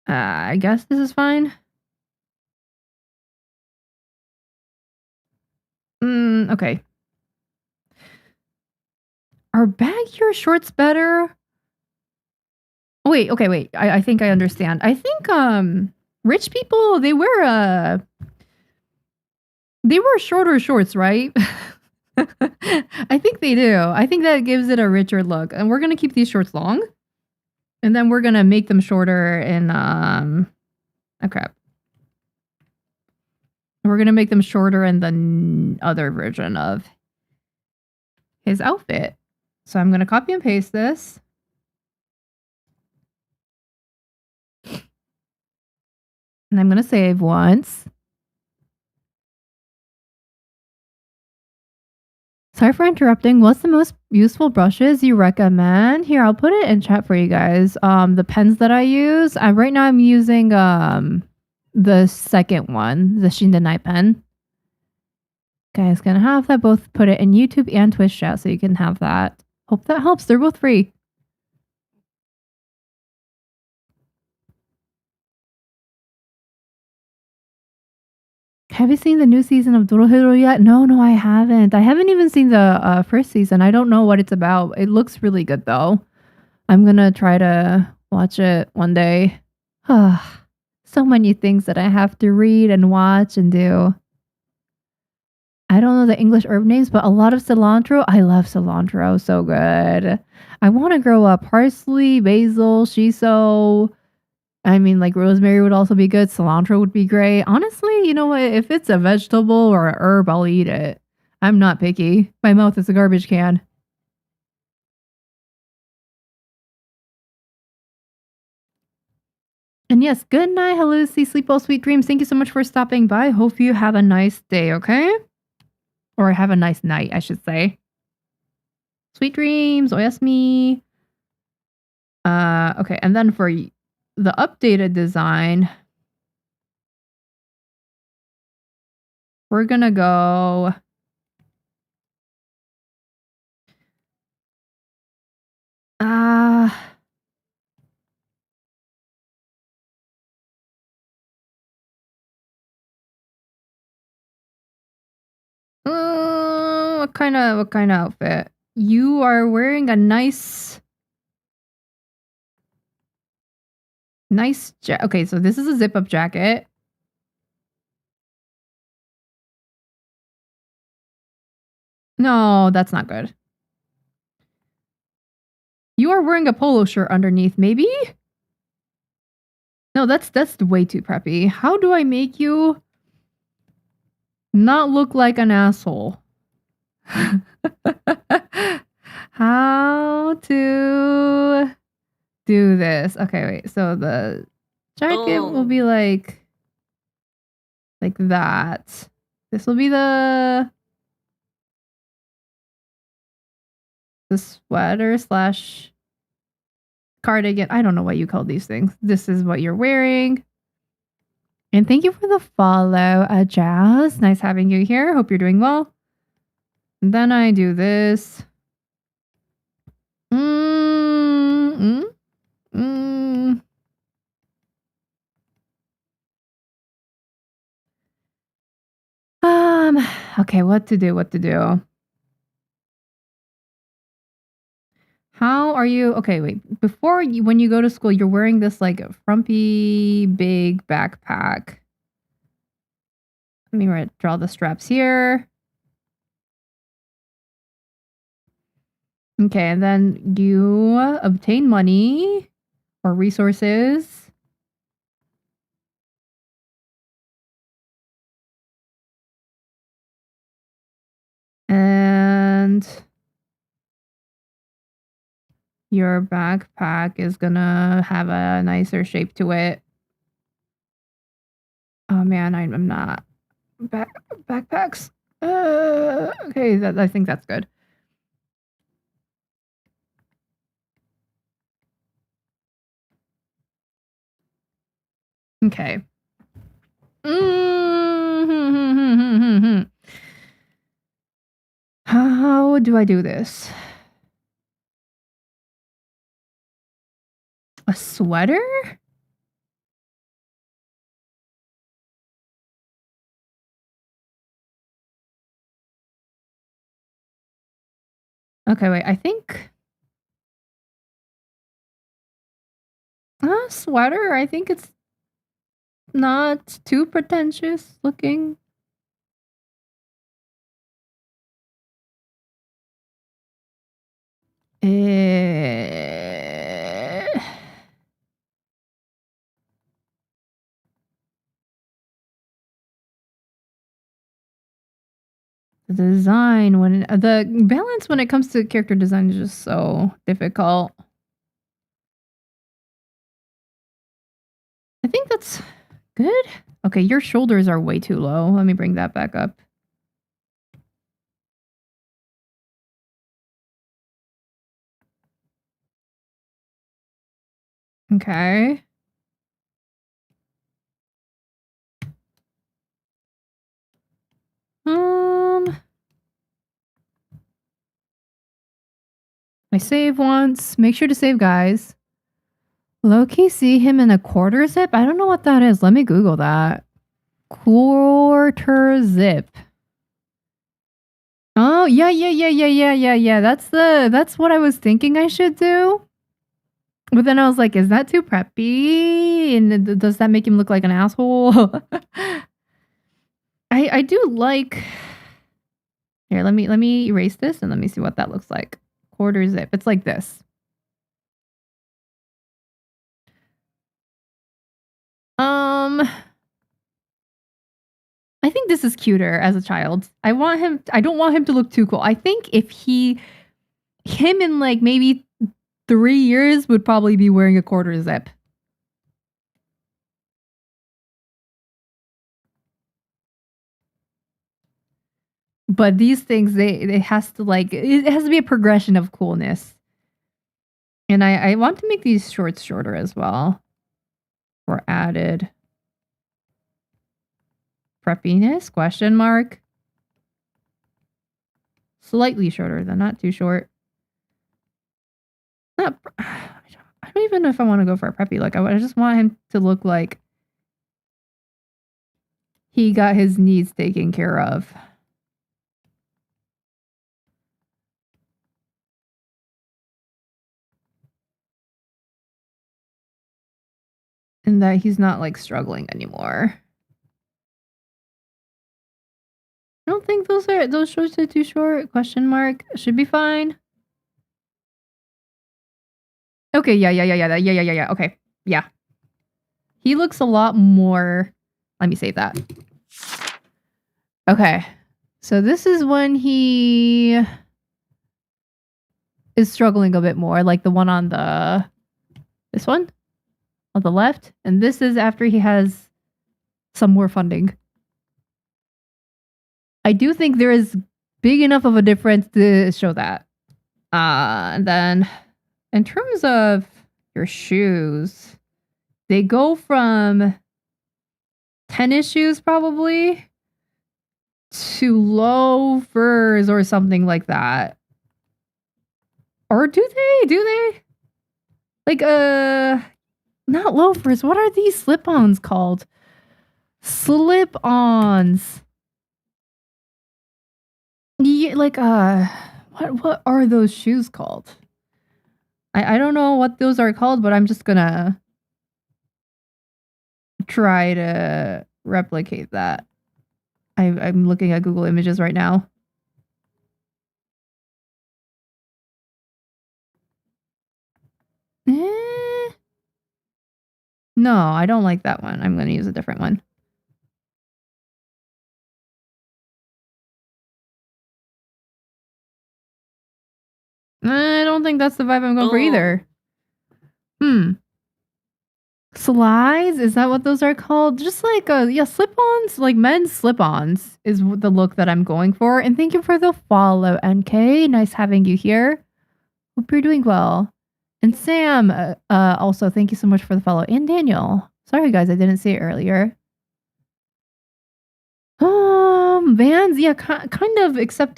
I guess this is fine. Okay. Are baggier shorts better? Wait, okay, wait. I think I understand. I think rich people they wear shorter shorts, right? I think they do. I think that gives it a richer look. And we're gonna keep these shorts long. And then we're gonna make them shorter in oh crap. We're gonna make them shorter in the other version of his outfit. So I'm gonna copy and paste this. And I'm gonna save once. Sorry for interrupting. What's the most useful brushes you recommend? Here, I'll put it in chat for you guys. The pens that I use. Right now I'm using the second one, the Shindanai pen. Guys, gonna have that both put it in YouTube and Twitch chat so you can have that. Hope that helps. They're both free. Have you seen the new season of Dorohero yet? No, I haven't. I haven't even seen the first season. I don't know what it's about. It looks really good though. I'm gonna try to watch it one day. So many things that I have to read and watch and do. I don't know the English herb names, but a lot of cilantro. I love cilantro. So good. I want to grow up parsley, basil, shiso. I mean, like rosemary would also be good. Cilantro would be great. Honestly, you know what? If it's a vegetable or a herb, I'll eat it. I'm not picky. My mouth is a garbage can. And yes, good night. Hello, see, sleep well, sweet dreams. Thank you so much for stopping by. Hope you have a nice day, okay? Or have a nice night, I should say. Sweet dreams, oyasumi. Okay, and then for the updated design, we're gonna go what kind of outfit? You are wearing a nice okay, so this is a zip-up jacket. No, that's not good. You are wearing a polo shirt underneath, maybe? No, that's way too preppy. How do I make you not look like an asshole? How to do this? Okay, wait. So the jacket will be like that. This will be the sweater slash cardigan. I don't know what you call these things. This is what you're wearing. And thank you for the follow, Jazz. Nice having you here. Hope you're doing well. And then I do this. Okay, what to do? How are you? Okay, wait. When you go to school, you're wearing this like frumpy big backpack. Let me draw the straps here. Okay, and then you obtain money or resources. And your backpack is gonna have a nicer shape to it. Oh man, I'm not. Backpacks. Okay, I think that's good. Okay. How do I do this? A sweater? Okay, wait, I think sweater, I think it's not too pretentious looking. The design the balance when it comes to character design is just so difficult. I think that's good. Okay, your shoulders are way too low. Let me bring that back up. Okay. I save once. Make sure to save, guys. Low-key see him in a quarter zip? I don't know what that is. Let me Google that. quarter zip. Oh, yeah. That's what I was thinking I should do. But then I was like, is that too preppy? And does that make him look like an asshole? I do like. Here, let me erase this and let me see what that looks like. Quarter zip. It's like this. I think this is cuter as a child. I don't want him to look too cool. I think if him in like maybe 3 years would probably be wearing a quarter zip. But these things, it has to be a progression of coolness. And I want to make these shorts shorter as well. For added preppiness, question mark. Slightly shorter, though, not too short. I don't even know if I want to go for a preppy look. I just want him to look like he got his needs taken care of. And that he's not like struggling anymore. I don't think those shorts are too short. Question mark. Should be fine. Okay, yeah. Okay, yeah. He looks a lot more. Let me save that. Okay, so this is when he is struggling a bit more, like the one on this one on the left, and this is after he has some more funding. I do think there is big enough of a difference to show that. And then in terms of your shoes, they go from tennis shoes probably to loafers or something like that. Or do they? Like not loafers. What are these slip-ons called? Slip-ons. Yeah, like what are those shoes called? I don't know what those are called, but I'm just gonna try to replicate that. I'm looking at Google Images right now. No, I don't like that one. I'm gonna use a different one. I don't think that's the vibe I'm going for either. Slides? Is that what those are called? Just like slip-ons, like men's slip-ons is the look that I'm going for. And thank you for the follow, NK. Nice having you here. Hope you're doing well. And Sam, also thank you so much for the follow. And Daniel. Sorry guys, I didn't see it earlier. Vans, yeah, kind of, except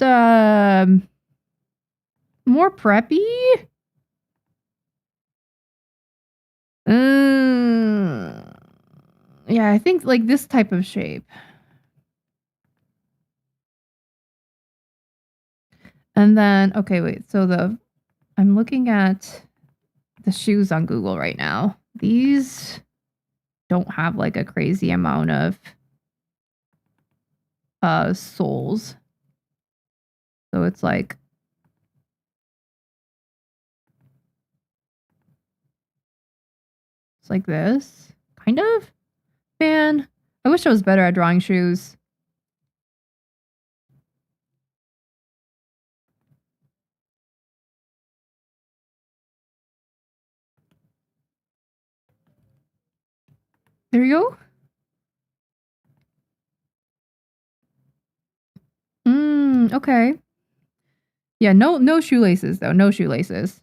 more preppy. Yeah, I think like this type of shape. And then, okay, wait. So I'm looking at the shoes on Google right now. These don't have like a crazy amount of soles. So it's like this, kind of. Man, I wish I was better at drawing shoes. There you go. Okay. Yeah, no shoelaces though. No shoelaces.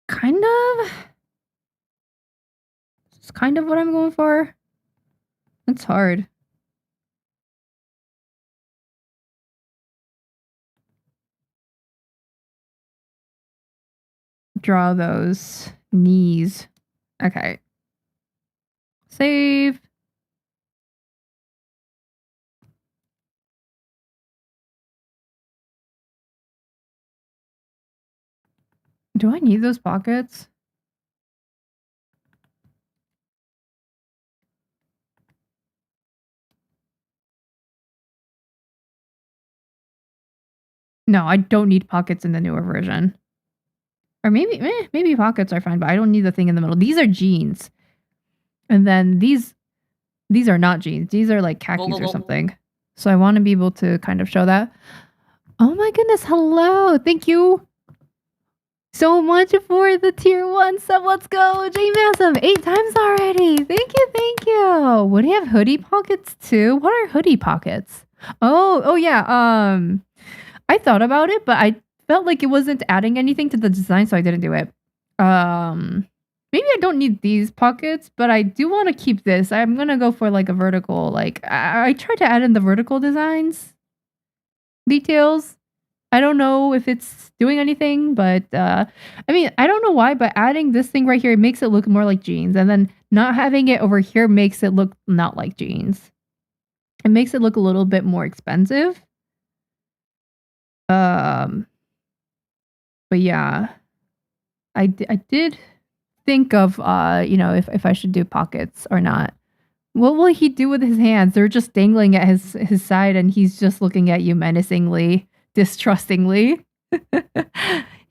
Kind of. It's kind of what I'm going for. It's hard. draw those knees. Okay. Save. Do I need those pockets? No, I don't need pockets in the newer version. Or maybe pockets are fine, but I don't need the thing in the middle. These are jeans. And then these are not jeans. These are like khakis or something. So I want to be able to kind of show that. Oh my goodness, hello. Thank you so much for the tier 1 sub. Let's go. J-Massum, 8 times already. Thank you. Would he have hoodie pockets too? What are hoodie pockets? Oh yeah. I thought about it, but I felt like it wasn't adding anything to the design, so I didn't do it. Maybe I don't need these pockets, but I do want to keep this. I'm gonna go for like a vertical, like I tried to add in the vertical designs details. I don't know if it's doing anything, but I mean, I don't know why, but adding this thing right here, it makes it look more like jeans, and then not having it over here makes it look not like jeans. It makes it look a little bit more expensive. But yeah, I did think of if I should do pockets or not. What will he do with his hands? They're just dangling at his side, and he's just looking at you menacingly, distrustingly.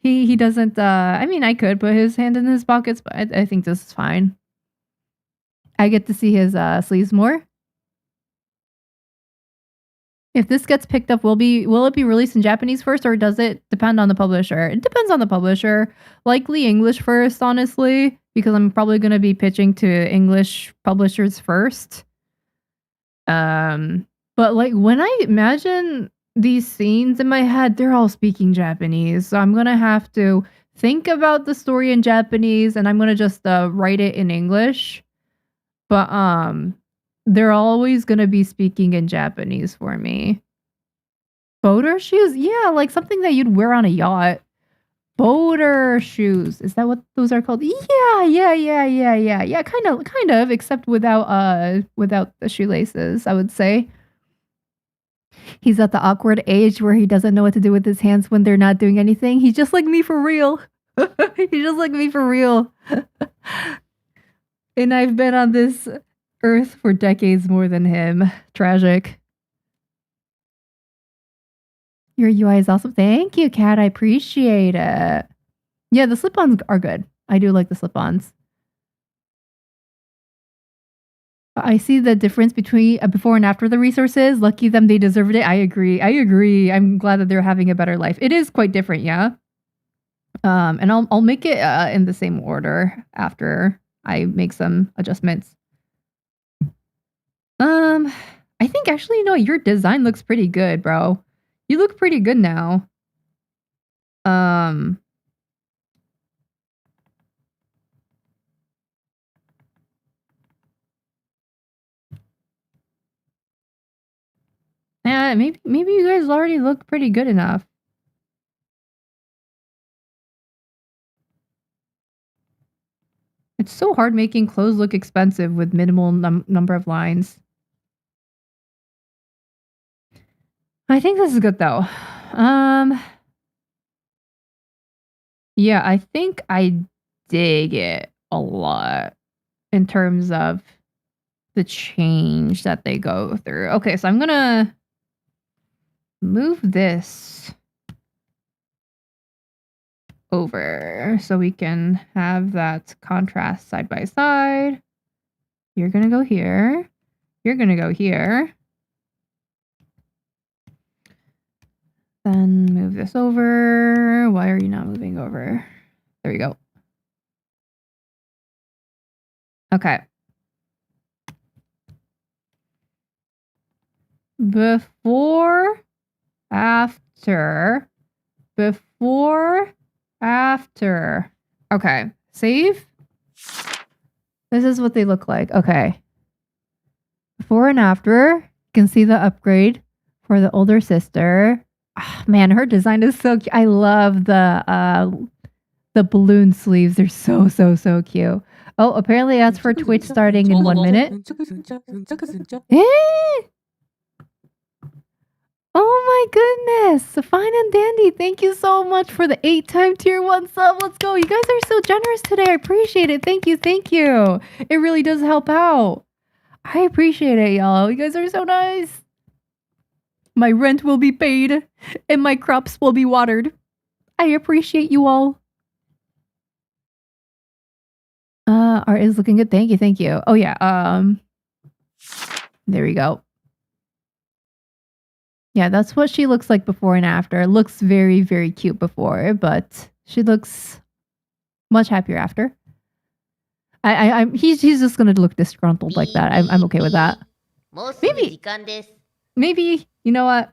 he doesn't. I mean, I could put his hand in his pockets, but I think this is fine. I get to see his sleeves more. If this gets picked up, will it be released in Japanese first, or does it depend on the publisher? It depends on the publisher. Likely English first, honestly, because I'm probably going to be pitching to English publishers first. But like when I imagine these scenes in my head, they're all speaking Japanese. So I'm going to have to think about the story in Japanese, and I'm going to just write it in English. But they're always going to be speaking in Japanese for me. Boater shoes? Yeah, like something that you'd wear on a yacht. Boater shoes. Is that what those are called? Yeah, kind of, except without the shoelaces, I would say. He's at the awkward age where he doesn't know what to do with his hands when they're not doing anything. He's just like me for real. He's just like me for real. And I've been on this earth for decades more than him. Tragic. Your UI is awesome. Thank you, Kat. I appreciate it. Yeah, the slip-ons are good. I do like the slip-ons. I see the difference between before and after the resources. Lucky them, they deserved it. I agree. I'm glad that they're having a better life. It is quite different, yeah. And I'll make it in the same order after I make some adjustments. I think actually, your design looks pretty good, bro. You look pretty good now. Yeah, maybe you guys already look pretty good enough. It's so hard making clothes look expensive with minimal number of lines. I think this is good though. Yeah, I think I dig it a lot in terms of the change that they go through. Okay, so I'm gonna move this over so we can have that contrast side by side. You're gonna go here. You're gonna go here. Then move this over. Why are you not moving over? There we go. Okay. Before, after. Okay, save. This is what they look like. Okay. Before and after, you can see the upgrade for the older sister. Oh, man, her design is so cute. I love the The balloon sleeves are so, so, so cute. Oh, apparently that's for Twitch starting in 1 minute. Eh? Oh my goodness. Fine and dandy. Thank you so much for the 8-time tier 1 sub. Let's go. You guys are so generous today. I appreciate it. Thank you. Thank you. It really does help out. I appreciate it, y'all. You guys are so nice. My rent will be paid and my crops will be watered. I appreciate you all. Art is looking good. Thank you. Thank you. Oh yeah. There we go. Yeah, that's what she looks like before and after. Looks very, very cute before, but she looks much happier after. He's just gonna look disgruntled like that. I'm okay with that. Maybe you know what?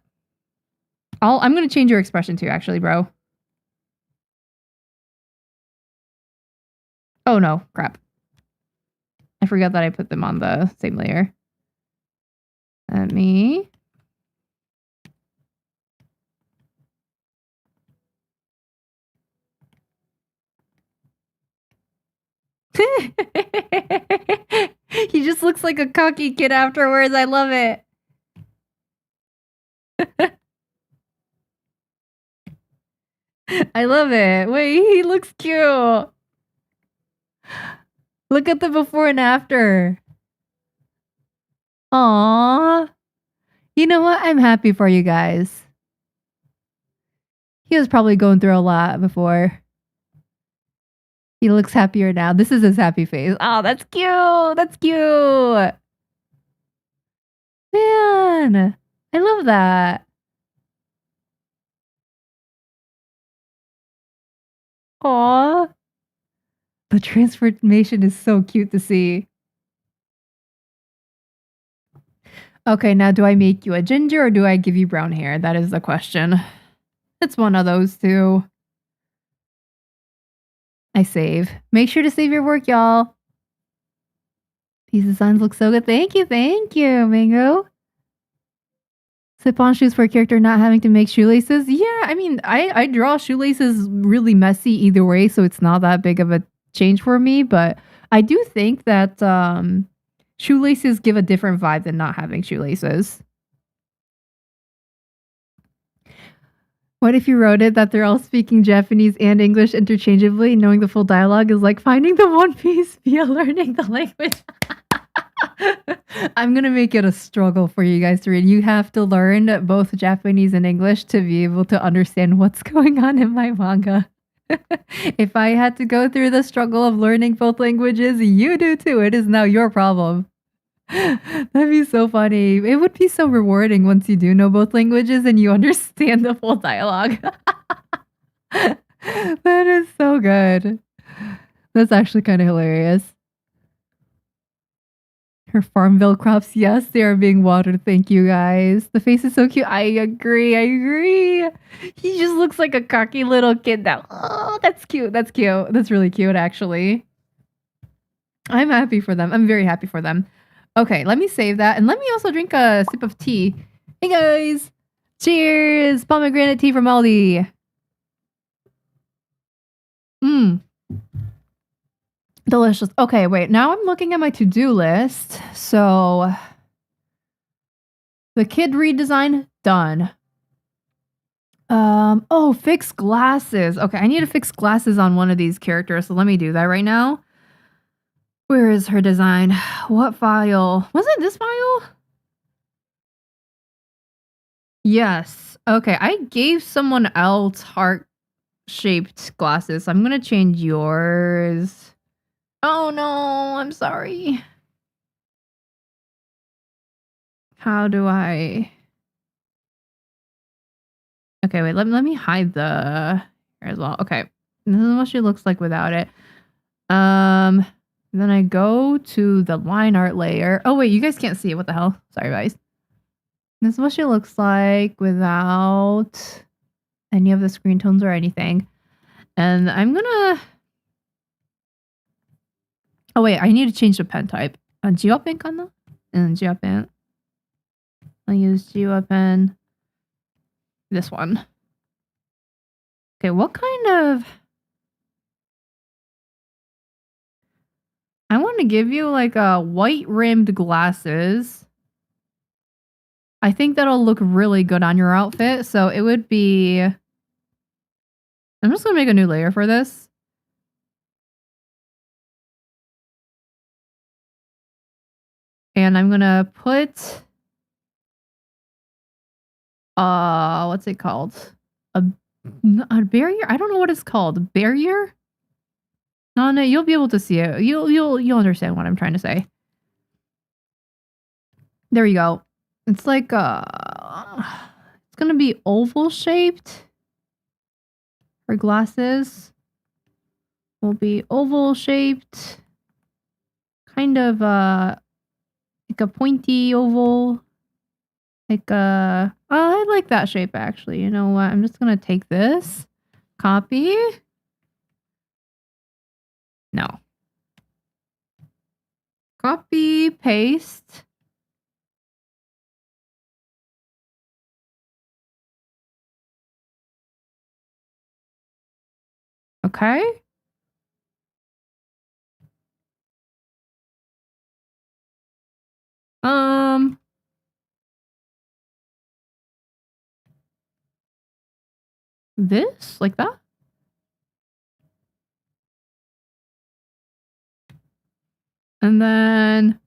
I'm gonna change your expression too, actually, bro. Oh no, crap. I forgot that I put them on the same layer. Let me. He just looks like a cocky kid afterwards. I love it. I love it. Wait, he looks cute. Look at the before and after. Aww. You know what? I'm happy for you guys. He was probably going through a lot before. He looks happier now. This is his happy face. Oh, that's cute. That's cute. Man, I love that. Aw. The transformation is so cute to see. Okay, now do I make you a ginger or do I give you brown hair? That is the question. It's one of those two. I save. Make sure to save your work, y'all. These designs look so good. Thank you, Mango. Slip-on shoes for a character not having to make shoelaces. Yeah, I mean, I draw shoelaces really messy either way, so it's not that big of a change for me. But I do think that shoelaces give a different vibe than not having shoelaces. What if you wrote it that they're all speaking Japanese and English interchangeably? Knowing the full dialogue is like finding the One Piece via learning the language. I'm gonna make it a struggle for you guys to read. You have to learn both Japanese and English to be able to understand what's going on in my manga. If I had to go through the struggle of learning both languages, you do too. It is now your problem. That'd be so funny. It would be so rewarding once you do know both languages and you understand the full dialogue. That is so good. That's actually kind of hilarious. Her Farmville crops, yes, they are being watered. Thank you, guys. The face is so cute. I agree. He just looks like a cocky little kid now. Oh, that's cute. That's really cute, actually. I'm happy for them. I'm very happy for them. Okay, let me save that. And let me also drink a sip of tea. Hey, guys. Cheers. Pomegranate tea from Aldi. Delicious. Okay, wait. Now I'm looking at my to-do list. So the kid redesign done. Oh, fix glasses. Okay, I need to fix glasses on one of these characters. So let me do that right now. Where is her design? What file? Was it this file? Yes. Okay, I gave someone else heart-shaped glasses. So I'm gonna change yours. Oh no, I'm sorry. How do I... Okay, wait, let me hide the hair as well. Okay, this is what she looks like without it. Then I go to the line art layer. Oh wait, you guys can't see it. What the hell? Sorry, guys. This is what she looks like without any of the screen tones or anything. And I'm gonna... Oh wait, I need to change the pen type. Jiwa pen kana? Jiwa pen. I'll use Jiwa pen. This one. Okay, what kind of... I want to give you like a white rimmed glasses. I think that'll look really good on your outfit. So it would be... I'm just going to make a new layer for this. And I'm going to put... what's it called? A barrier? I don't know what it's called. A barrier? No, you'll be able to see it. You'll understand what I'm trying to say. There you go. It's like it's gonna be oval shaped. Her glasses will be oval shaped, kind of like a pointy oval. Like I like that shape actually. You know what? I'm just gonna take this, copy. No. Copy, paste. Okay. This like that. And then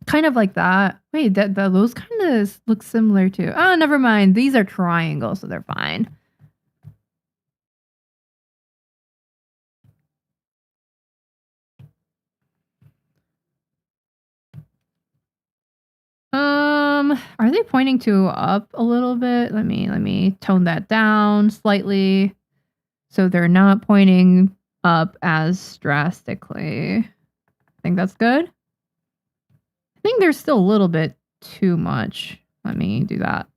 kind of like that. Wait, those kind of look similar too. Oh, never mind. These are triangles, so they're fine. Are they pointing to up a little bit? Let me tone that down slightly so they're not pointing up as drastically. I think that's good. I think there's still a little bit too much. Let me do that.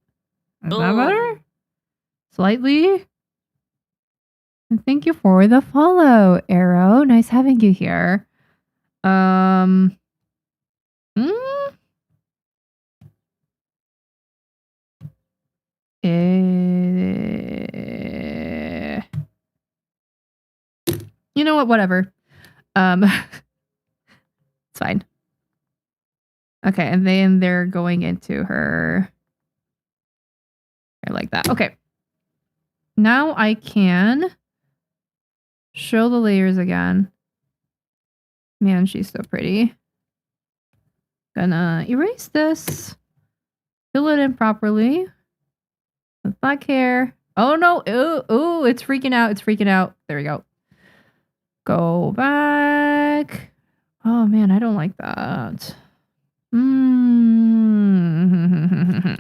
Is that better? Slightly. And thank you for the follow, Arrow. Nice having you here. You know what? Whatever. It's fine. Okay, and then they're going into her like that. Okay. Now I can show the layers again. Man, she's so pretty. Gonna erase this. Fill it in properly. With black hair. Oh no! Ooh, it's freaking out. It's freaking out. There we go. Go back. Oh man, I don't like that. You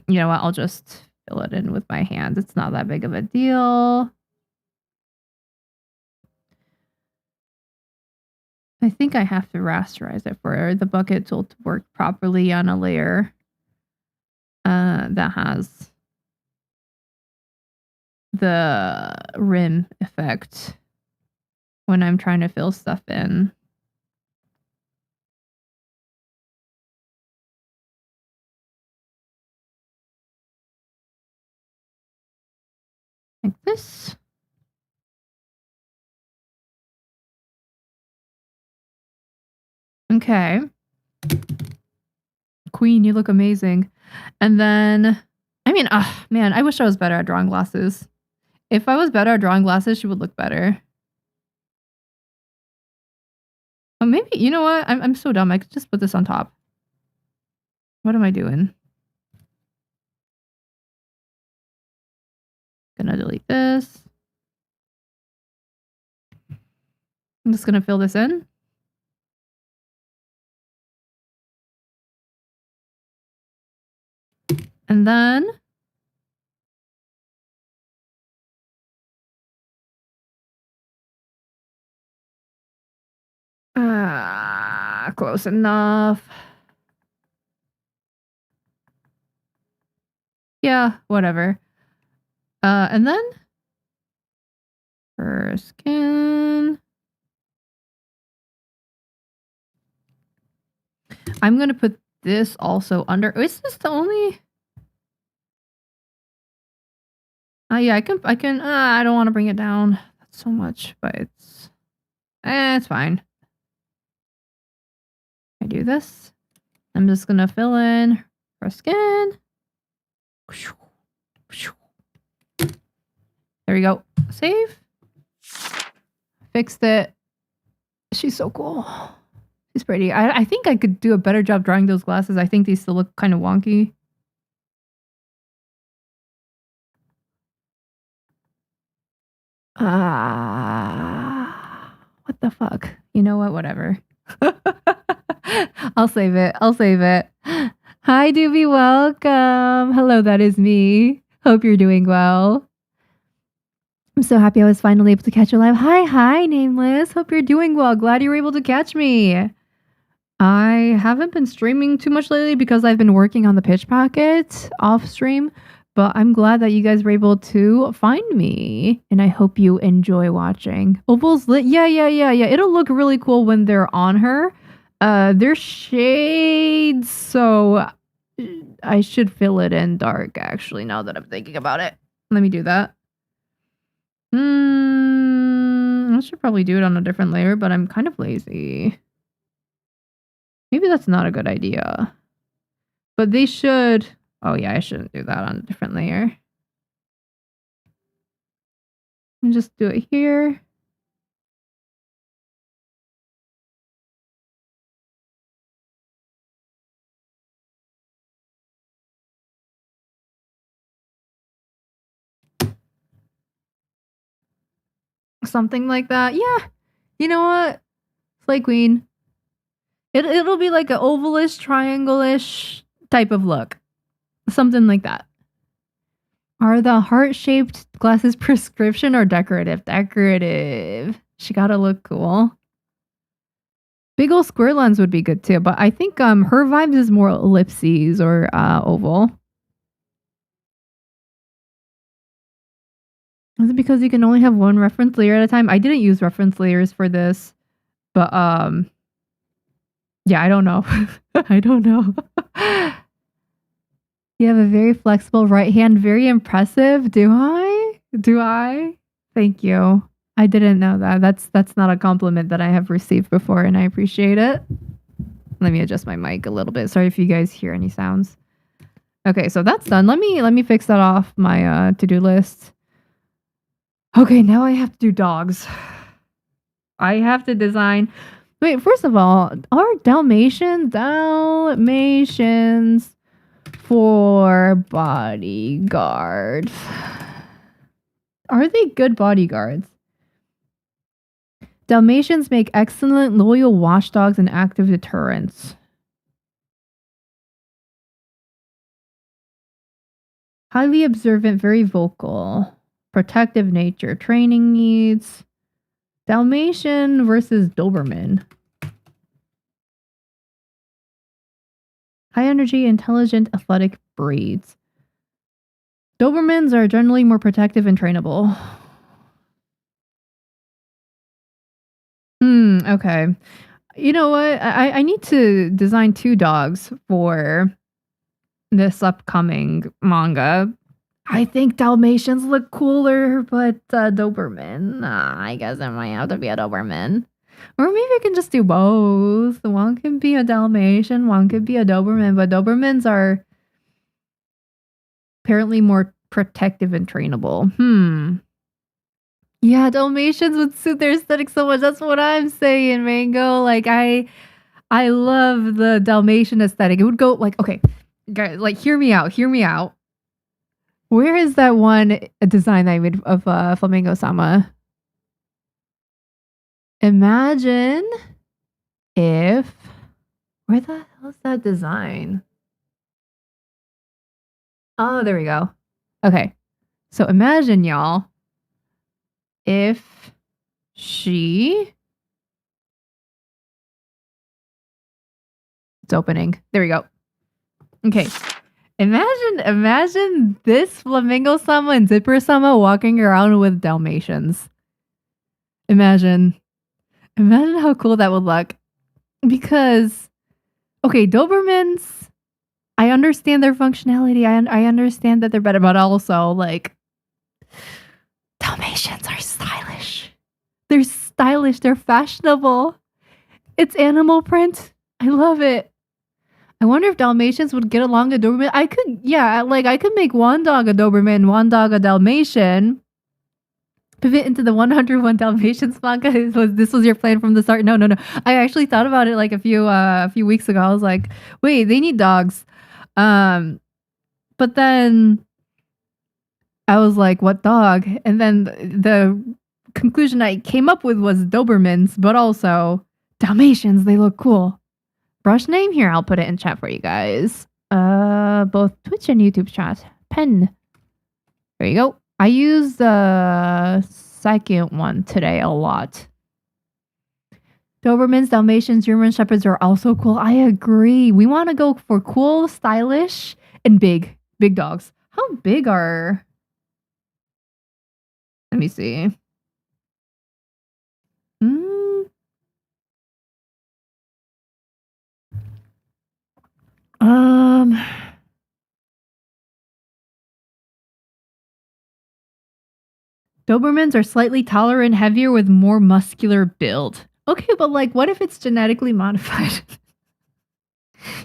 know what? I'll just fill it in with my hand. It's not that big of a deal. I think I have to rasterize it for the bucket tool to work properly on a layer that has the rim effect when I'm trying to fill stuff in. Like this. Okay. Queen, you look amazing. And then, I mean, man, I wish I was better at drawing glasses. If I was better at drawing glasses, she would look better. Oh, maybe, you know what? I'm so dumb. I could just put this on top. What am I doing? Gonna delete this. I'm just gonna fill this in. And then close enough. Yeah, whatever. And then her skin. I'm gonna put this also under. Is this the only? Yeah, I can. I don't want to bring it down. That's so much, but it's fine. I do this. I'm just gonna fill in her skin. There we go. Save. Fixed it. She's so cool. She's pretty. I think I could do a better job drawing those glasses. I think they still look kind of wonky. What the fuck? You know what? Whatever. I'll save it. Hi, Doobie. Welcome. Hello, that is me. Hope you're doing well. I'm so happy I was finally able to catch you live. Hi, Nameless. Hope you're doing well. Glad you were able to catch me. I haven't been streaming too much lately because I've been working on the pitch packet off stream, but I'm glad that you guys were able to find me, and I hope you enjoy watching. Opal's lit. Yeah. It'll look really cool when they're on her. They're shades, so I should fill it in dark, actually, now that I'm thinking about it. Let me do that. I should probably do it on a different layer, but I'm kind of lazy. Maybe that's not a good idea. But they should... Oh yeah, I shouldn't do that on a different layer. And just do it here. Something like that. Yeah. You know what? Slay Queen. It'll be like an ovalish, triangle-ish type of look. Something like that. Are the heart-shaped glasses prescription or decorative? Decorative. She gotta look cool. Big ol' square lens would be good too, but I think her vibes is more ellipses or oval. Is it because you can only have one reference layer at a time? I didn't use reference layers for this, but yeah, I don't know. I don't know. You have a very flexible right hand, very impressive. Do I? Thank you. I didn't know that. That's not a compliment that I have received before, and I appreciate it. Let me adjust my mic a little bit. Sorry if you guys hear any sounds. Okay, so that's done. Let me fix that off my to-do list. Okay, now I have to do dogs. I have to design... Wait, first of all, are Dalmatians for bodyguards? Are they good bodyguards? Dalmatians make excellent loyal watchdogs and active deterrents. Highly observant, very vocal. Protective nature, training needs. Dalmatian versus Doberman. High energy, intelligent, athletic breeds. Dobermans are generally more protective and trainable. Okay. You know what? I need to design 2 dogs for this upcoming manga. I think Dalmatians look cooler, but Doberman. I guess it might have to be a Doberman. Or maybe I can just do both. One could be a Dalmatian, one could be a Doberman, but Dobermans are apparently more protective and trainable. Yeah, Dalmatians would suit their aesthetic so much. That's what I'm saying, Mango. Like, I love the Dalmatian aesthetic. It would go like, okay, guys, like, hear me out. Where is that one design that I made of Flamingo-sama? Imagine if... Where the hell is that design? Oh, there we go. Okay. So imagine, y'all, if she... It's opening. There we go. Okay. Imagine this Flamingo-sama and Zipper-sama walking around with Dalmatians. Imagine how cool that would look. Because, okay, Dobermans, I understand their functionality. I understand that they're better, but also, like, Dalmatians are stylish. They're stylish. They're fashionable. It's animal print. I love it. I wonder if Dalmatians would get along a Doberman. I could, yeah, like I could make one dog a Doberman, one dog a Dalmatian. Pivot into the 101 Dalmatians manga. This was your plan from the start? No, no, no. I actually thought about it like a few weeks ago. I was like, wait, they need dogs. But then I was like, what dog? And then the conclusion I came up with was Dobermans, but also Dalmatians. They look cool. Brush name here. I'll put it in chat for you guys. Both Twitch and YouTube chat. Pen. There you go. I use the second one today a lot. Dobermans, Dalmatians, German Shepherds are also cool. I agree. We want to go for cool, stylish, and big dogs. How big are... Let me see. Dobermans are slightly taller and heavier with more muscular build. Okay, but like, what if it's genetically modified?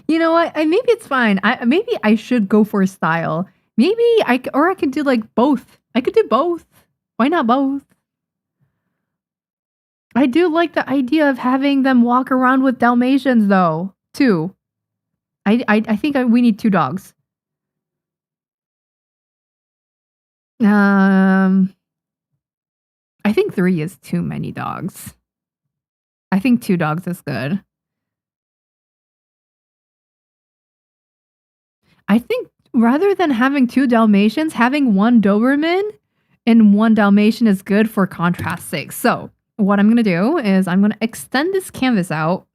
You know what? Maybe it's fine. Maybe I should go for a style. Maybe I could do like both. I could do both. Why not both? I do like the idea of having them walk around with Dalmatians, though. Too. I think we need 2 dogs. I think 3 is too many dogs. I think 2 dogs is good. I think rather than having 2 Dalmatians, having 1 Doberman and 1 Dalmatian is good for contrast's sake. So what I'm going to do is I'm going to extend this canvas out.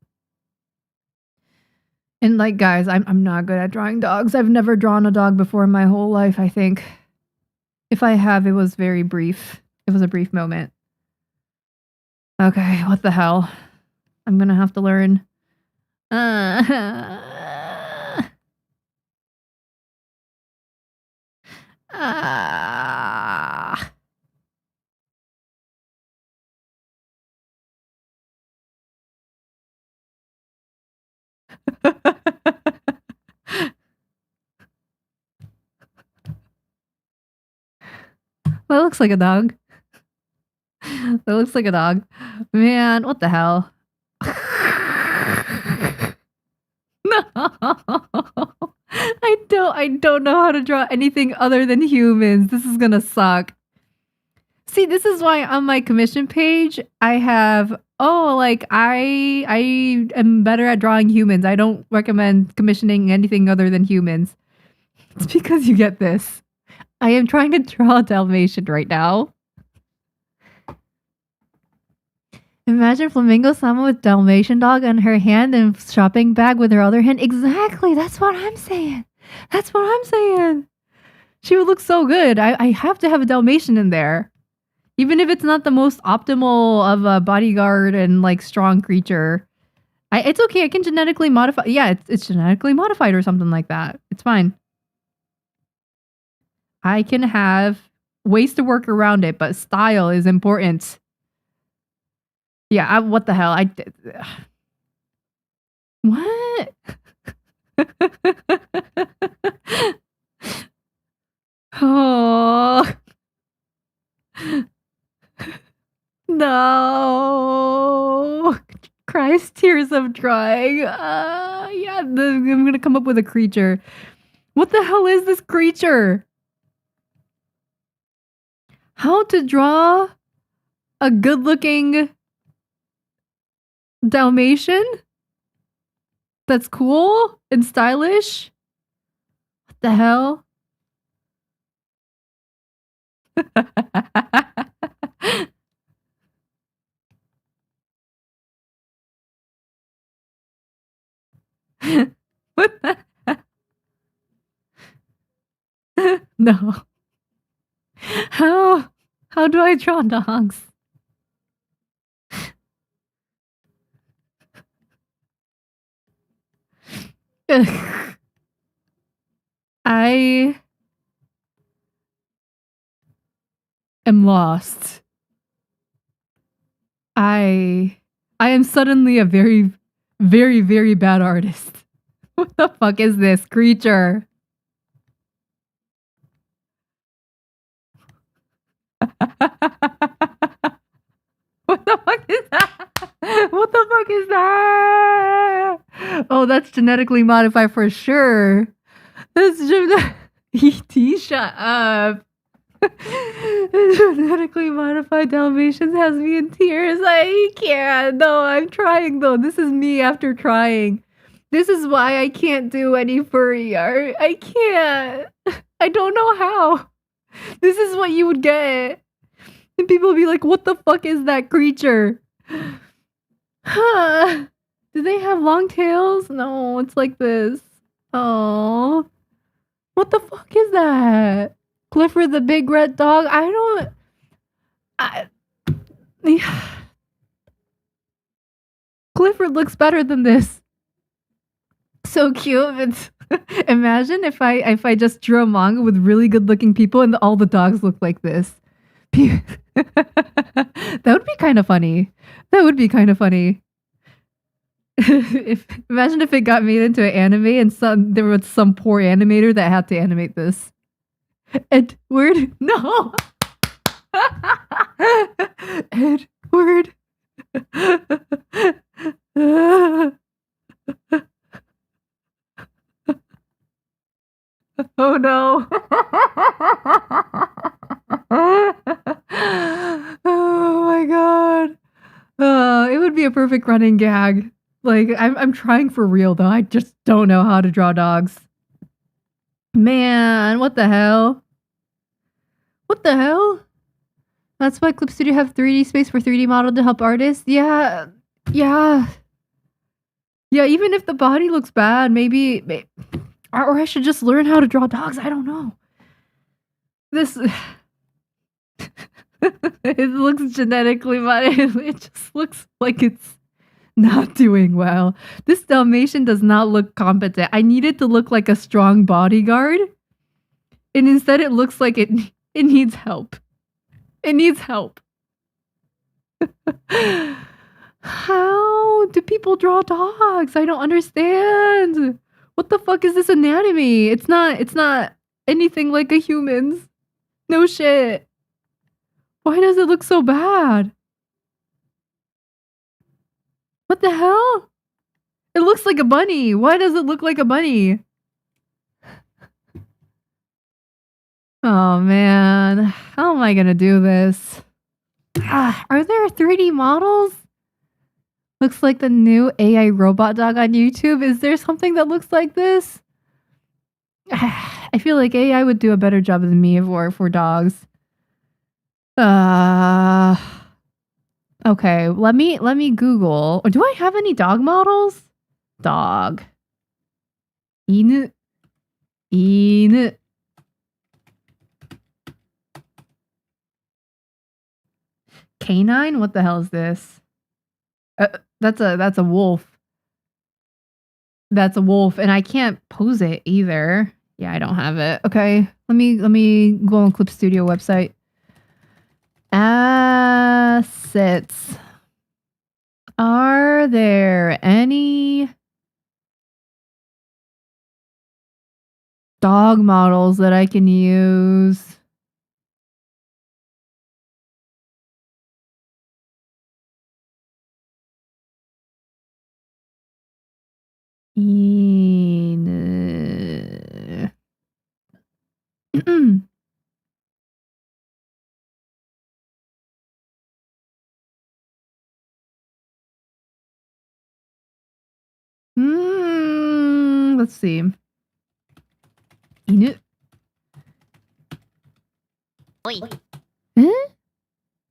And like, guys, I'm not good at drawing dogs. I've never drawn a dog before in my whole life, I think. If I have, it was very brief. It was a brief moment. Okay, what the hell? I'm gonna have to learn. That looks like a dog. That looks like a dog. Man, what the hell? No. I don't know how to draw anything other than humans. This is gonna suck. See, this is why on my commission page I have I am better at drawing humans. I don't recommend commissioning anything other than humans. It's because you get this. I am trying to draw a Dalmatian right now. Imagine Flamingo-sama with Dalmatian dog on her hand and shopping bag with her other hand. Exactly. That's what I'm saying. That's what I'm saying. She would look so good. I have to have a Dalmatian in there. Even if it's not the most optimal of a bodyguard and like strong creature. It's okay. I can genetically modify. Yeah, it's genetically modified or something like that. It's fine. I can have ways to work around it, but style is important. Yeah, what the hell? What? Oh. No. Christ, tears of drawing. Yeah, I'm gonna come up with a creature. What the hell is this creature? How to draw a good-looking Dalmatian that's cool and stylish? What the hell? What the No. How do I draw dogs? I am lost. I am suddenly a very, Very, very bad artist. What the fuck is this creature? What the fuck is that? What the fuck is that? Oh, that's genetically modified for sure. That's E.T. Shut up. Genetically modified Dalmatians has me in tears. I can't. No, I'm trying though. This is me after trying. This is why I can't do any furry art. I can't. I don't know how. This is what you would get. And people would be like, what the fuck is that creature? Huh. Do they have long tails? No, it's like this. Oh. What the fuck is that? Clifford the big red dog? Clifford looks better than this. So cute. It's imagine if I just drew a manga with really good looking people and all the dogs look like this. That would be kind of funny. That would be kind of funny. Imagine if it got made into an anime and there was some poor animator that had to animate this. Edward, no. Edward. Oh no. Oh my god. It would be a perfect running gag. Like, I'm trying for real though. I just don't know how to draw dogs. Man, what the hell? What the hell? That's why Clip Studio have 3D space for 3D model to help artists? Yeah. Yeah, even if the body looks bad, maybe or I should just learn how to draw dogs. I don't know. This it looks genetically modified. It just looks like it's not doing well. This Dalmatian does not look competent. I need it to look like a strong bodyguard. And instead it looks like it needs help. It needs help. How do people draw dogs? I don't understand. What the fuck is this anatomy? It's not anything like a human's. No shit. Why does it look so bad? What the hell? It looks like a bunny. Why does it look like a bunny? Oh man, how am I gonna do this? Are there 3D models? Looks like the new AI robot dog on YouTube. Is there something that looks like this? I feel like AI would do a better job than me for dogs. Okay, let me Google. Or do I have any dog models? Dog. Inu. Canine? What the hell is this? That's a wolf. That's a wolf, and I can't pose it either. Yeah, I don't have it. Okay, let me go on Clip Studio website. Assets. Are there any dog models that I can use? Let's see. Inu.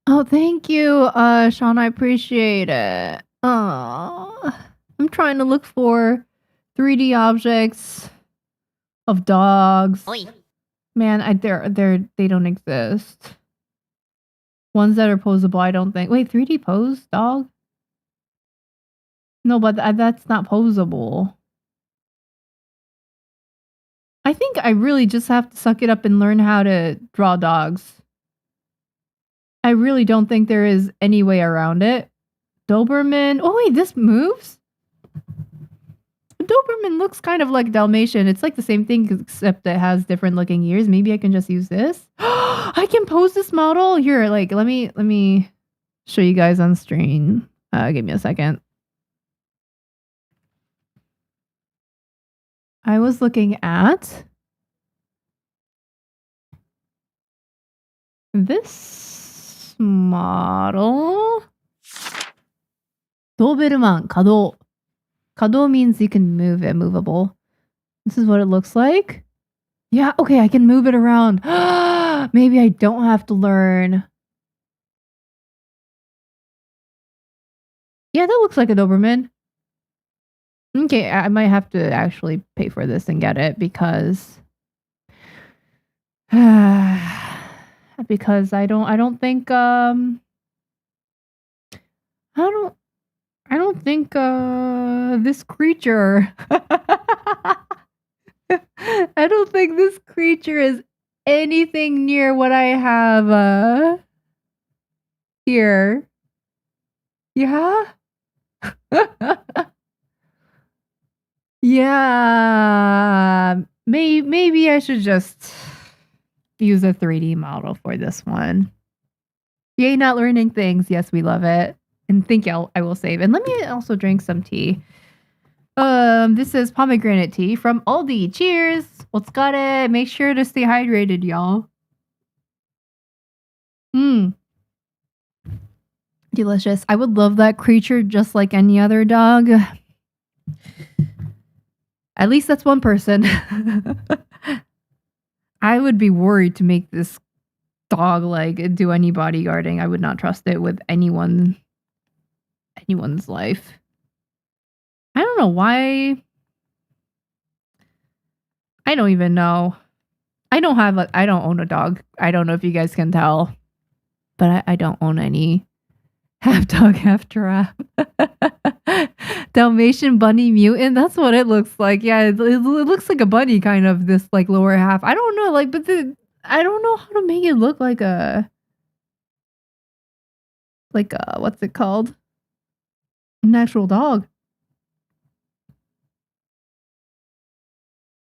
Oh, thank you, Sean. I appreciate it. I'm trying to look for 3D objects of dogs. Man, they don't exist. Ones that are posable, I don't think. Wait, 3D pose dog? No, but that's not posable. I think I really just have to suck it up and learn how to draw dogs. I really don't think there is any way around it. Doberman. Oh wait, this moves? Doberman looks kind of like Dalmatian. It's like the same thing except it has different looking ears. Maybe I can just use this. I can pose this model here. Like, let me show you guys on screen. Give me a second. I was looking at this model. Doberman 可動. Kado means you can move it, movable. This is what it looks like. Yeah, okay, I can move it around. Maybe I don't have to learn. Yeah, that looks like a Doberman. Okay, I might have to actually pay for this and get it because because I don't think this creature I don't think this creature is anything near what I have here. Yeah? Yeah. Maybe I should just use a 3D model for this one. Yay, not learning things. Yes, we love it. And think I will save. And let me also drink some tea. This is pomegranate tea from Aldi. Cheers! Otsukare. Make sure to stay hydrated, y'all. Delicious. I would love that creature just like any other dog. At least that's one person. I would be worried to make this dog like do any bodyguarding. I would not trust it with anyone's life. I don't know why. I don't even know. I don't own a dog. I don't know if you guys can tell, but I don't own any. Half dog, half giraffe. Dalmatian bunny mutant. That's what it looks like. Yeah, it looks like a bunny kind of, this like lower half. I don't know, like, but I don't know how to make it look like a what's it called? An actual dog.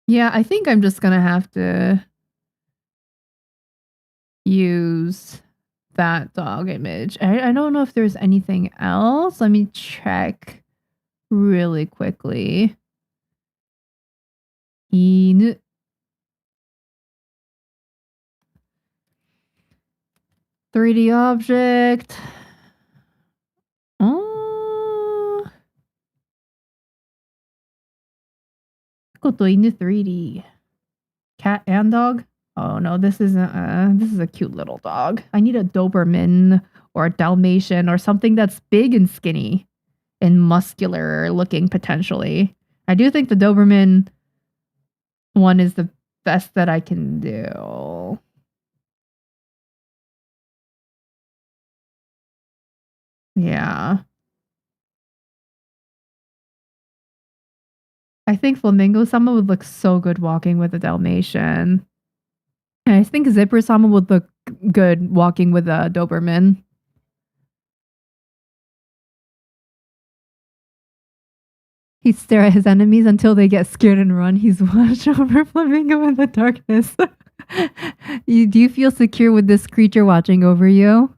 Yeah, I think I'm just gonna have to use that dog image. I don't know if there's anything else. Let me check really quickly. Inu. $3D object. Oh. Koto inu 3D. Cat and dog. Oh no, this isn't. This is a cute little dog. I need a Doberman or a Dalmatian or something that's big and skinny and muscular looking potentially. I do think the Doberman one is the best that I can do. Yeah. I think Flamingo-sama would look so good walking with a Dalmatian. And I think Zipper-sama would look good walking with a Doberman. He'd stare at his enemies until they get scared and run. He's watched over Flamingo in the darkness. Do you feel secure with this creature watching over you?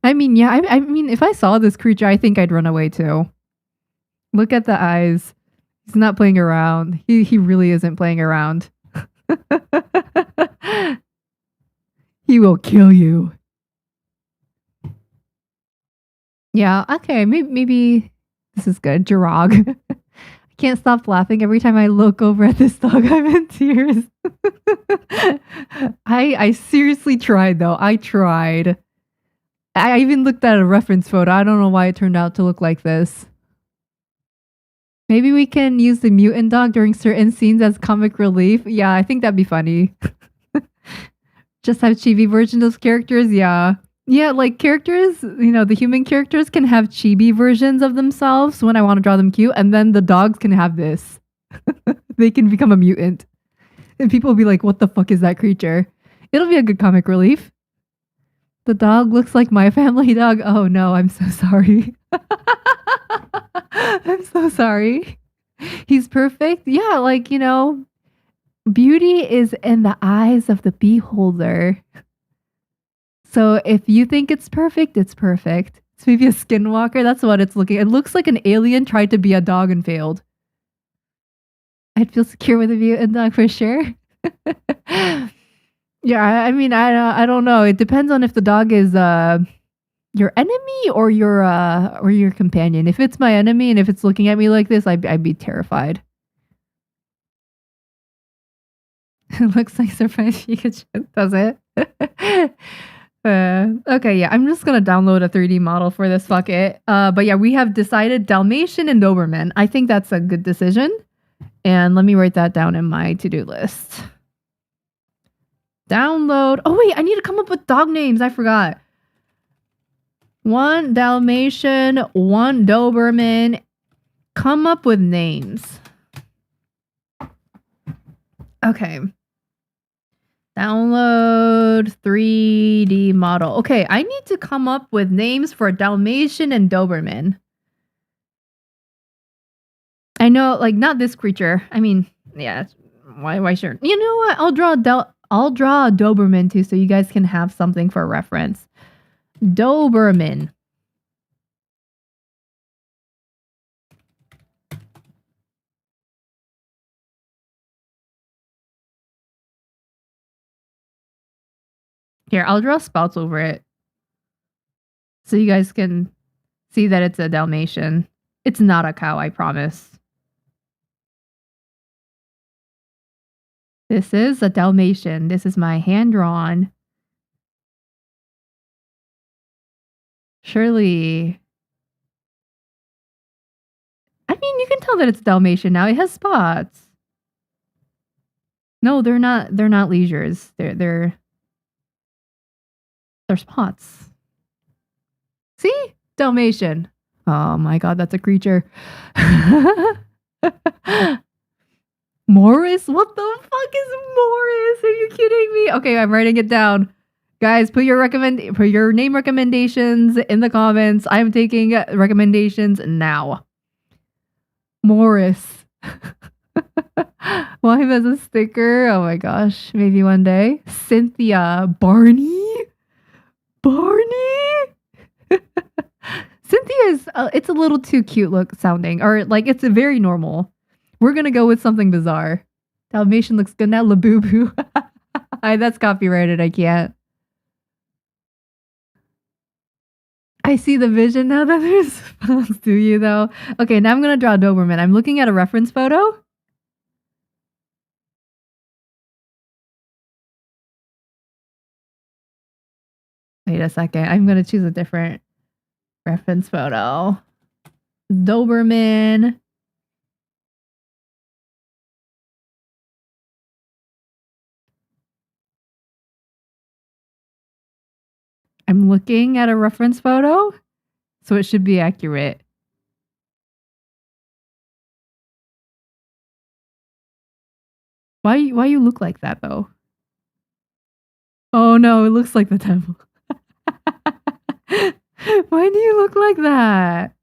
I mean, yeah, I mean, if I saw this creature, I think I'd run away too. Look at the eyes. He's not playing around. He really isn't playing around. He will kill you. Yeah, okay, maybe this is good. Jirog. I can't stop laughing every time I look over at this dog. I'm in tears. I seriously tried though. I tried. I even looked at a reference photo. I don't know why it turned out to look like this. Maybe we can use the mutant dog during certain scenes as comic relief. Yeah, I think that'd be funny. Just have chibi versions of characters. Yeah. Yeah, like characters, you know, the human characters can have chibi versions of themselves when I want to draw them cute. And then the dogs can have this. They can become a mutant. And people will be like, what the fuck is that creature? It'll be a good comic relief. The dog looks like my family dog. Oh no, I'm so sorry. I'm so sorry. He's perfect. Yeah, like, beauty is in the eyes of the beholder. So if you think it's perfect, it's perfect. It's maybe a skinwalker. That's what it's looking. It looks like an alien tried to be a dog and failed. I'd feel secure with a mutant dog for sure. Yeah, I mean, I don't know. It depends on if the dog is your enemy or your companion. If it's my enemy and if it's looking at me like this, I'd be terrified. It looks like Surprise Pikachu, does it? Okay, yeah, I'm just gonna download a 3D model for this. Fuck it. But yeah, we have decided Dalmatian and Doberman. I think that's a good decision. And let me write that down in my to-do list. Download. Oh wait, I need to come up with dog names. I forgot. 1 Dalmatian, 1 Doberman. Come up with names. Okay. Download 3D model. Okay, I need to come up with names for Dalmatian and Doberman. I know, like, not this creature. I mean, yeah, why sure. You know what? I'll draw a Doberman too, so you guys can have something for reference. Doberman. Here, I'll draw spouts over it. So you guys can see that it's a Dalmatian. It's not a cow, I promise. This is a Dalmatian. This is my hand-drawn. Surely. I mean, you can tell that it's Dalmatian now. It has spots. No, they're not leisures. They're spots. See? Dalmatian. Oh my god, that's a creature. Morris? What the fuck is Morris? Are you kidding me? Okay, I'm writing it down. Guys, put your name recommendations in the comments. I'm taking recommendations now. Morris. Want him as a sticker? Oh my gosh. Maybe one day. Cynthia. Barney? Cynthia's it's a little too cute sounding, or like it's a very normal. We're gonna go with something bizarre. Dalmatian looks good now. Labubu. That's copyrighted. I can't. I see the vision now that there's spells. Do you though? Okay, now I'm gonna draw Doberman. I'm looking at a reference photo. Wait a second. I'm gonna choose a different reference photo. Doberman. I'm looking at a reference photo, so it should be accurate. Why you look like that though? Oh no, it looks like the devil. Why do you look like that?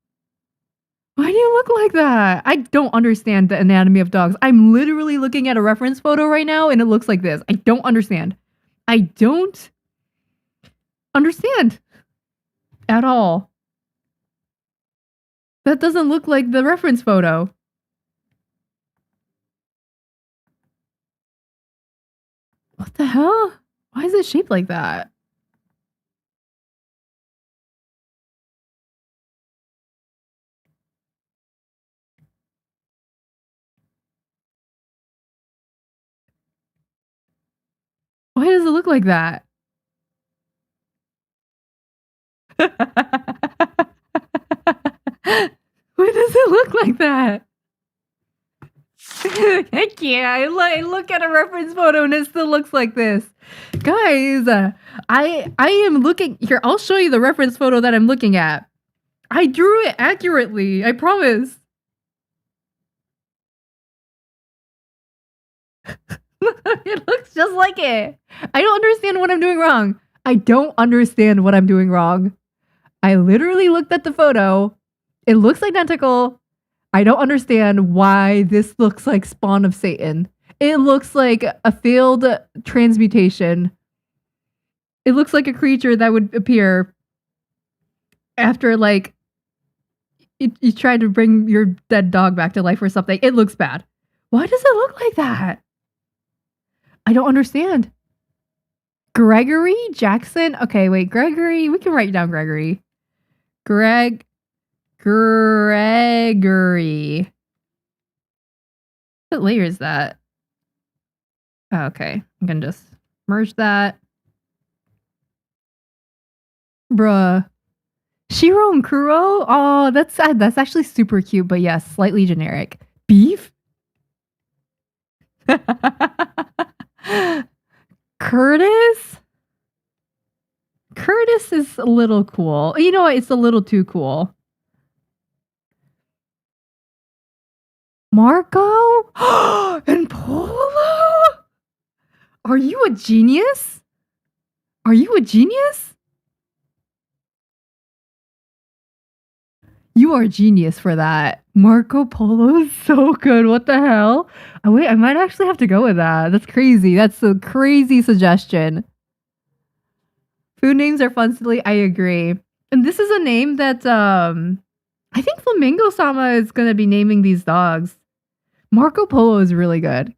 Why do you look like that? I don't understand the anatomy of dogs. I'm literally looking at a reference photo right now and it looks like this. I don't understand. I don't understand at all. That doesn't look like the reference photo. What the hell? Why is it shaped like that? Why does it look like that? Why does it look like that? I can't. I look at a reference photo and it still looks like this. Guys, I am looking here. I'll show you the reference photo that I'm looking at. I drew it accurately. I promise. It looks just like it. I don't understand what I'm doing wrong. I don't understand what I'm doing wrong. I literally looked at the photo. It looks identical. I don't understand why this looks like Spawn of Satan. It looks like a failed transmutation. It looks like a creature that would appear after, like, you tried to bring your dead dog back to life or something. It looks bad. Why does it look like that? I don't understand. Gregory Jackson? Okay, wait, Gregory. We can write down Gregory. Gregory. What layer is that? Oh, okay, I'm gonna just merge that. Bruh. Shiro and Kuro? Oh, that's actually super cute, but yes, slightly generic. Beef? Curtis? Curtis is a little cool. You know what? It's a little too cool. Marco? And Polo? Are you a genius? Are you a genius? You are a genius for that. Marco Polo is so good. What the hell? Oh, wait, I might actually have to go with that. That's crazy. That's a crazy suggestion. Food names are fun, silly. I agree. And this is a name that I think Flamingo-sama is going to be naming these dogs. Marco Polo is really good.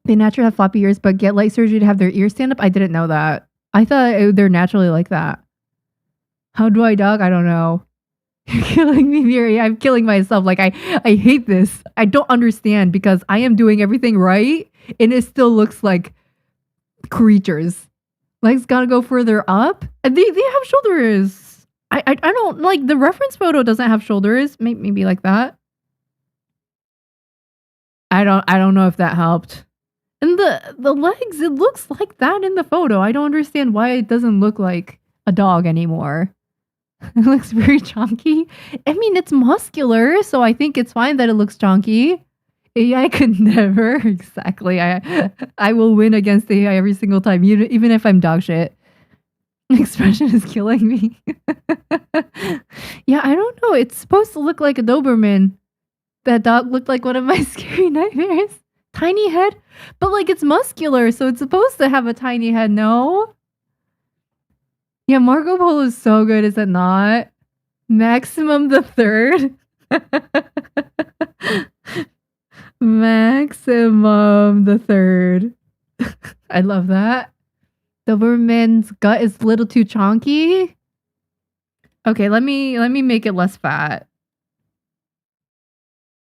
They naturally have floppy ears, but get light surgery to have their ears stand up? I didn't know that. I thought they're naturally like that. How do I dog? I don't know. You're killing me, Mieri. I'm killing myself. Like, I hate this. I don't understand because I am doing everything right and it still looks like creatures. Legs gotta go further up. And they have shoulders. I don't like the reference photo doesn't have shoulders. Maybe like that. I don't know if that helped. And the legs, it looks like that in the photo. I don't understand why it doesn't look like a dog anymore. It looks very chunky. I mean, it's muscular, so I think it's fine that it looks chunky. AI could never. Exactly. I will win against AI every single time, even if I'm dog shit. Expression is killing me. Yeah, I don't know. It's supposed to look like a Doberman. That dog looked like one of my scary nightmares. Tiny head, but like it's muscular, so it's supposed to have a tiny head, no? Yeah, Marco Polo is so good, is it not? Maximum the Third. Maximum the Third. I love that. Doberman's gut is a little too chonky. Okay, let me make it less fat.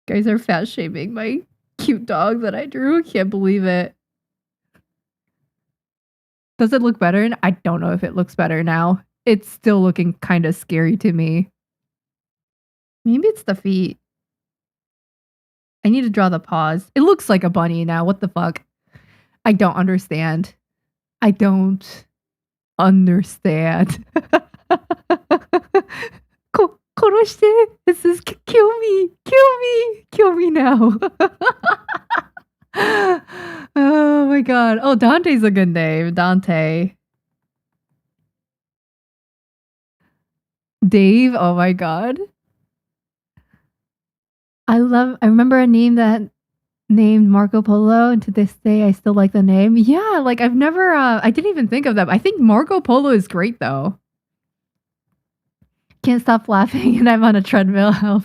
Guys are fat shaming my cute dog that I drew. Can't believe it. Does it look better? I don't know if it looks better now. It's still looking kind of scary to me. Maybe it's the feet. I need to draw the paws. It looks like a bunny now. What the fuck? I don't understand. I don't understand. This is kill me now. Oh my god. Oh, Dante's a good name. Dante. Dave. Oh my god. I remember a name that named Marco Polo, and to this day I still like the name. Yeah, like I've never I didn't even think of that. I think Marco Polo is great though. Can't stop laughing and I'm on a treadmill. Help.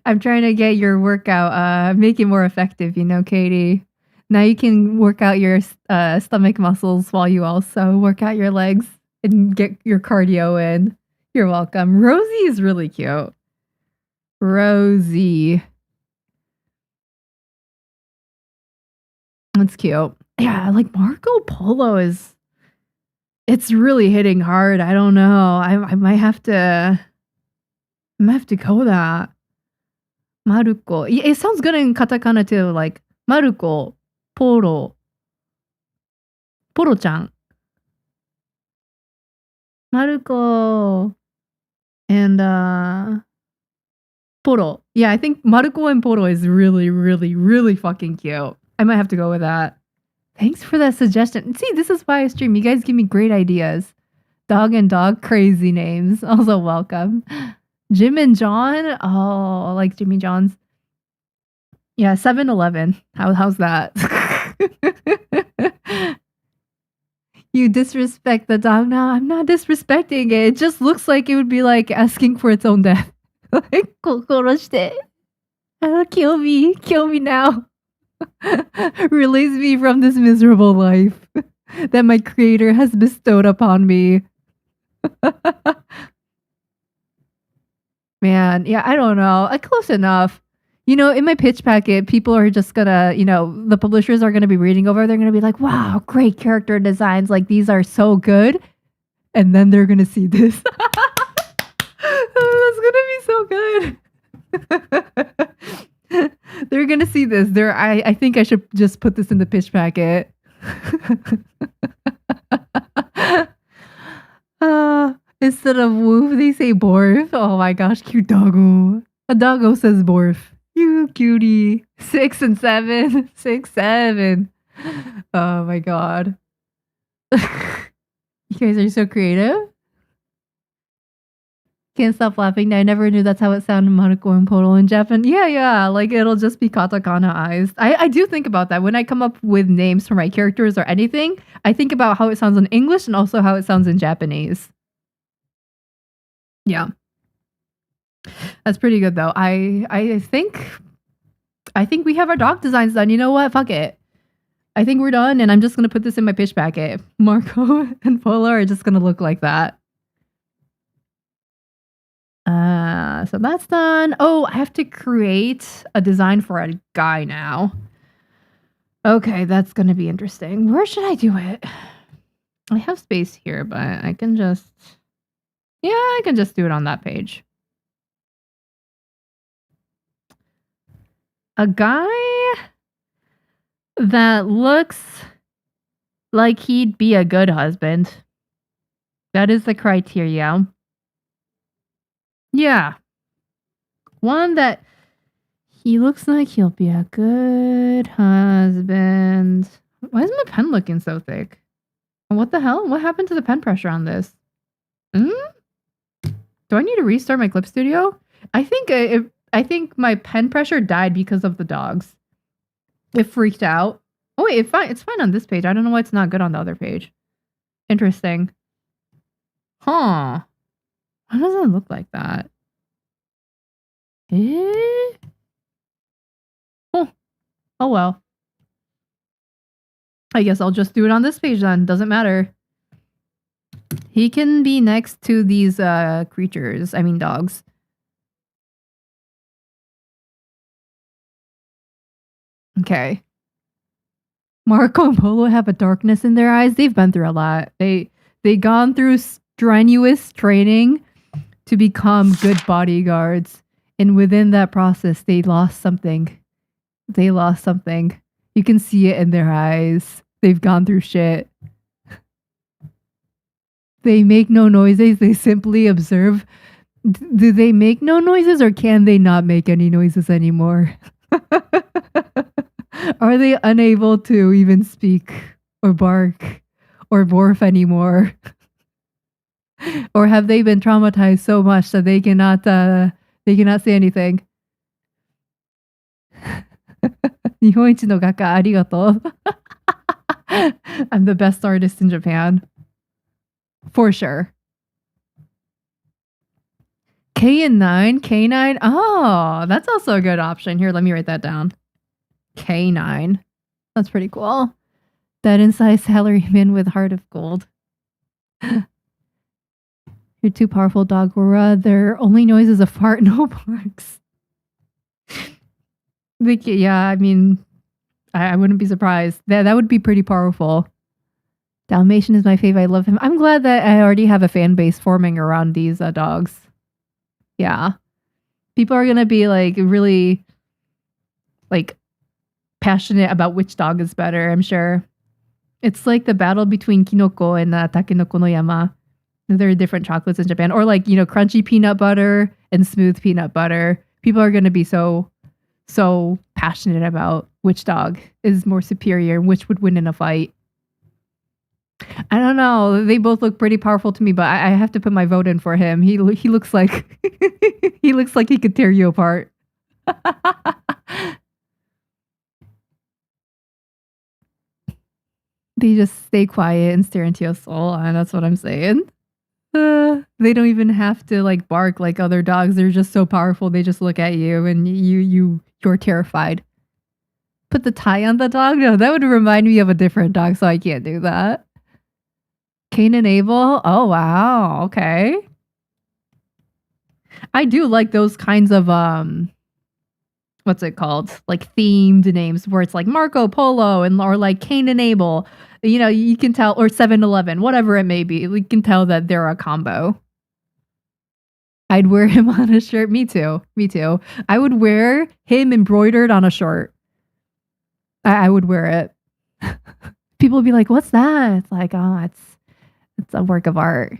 I'm trying to get your workout make it more effective, you know, Katie. Now you can work out your stomach muscles while you also work out your legs and get your cardio in. You're welcome. Rosie is really cute. Rosie. That's cute. Yeah, like Marco Polo is it's really hitting hard. I don't know. I might have to go with that. Maruko. It sounds good in katakana too, like Maruko, Poro, Poro-chan. Maruko and Poro. Yeah, I think Maruko and Poro is really, really, really fucking cute. I might have to go with that. Thanks for that suggestion. See, this is why I stream. You guys give me great ideas. Dog and dog, crazy names. Also welcome. Jim and John. Oh, I like Jimmy John's. Yeah, 7-Eleven. How's that? You disrespect the dog. No, I'm not disrespecting it. It just looks like it would be like asking for its own death. Like, kill me now. Release me from this miserable life that my creator has bestowed upon me. Man, yeah, I don't know. Close enough. In my pitch packet, people are just gonna, the publishers are gonna be reading over. They're gonna be like, wow, great character designs. Like, these are so good. And then they're gonna see this. That's gonna be so good. They're gonna see this. I think I should just put this in the pitch packet. Instead of woof, they say borf. Oh my gosh, cute doggo. A doggo says borf. You cutie. 6 and 7. 6, 7. Oh my god. You guys are so creative. Can't stop laughing. I never knew that's how it sounded, Mariko and Poro in Japan. Yeah. Like, it'll just be katakana eyes. I do think about that. When I come up with names for my characters or anything, I think about how it sounds in English and also how it sounds in Japanese. Yeah. That's pretty good though. I think we have our dog designs done. You know what? Fuck it. I think we're done, and I'm just gonna put this in my pitch packet. Marco and Polo are just gonna look like that. So that's done. Oh, I have to create a design for a guy now. Okay, that's gonna be interesting. Where should I do it? I have space here, but I can just do it on that page. A guy that looks like he'd be a good husband. That is the criteria. Yeah. One that he looks like he'll be a good husband. Why is my pen looking so thick? What the hell? What happened to the pen pressure on this? Do I need to restart my clip studio? I think my pen pressure died because of the dogs. It freaked out. Oh wait, it's fine on this page. I don't know why it's not good on the other page. Interesting. Huh. Why does it look like that? Oh well. I guess I'll just do it on this page then. Doesn't matter. He can be next to these creatures. I mean dogs. Okay. Marco and Polo have a darkness in their eyes. They've been through a lot. They gone through strenuous training to become good bodyguards. And within that process, they lost something. You can see it in their eyes. They've gone through shit. They make no noises. They simply observe. Do they make no noises or can they not make any noises anymore? Are they unable to even speak or bark or morph anymore? Or have they been traumatized so much that they cannot say anything? 日本一の画家ありがとう. I'm the best artist in Japan. For sure. K and 9? K9? Oh, that's also a good option. Here, let me write that down. K9. That's pretty cool. That inside salaryman with heart of gold. You're too powerful, dog. Their only noise is a fart, no barks. Yeah, I mean, I wouldn't be surprised. That would be pretty powerful. Dalmatian is my fave. I love him. I'm glad that I already have a fan base forming around these dogs. Yeah. People are going to be like really like passionate about which dog is better, I'm sure. It's like the battle between Kinoko and Takenoko no Yama. There are different chocolates in Japan. Or like, crunchy peanut butter and smooth peanut butter. People are going to be so passionate about which dog is more superior and which would win in a fight. I don't know. They both look pretty powerful to me, but I have to put my vote in for him. He looks like he looks like he could tear you apart. They just stay quiet and stare into your soul, and that's what I'm saying. They don't even have to like bark like other dogs. They're just so powerful. They just look at you, and you're terrified. Put the tie on the dog? No, that would remind me of a different dog, so I can't do that. Cain and Abel? Oh wow, okay. I do like those kinds of what's it called? Like themed names where it's like Marco Polo and or like Cain and Abel. You know, you can tell, or 7-Eleven, whatever it may be. We can tell that they're a combo. I'd wear him on a shirt. Me too. Me too. I would wear him embroidered on a shirt. I would wear it. People would be like, "What's that?" It's like, "Oh, it's a work of art."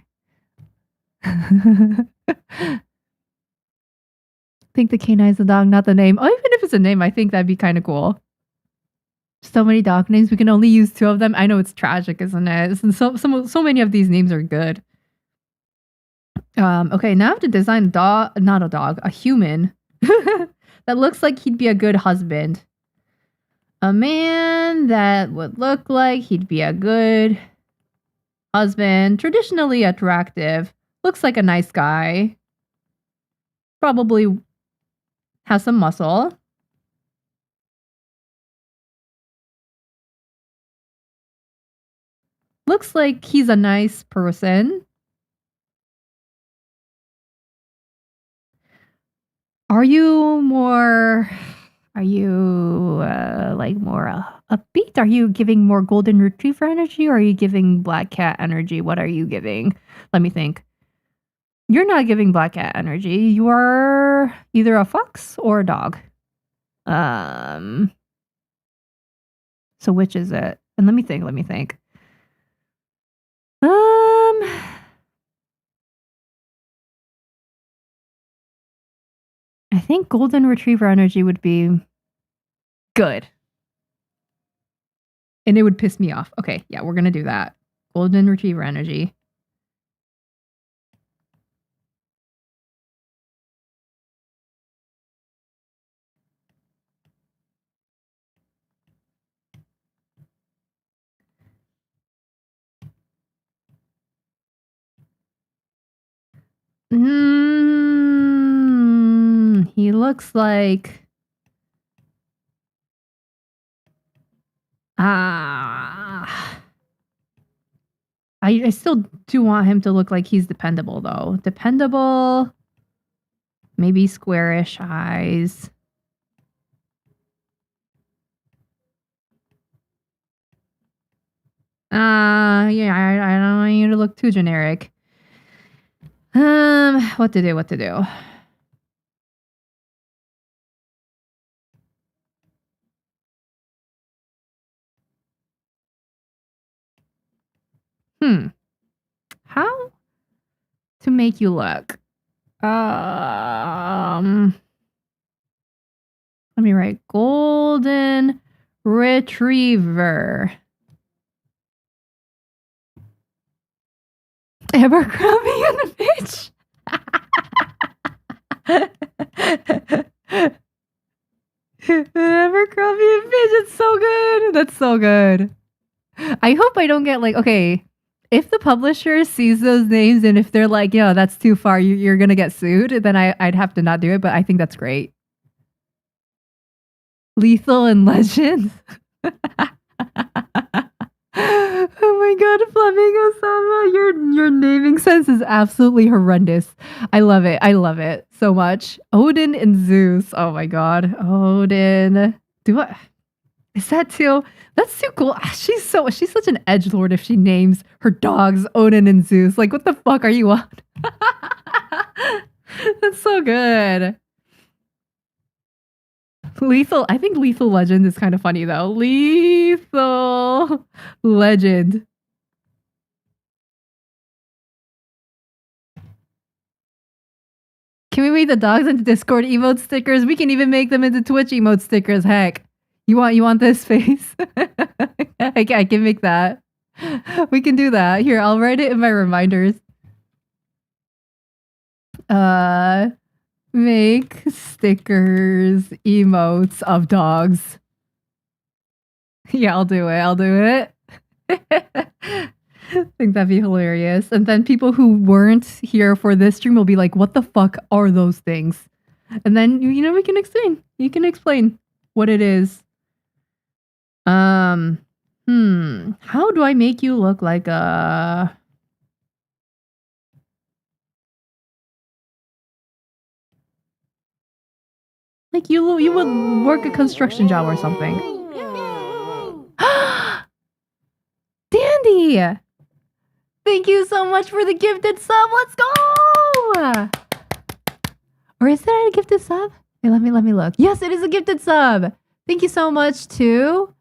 Think the canine's the dog, not the name. Oh, even if it's a name, I think that'd be kind of cool. So many dog names. We can only use 2 of them. I know it's tragic, isn't it? So many of these names are good. Okay, now I have to design a dog, not a dog, a human that looks like he'd be a good husband. A man that would look like he'd be a good husband, traditionally attractive, looks like a nice guy, probably has some muscle. Looks like he's a nice person. Are you like more upbeat? Are you giving more golden retriever energy, or are you giving black cat energy? What are you giving? Let me think. You're not giving black cat energy. You are either a fox or a dog. So which is it? And let me think. I think golden retriever energy would be good. And it would piss me off. Okay, yeah, we're gonna do that. Golden retriever energy. He looks like I still do want him to look like he's dependable though. Dependable, maybe squarish eyes. Yeah, I don't want you to look too generic. What to do? How to make you look? Let me write golden retriever. Abercrombie and Fitch. Abercrombie and Fitch. It's so good. That's so good. I hope I don't get like, okay, if the publisher sees those names and if they're like, yo, that's too far, you're gonna get sued, then I'd have to not do it. But I think that's great. Lethal and Legend. Oh my god, Flamingo Sama, your naming sense is absolutely horrendous. I love it so much. Odin and Zeus. Oh my god. Odin. Is that too? That's too cool. She's such an edgelord if she names her dogs Odin and Zeus. Like, what the fuck are you on? That's so good. I think Lethal Legend is kind of funny though. Lethal Legend. Can we make the dogs into Discord emote stickers? We can even make them into Twitch emote stickers. Heck. You want this face? I can make that. We can do that. Here, I'll write it in my reminders. Make stickers, emotes of dogs. Yeah, I'll do it. I think that'd be hilarious. And then people who weren't here for this stream will be like, what the fuck are those things? And then, we can explain. You can explain what it is. How do I make you look like a... Like you would work a construction job or something. Dandy! Thank you so much for the gifted sub. Let's go! Or is that a gifted sub? Hey, let me look. Yes, it is a gifted sub. Thank you so much too.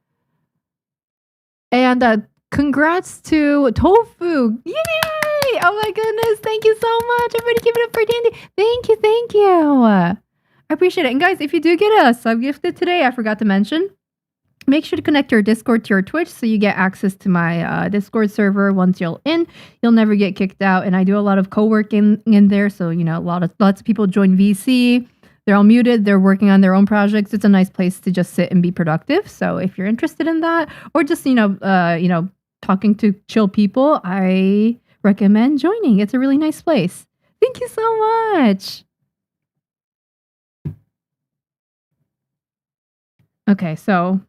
And congrats to Tofu. Yay! Oh my goodness. Thank you so much. Everybody give it up for Dandy. Thank you. I appreciate it. And guys, if you do get a sub gifted today, I forgot to mention, make sure to connect your Discord to your Twitch so you get access to my Discord server. Once you're in, you'll never get kicked out. And I do a lot of co-working in there. So, lots of people join VC. They're all muted. They're working on their own projects. It's a nice place to just sit and be productive. So if you're interested in that, or just, talking to chill people, I recommend joining. It's a really nice place. Thank you so much. Okay, so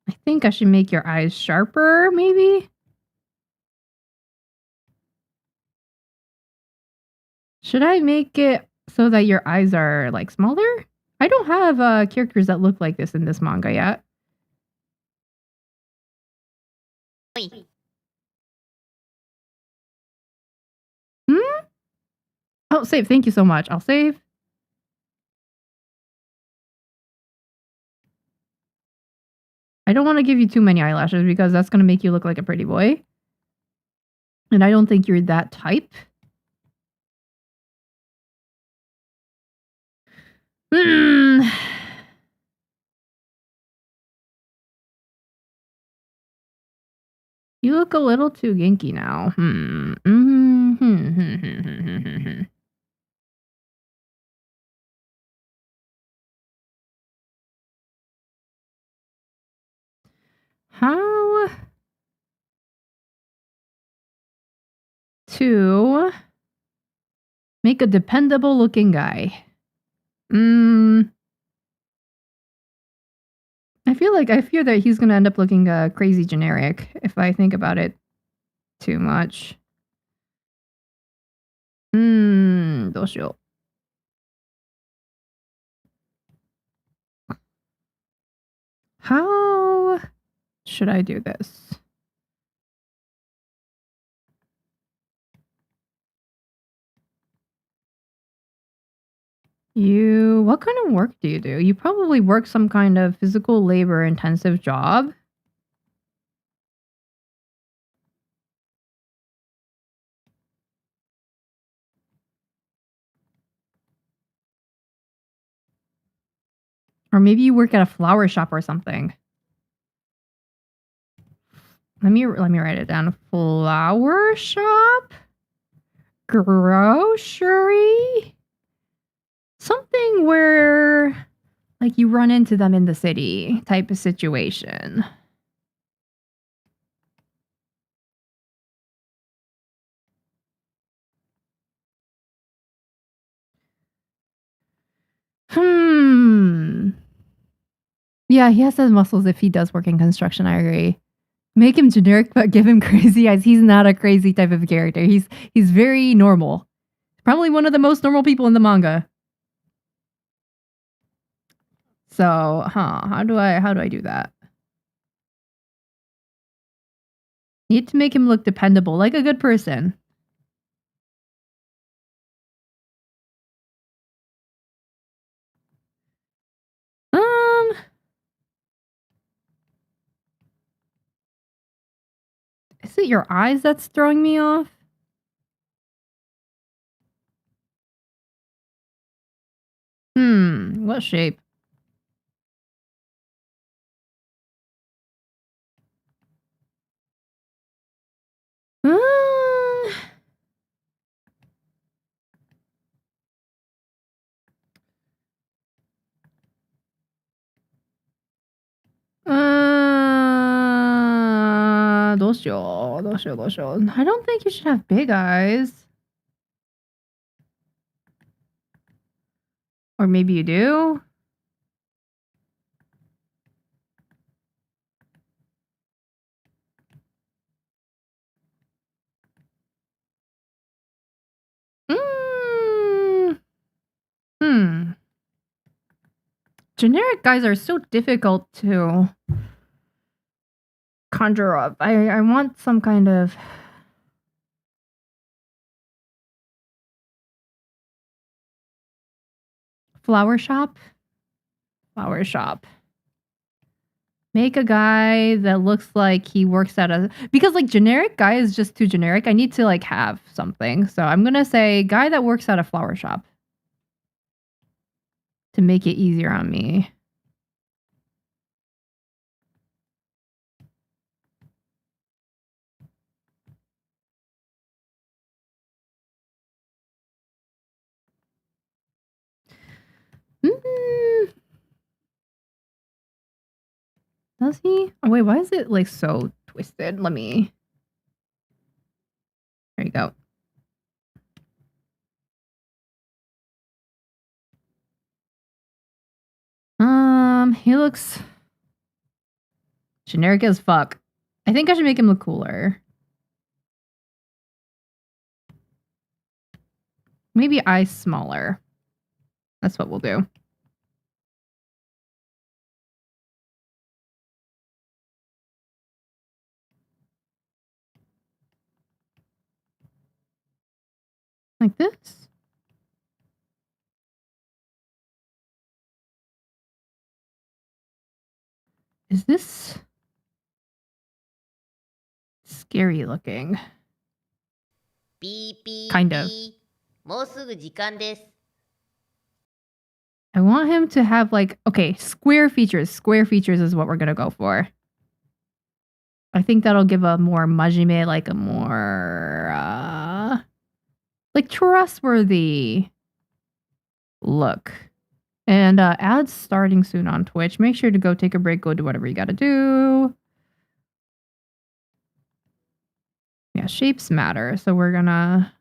I think I should make your eyes sharper, maybe? Should I make it so that your eyes are, like, smaller? I don't have characters that look like this in this manga yet. Oh, save. Thank you so much. I'll save. I don't want to give you too many eyelashes because that's going to make you look like a pretty boy. And I don't think you're that type. You look a little too ginky now. How to make a dependable looking guy? I fear that he's gonna end up looking crazy generic if I think about it too much. どうしよう. How should I do this? What kind of work do you do? You probably work some kind of physical labor intensive job. Or maybe you work at a flower shop or something. Let me write it down. Flower shop? Grocery? Something where, like, you run into them in the city type of situation. Yeah, he has those muscles if he does work in construction, I agree. Make him generic, but give him crazy eyes. He's not a crazy type of character. He's very normal. Probably one of the most normal people in the manga. So, how do I do that? Need to make him look dependable, like a good person. Is it your eyes that's throwing me off? What shape? どうしよう。I don't think you should have big eyes. Or maybe you do? Generic guys are so difficult to conjure up. I want some kind of flower shop. Make a guy that looks like he works at a... Because, like, generic guy is just too generic. I need to, like, have something. So I'm going to say guy that works at a flower shop. To make it easier on me. Does he? Oh, wait, why is it, like, so twisted? Let me... There you go. He looks generic as fuck. I think I should make him look cooler. Maybe eyes smaller. That's what we'll do. Like this? Is this scary looking? Kind of. I want him to have like, okay, square features. Square features is what we're gonna go for. I think that'll give a more majime, like a more, like trustworthy look. And ads starting soon on Twitch. Make sure to go take a break, go do whatever you gotta do. Yeah, shapes matter. So we're gonna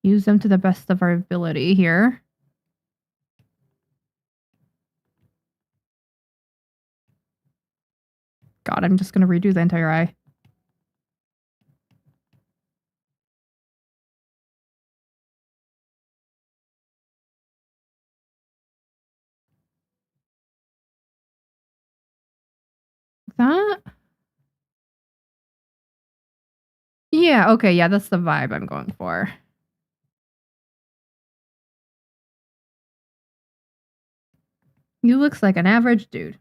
use them to the best of our ability here. God, I'm just gonna redo the entire eye. That? Yeah, okay, yeah, that's the vibe I'm going for. You looks like an average dude.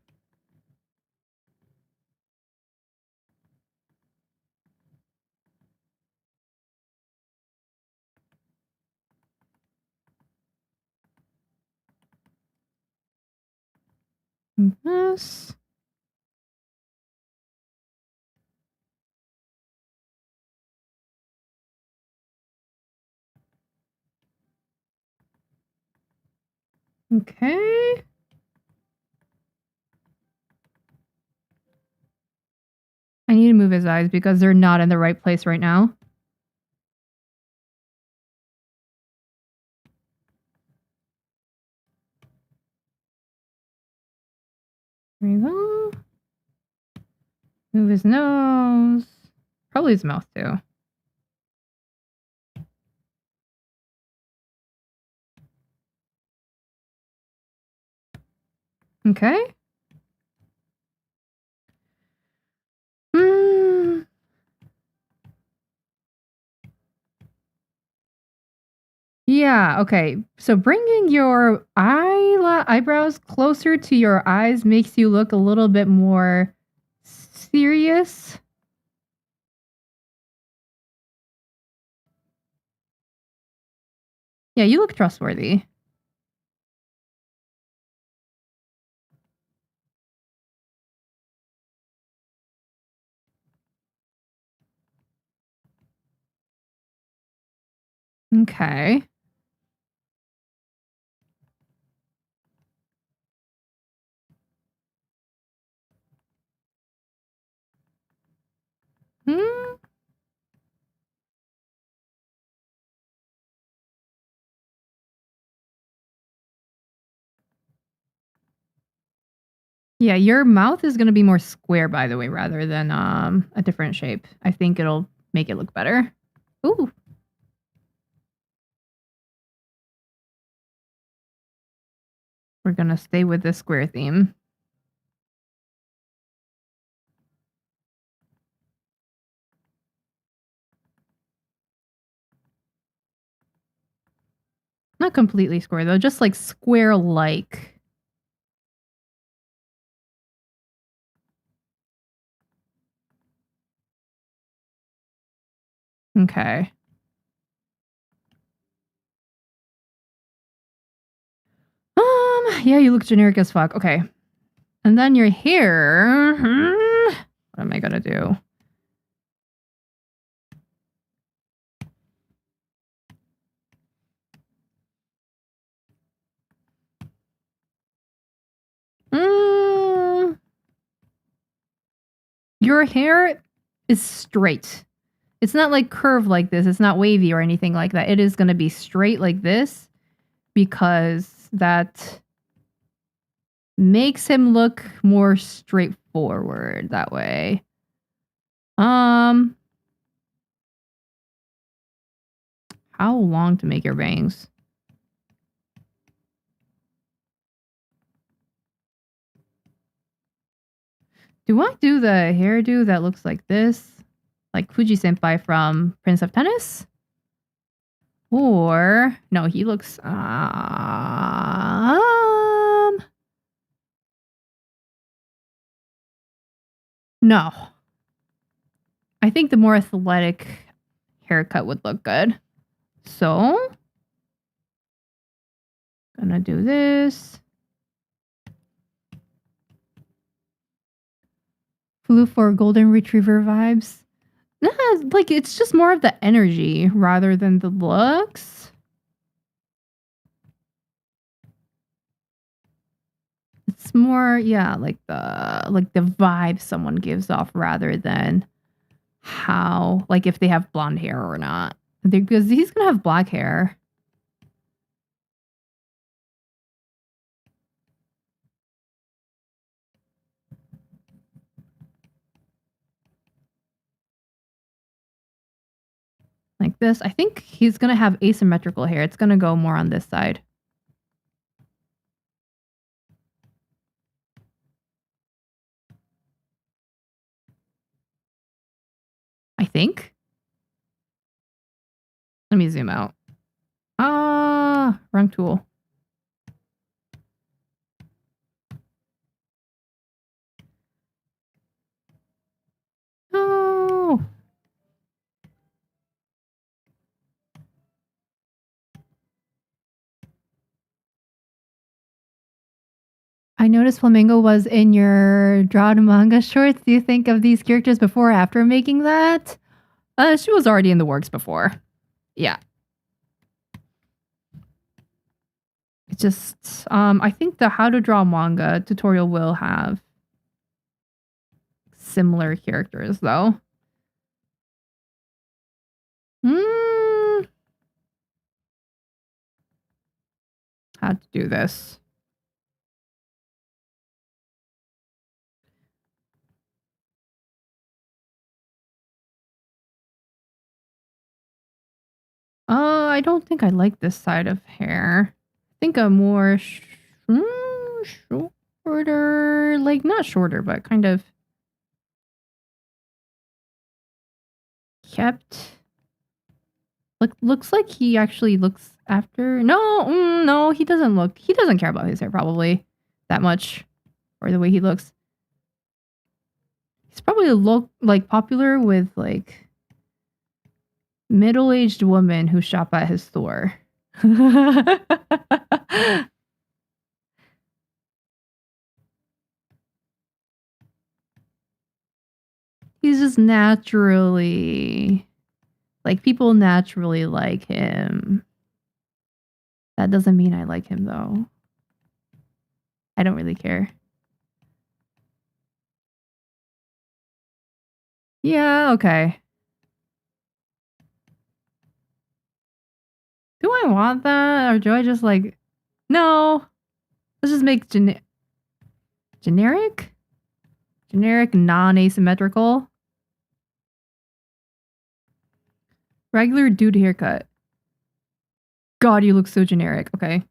This. Okay. I need to move his eyes because they're not in the right place right now. There you go. Move his nose. Probably his mouth too. Okay. Yeah, okay. So bringing your eyebrows closer to your eyes makes you look a little bit more serious. Yeah, you look trustworthy. Okay. Hmm. Yeah, your mouth is going to be more square, by the way, rather than a different shape. I think it'll make it look better. Ooh. We're going to stay with the square theme. Not completely square, though. Just like square-like. Okay. Yeah, you look generic as fuck. Okay. And then your hair. What am I gonna do? Your hair is straight. It's not like curved like this. It's not wavy or anything like that. It is gonna be straight like this because that makes him look more straightforward that way. How long to make your bangs? Do I do the hairdo that looks like this? Like Fuji Senpai from Prince of Tennis? Or no, he looks no. I think the more athletic haircut would look good. So, gonna do this. Flew for golden retriever vibes. Nah, like it's just more of the energy rather than the looks. It's more, yeah, like the vibe someone gives off rather than how, like, if they have blonde hair or not. Because he's gonna have black hair. Like this. I think he's gonna have asymmetrical hair. It's gonna go more on this side. I think. Let me zoom out. Wrong tool. Oh. I noticed Flamingo was in your drawn manga shorts. Do you think of these characters before or after making that? She was already in the works before. Yeah. It's just, I think the how to draw manga tutorial will have similar characters, though. How to do this. I don't think I like this side of hair. I think a more shorter, like not shorter, but kind of kept. Looks like he actually looks after. No, he doesn't look. He doesn't care about his hair probably that much, or the way he looks. He's probably like popular with like middle-aged women who shop at his store. He's just naturally Like, people naturally like him. That doesn't mean I like him, though. I don't really care. Yeah, okay. Do I want that? Or do I just like... No. Let's just make generic? Generic, non-asymmetrical. Regular dude haircut. God, you look so generic. Okay.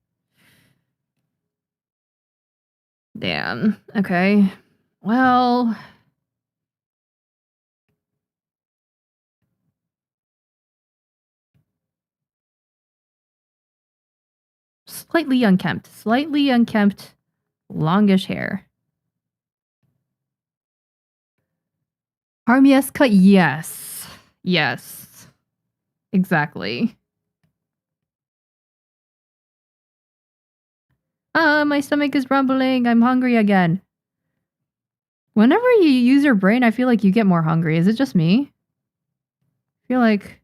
Damn. Okay. Well... Slightly unkempt, longish hair. Army S cut, yes. Yes. Exactly. My stomach is rumbling. I'm hungry again. Whenever you use your brain, I feel like you get more hungry. Is it just me? I feel like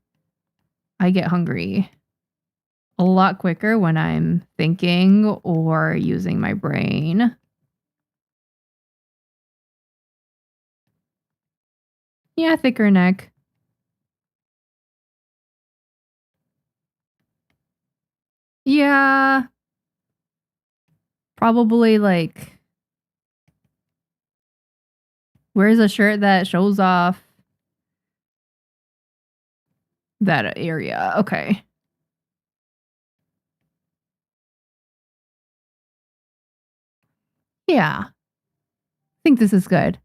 I get hungry a lot quicker when I'm thinking or using my brain. Yeah, thicker neck. Yeah. Probably like wears a shirt that shows off that area. Okay. Yeah. I think this is good.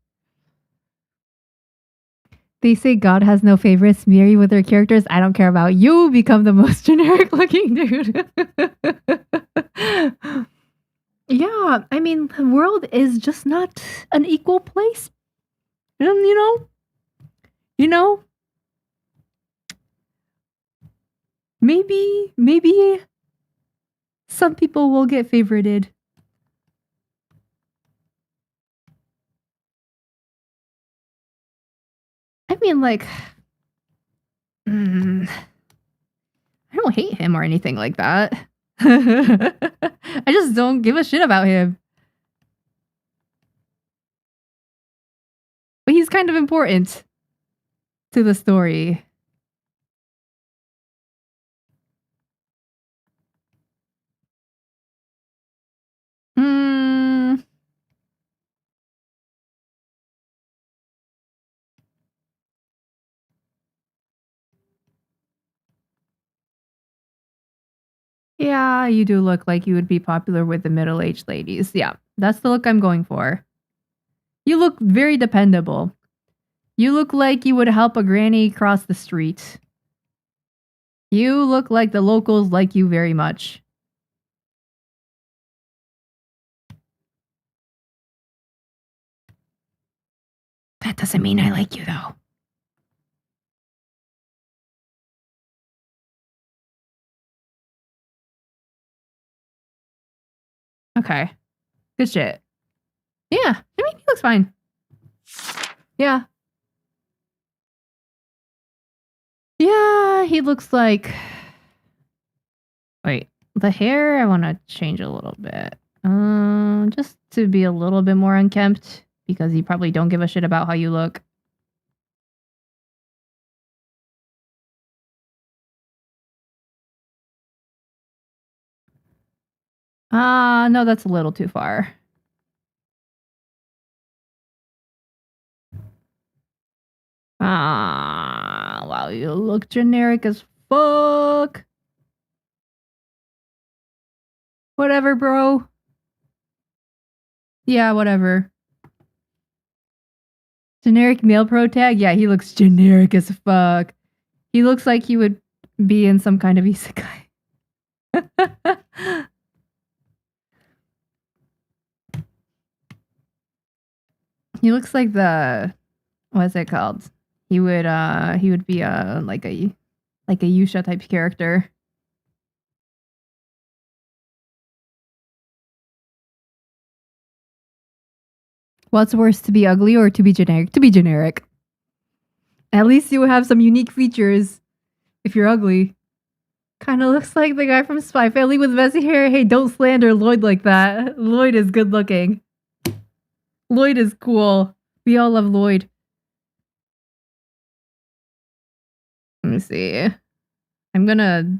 They say God has no favorites. Mieri with her characters. I don't care about you. Become the most generic looking dude. Yeah, I mean, the world is just not an equal place. You know, maybe some people will get favorited. I mean, like, I don't hate him or anything like that. I just don't give a shit about him. But he's kind of important to the story. Yeah, you do look like you would be popular with the middle-aged ladies. Yeah, that's the look I'm going for. You look very dependable. You look like you would help a granny cross the street. You look like the locals like you very much. That doesn't mean I like you, though. Okay. Good shit. Yeah, I mean, he looks fine. Yeah. Yeah, he looks like... Wait, the hair I want to change a little bit. Just to be a little bit more unkempt, because you probably don't give a shit about how you look. No, that's a little too far. Wow, you look generic as fuck. Whatever, bro. Yeah, whatever. Generic male pro tag? Yeah, he looks generic as fuck. He looks like he would be in some kind of isekai. He looks like the... What's it called? He would be like a Yusha type character. What's worse, to be ugly or to be generic? To be generic. At least you have some unique features. if you're ugly. Kind of looks like the guy from Spy Family with messy hair. Hey, don't slander Lloyd like that. Lloyd is good looking. Lloyd is cool. We all love Lloyd. Let me see. I'm gonna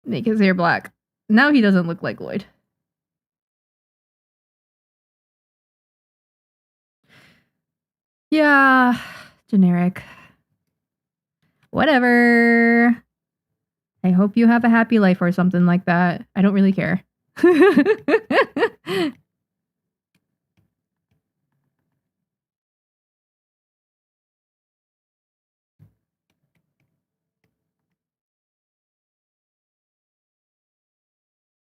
make his hair black. Now he doesn't look like Lloyd. Yeah, generic. Whatever. I hope you have a happy life or something like that. I don't really care.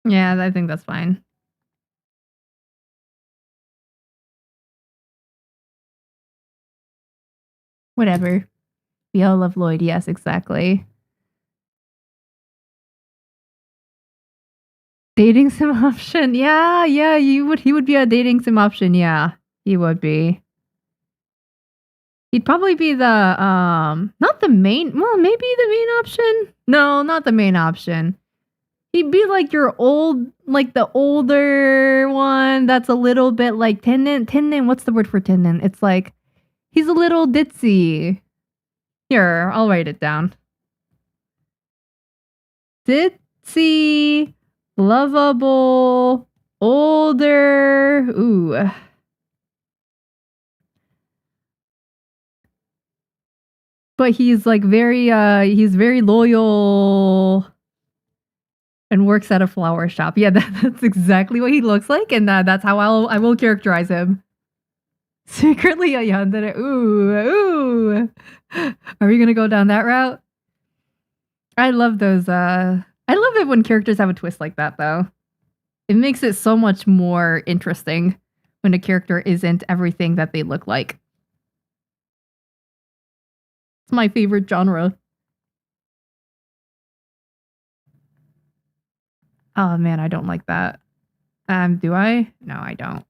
Yeah, I think that's fine. Whatever. We all love Lloyd. Yes, exactly. Dating sim option. Yeah, he would be a dating sim option. Yeah, he would be. He'd probably be the not the main, well, maybe the main option. No, not the main option. He'd be like your old, like the older one that's a little bit like Tennen. Tennen, what's the word for Tennen? It's like he's a little ditzy. Here, I'll write it down. Ditzy, lovable, older. Ooh. But he's like he's very loyal and works at a flower shop. Yeah, that's exactly what he looks like, and that's how I will characterize him. Secretly a yandere. Ooh. Are we gonna go down that route? I love those. I love it when characters have a twist like that, though. It makes it so much more interesting when a character isn't everything that they look like. It's my favorite genre. Oh man, I don't like that. Do I? No, I don't.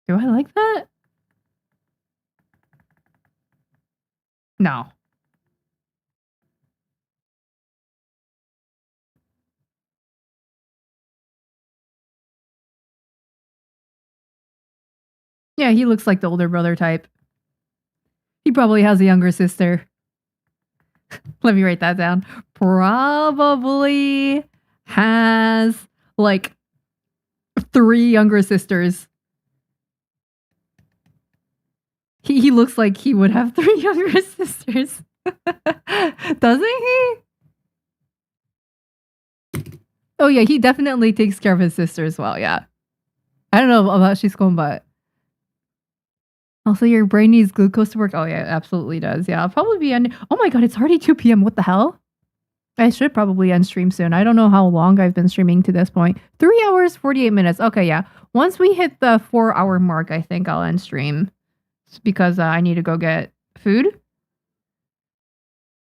Do I like that? No. Yeah, he looks like the older brother type. He probably has a younger sister. Let me write that down. Probably has like 3 younger sisters. He looks like he would have 3 younger sisters. Doesn't he? Oh yeah, he definitely takes care of his sister as well, yeah. I don't know about Shishkon, but also your brain needs glucose to work. Oh yeah, it absolutely does. Yeah, I'll probably be on. Oh my god, it's already 2 p.m. What the hell? I should probably end stream soon. I don't know how long I've been streaming to this point. 3 hours, 48 minutes. Okay, yeah. Once we hit the 4-hour mark, I think I'll end stream. It's because I need to go get food.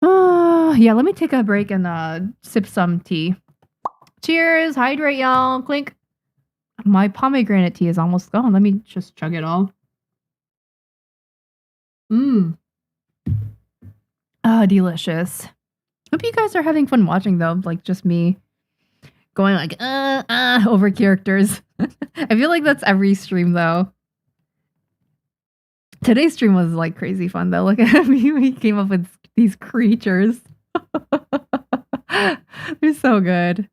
Yeah, let me take a break and sip some tea. Cheers, hydrate y'all, clink. My pomegranate tea is almost gone. Let me just chug it all. Ah, delicious. Hope you guys are having fun watching though, like just me going like over characters. I feel like that's every stream though. Today's stream was like crazy fun though. Look at me, we came up with these creatures. They're so good.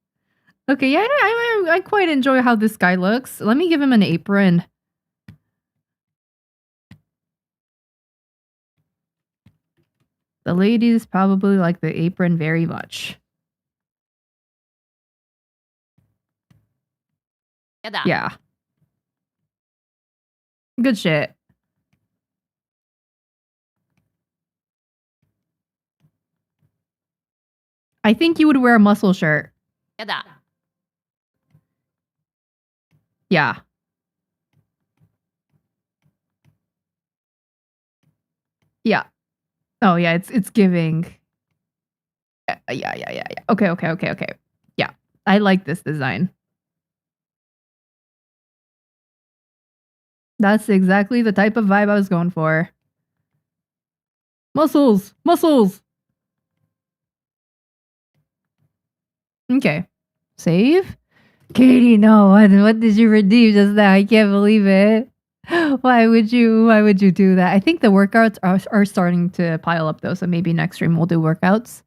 Okay, yeah, I quite enjoy how this guy looks. Let me give him an apron. The ladies probably like the apron very much. Yeah. Good shit. I think you would wear a muscle shirt. Yeah. Yeah. Oh yeah, it's giving. Yeah. Okay. Yeah. I like this design. That's exactly the type of vibe I was going for. Muscles! Muscles! Okay. Save? Katie, no. What did you redeem just now? I can't believe it. Why would you do that? I think the workouts are starting to pile up though, so maybe next stream we'll do workouts.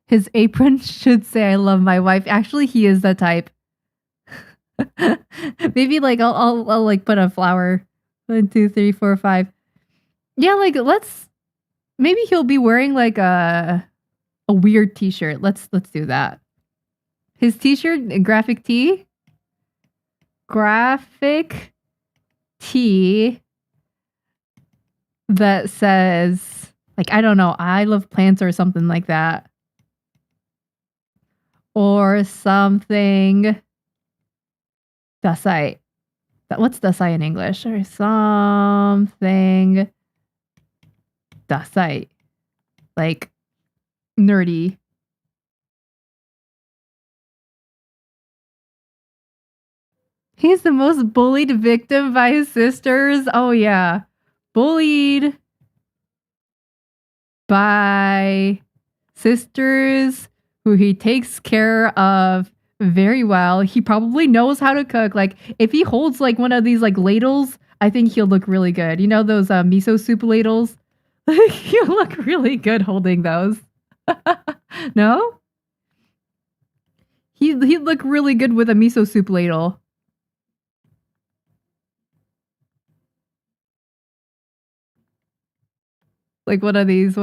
His apron should say I love my wife. Actually, he is the type. Maybe like I'll like put a flower. 1, 2, 3, 4, 5. Yeah, like maybe he'll be wearing like a weird t-shirt. Let's do that. His t-shirt, graphic tee that says like, I don't know, I love plants or something like that. Or something dasai. What's dasai in English? Or something dasai. Like nerdy. He's the most bullied victim by his sisters. Oh yeah. Bullied by sisters who he takes care of very well. He probably knows how to cook. Like if he holds like one of these like ladles, I think he'll look really good. You know those miso soup ladles? He'll look really good holding those. No? He'd look really good with a miso soup ladle. Like what are these?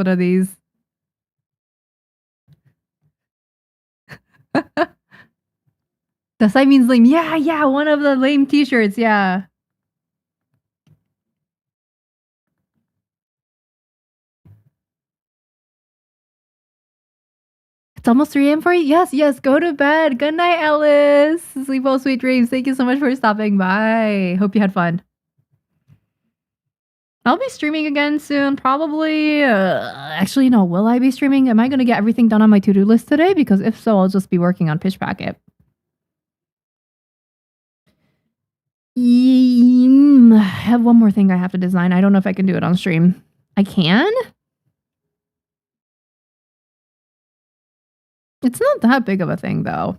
Dasai means lame. Yeah, one of the lame t-shirts, yeah. It's almost 3 a.m. for you? Yes, go to bed. Good night, Ellis. Sleep well, sweet dreams. Thank you so much for stopping by. Hope you had fun. I'll be streaming again soon, probably. Actually, no, will I be streaming? Am I going to get everything done on my to-do list today? Because if so, I'll just be working on Pitch Packet. I have one more thing I have to design. I don't know if I can do it on stream. I can? It's not that big of a thing, though.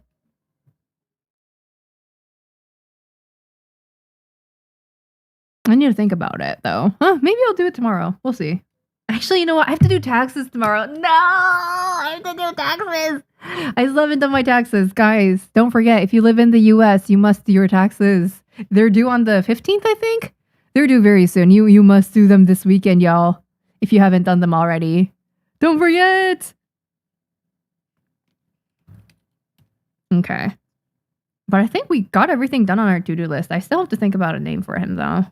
I need to think about it, though. Maybe I'll do it tomorrow. We'll see. Actually, you know what? I have to do taxes tomorrow. No! I have to do taxes! I still haven't done my taxes. Guys, don't forget, if you live in the US, you must do your taxes. They're due on the 15th, I think? They're due very soon. You must do them this weekend, y'all. If you haven't done them already. Don't forget! Okay. But I think we got everything done on our to-do list. I still have to think about a name for him, though.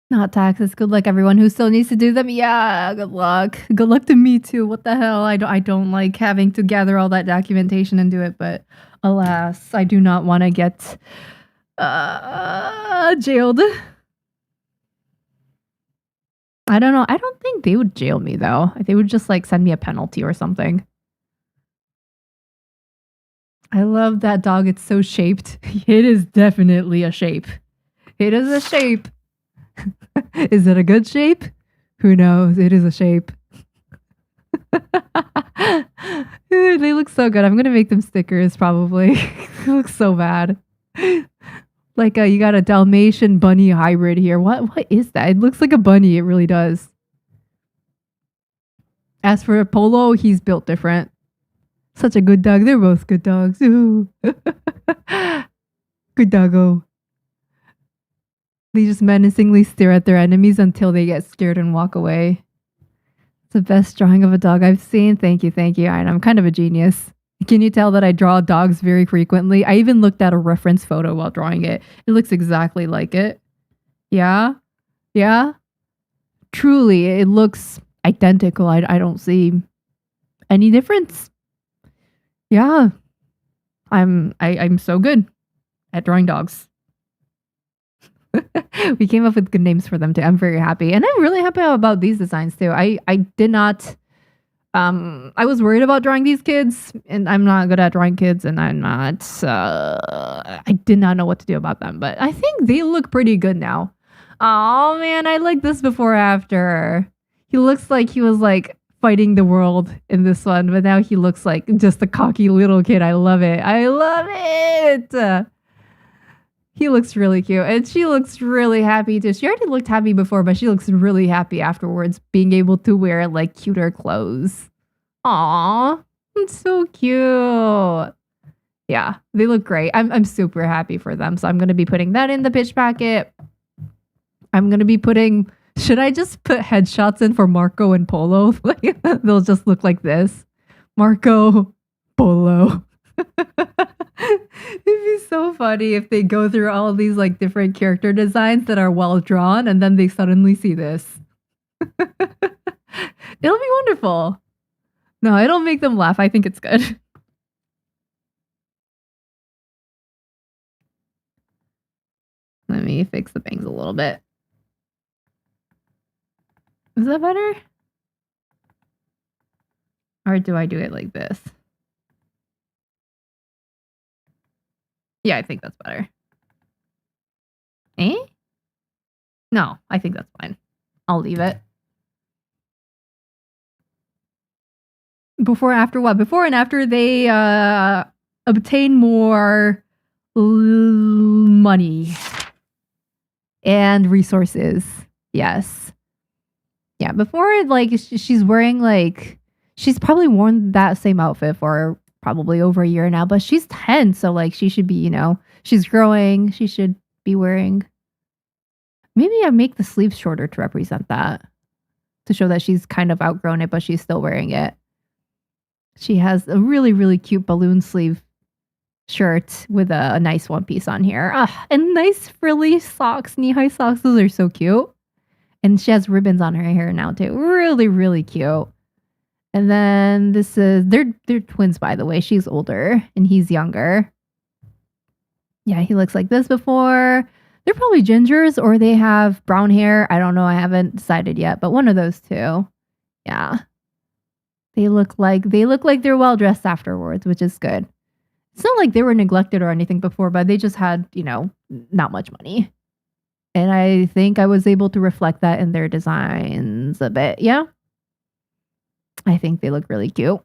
Not taxes. Good luck, everyone who still needs to do them. Yeah, good luck. Good luck to me, too. What the hell? I don't like having to gather all that documentation and do it, but alas, I do not want to get jailed. I don't know. I don't think they would jail me, though. They would just, like, send me a penalty or something. I love that dog. It's so shaped. It is definitely a shape. It is a shape. Is it a good shape? Who knows? It is a shape. They look so good. I'm gonna make them stickers probably. It looks so bad. Like you got a Dalmatian bunny hybrid here. What is that? It looks like a bunny. It really does. As for Apollo, he's built different. Such a good dog. They're both good dogs. Ooh. Good doggo. They just menacingly stare at their enemies until they get scared and walk away. It's the best drawing of a dog I've seen. Thank you. I'm kind of a genius. Can you tell that I draw dogs very frequently? I even looked at a reference photo while drawing it. It looks exactly like it. Yeah? Truly, it looks identical. I don't see any difference. Yeah. I'm so good at drawing dogs. We came up with good names for them too. I'm very happy. And I'm really happy about these designs too. I did not I was worried about drawing these kids, and I'm not good at drawing kids, and I did not know what to do about them, but I think they look pretty good now. Oh man, I like this before after. He looks like he was like fighting the world in this one, but now he looks like just a cocky little kid. I love it. I love it. He looks really cute, and she looks really happy too. She already looked happy before, but she looks really happy afterwards, being able to wear like cuter clothes. Aww, it's so cute. Yeah, they look great. I'm super happy for them. So I'm gonna be putting that in the pitch packet. I'm gonna be putting. Should I just put headshots in for Marco and Polo? Like they'll just look like this. Marco, Polo. It'd be so funny if they go through all of these like different character designs that are well drawn and then they suddenly see this. It'll be wonderful. No, it'll make them laugh. I think it's good. Let me fix the bangs a little bit. Is that better? Or do I do it like this? Yeah, I think that's better. Eh? No, I think that's fine. I'll leave it. Before, after what? Before and after they obtain more money and resources. Yes. Yeah, before, like, she's wearing, like, she's probably worn that same outfit for probably over a year now, but she's 10, so like she should be, you know, she's growing, she should be wearing. Maybe I make the sleeves shorter to represent that, to show that she's kind of outgrown it, but she's still wearing it. She has a really, really cute balloon sleeve shirt with a nice one piece on here. And nice frilly socks, knee-high socks. Those are so cute. And she has ribbons on her hair now too. Really, really cute. And then this is, they're twins, by the way. She's older and he's younger. Yeah, he looks like this before. They're probably gingers or they have brown hair. I don't know. I haven't decided yet, but one of those two. Yeah. They look like they're well dressed afterwards, which is good. It's not like they were neglected or anything before, but they just had, you know, not much money. And I think I was able to reflect that in their designs a bit. Yeah. I think they look really cute.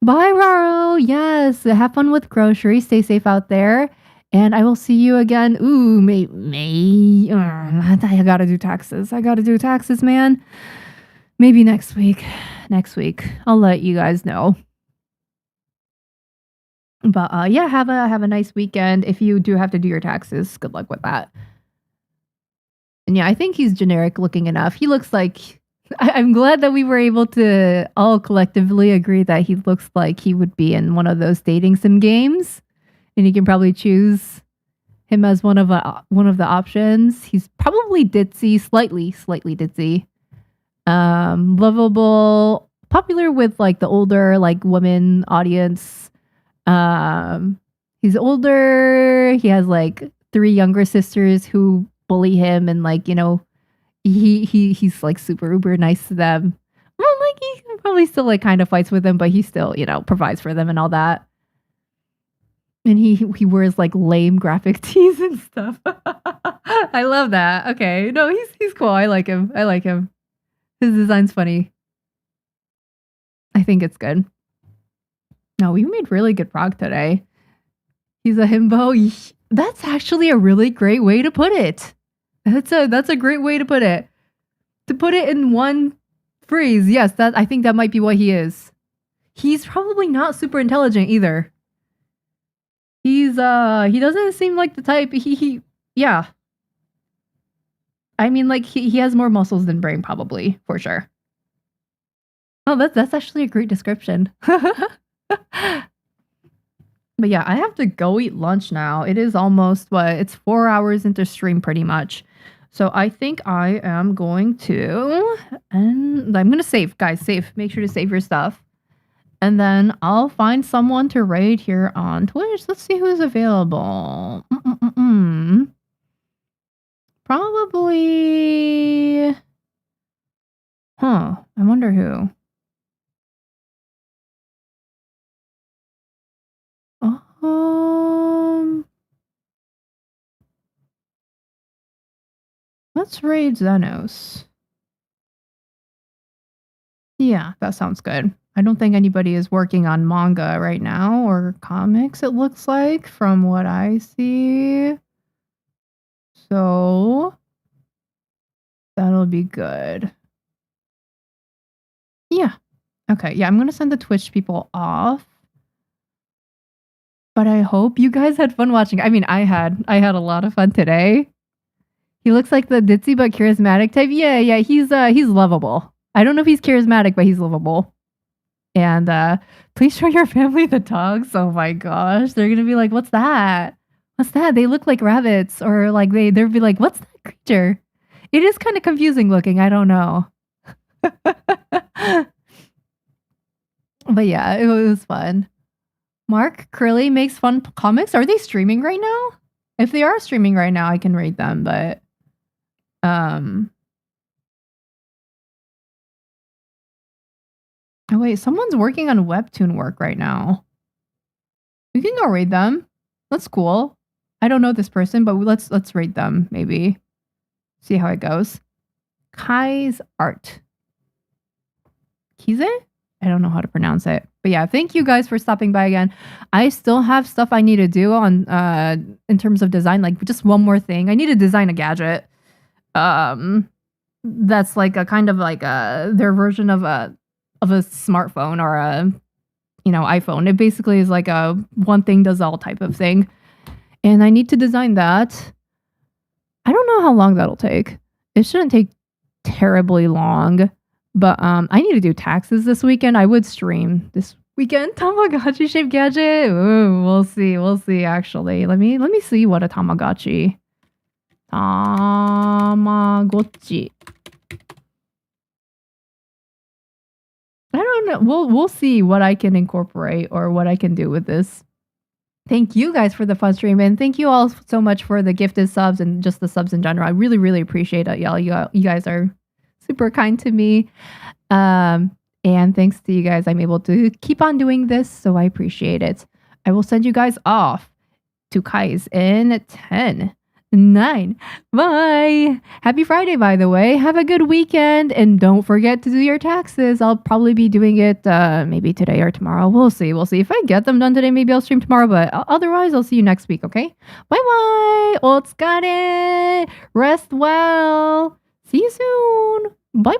Bye, Raro. Yes. Have fun with groceries. Stay safe out there. And I will see you again. Ooh, I gotta do taxes. Man. Maybe next week. I'll let you guys know. But yeah, have a nice weekend. If you do have to do your taxes, good luck with that. And yeah, I think he's generic looking enough. He looks like, I'm glad that we were able to all collectively agree that he looks like he would be in one of those dating sim games. And you can probably choose him as one of the options. He's probably ditzy, slightly ditzy. Lovable, popular with like the older like women audience. He's older. He has like 3 younger sisters who bully him, and like, you know, he's like super uber nice to them. Well, like he probably still like kind of fights with them, but he still, you know, provides for them and all that. And he wears like lame graphic tees and stuff. I love that. Okay, no, he's cool. I like him. His design's funny. I think it's good. No, we made really good prog today. He's a himbo. That's actually a really great way to put it. That's a great way to put it. To put it in one phrase, yes, I think that might be what he is. He's probably not super intelligent either. He doesn't seem like the type yeah. I mean, like he has more muscles than brain, probably, for sure. Oh, that's actually a great description. But yeah, I have to go eat lunch now. It is almost it's 4 hours into stream pretty much. So I think I am going to, and I'm going to save, guys, save. Make sure to save your stuff. And then I'll find someone to raid here on Twitch. Let's see who's available. Probably, I wonder who. Let's raid Xenos. Yeah, that sounds good. I don't think anybody is working on manga right now or comics, it looks like, from what I see. So that'll be good. Yeah. Okay, yeah, I'm gonna send the Twitch people off. But I hope you guys had fun watching. I mean, I had a lot of fun today. He looks like the ditzy but charismatic type. Yeah, he's lovable. I don't know if he's charismatic, but he's lovable. And please show your family the dogs. Oh my gosh. They're gonna be like, what's that? What's that? They look like rabbits. Or like they'll be like, what's that creature? It is kind of confusing looking. I don't know. But yeah, it was fun. Mark Curly makes fun comics. Are they streaming right now? If they are streaming right now, I can rate them, but oh wait, someone's working on webtoon work right now. We can go rate them. That's cool. I don't know this person, but let's rate them maybe. See how it goes. Kai's art. Kize? I don't know how to pronounce it. But yeah, thank you guys for stopping by again. I still have stuff I need to do on in terms of design, like just one more thing. I need to design a gadget. That's like a kind of like their version of a smartphone or a iPhone. It basically is like a one thing does all type of thing. And I need to design that. I don't know how long that'll take. It shouldn't take terribly long. But I need to do taxes this weekend. I would stream this weekend. Tamagotchi shaped gadget. Ooh, we'll see actually. Let me see what a Tamagotchi. Tamagotchi. I don't know. We'll see what I can incorporate or what I can do with this. Thank you guys for the fun stream, and thank you all so much for the gifted subs and just the subs in general. I really, really appreciate it, y'all. You guys are super kind to me. And thanks to you guys, I'm able to keep on doing this, so I appreciate it. I will send you guys off to Kai's in 10, 9. Bye. Happy Friday, by the way. Have a good weekend, and don't forget to do your taxes. I'll probably be doing it maybe today or tomorrow. We'll see. If I get them done today, maybe I'll stream tomorrow, but otherwise, I'll see you next week, okay? Bye-bye. Otsukare. Rest well. See you soon. Bye.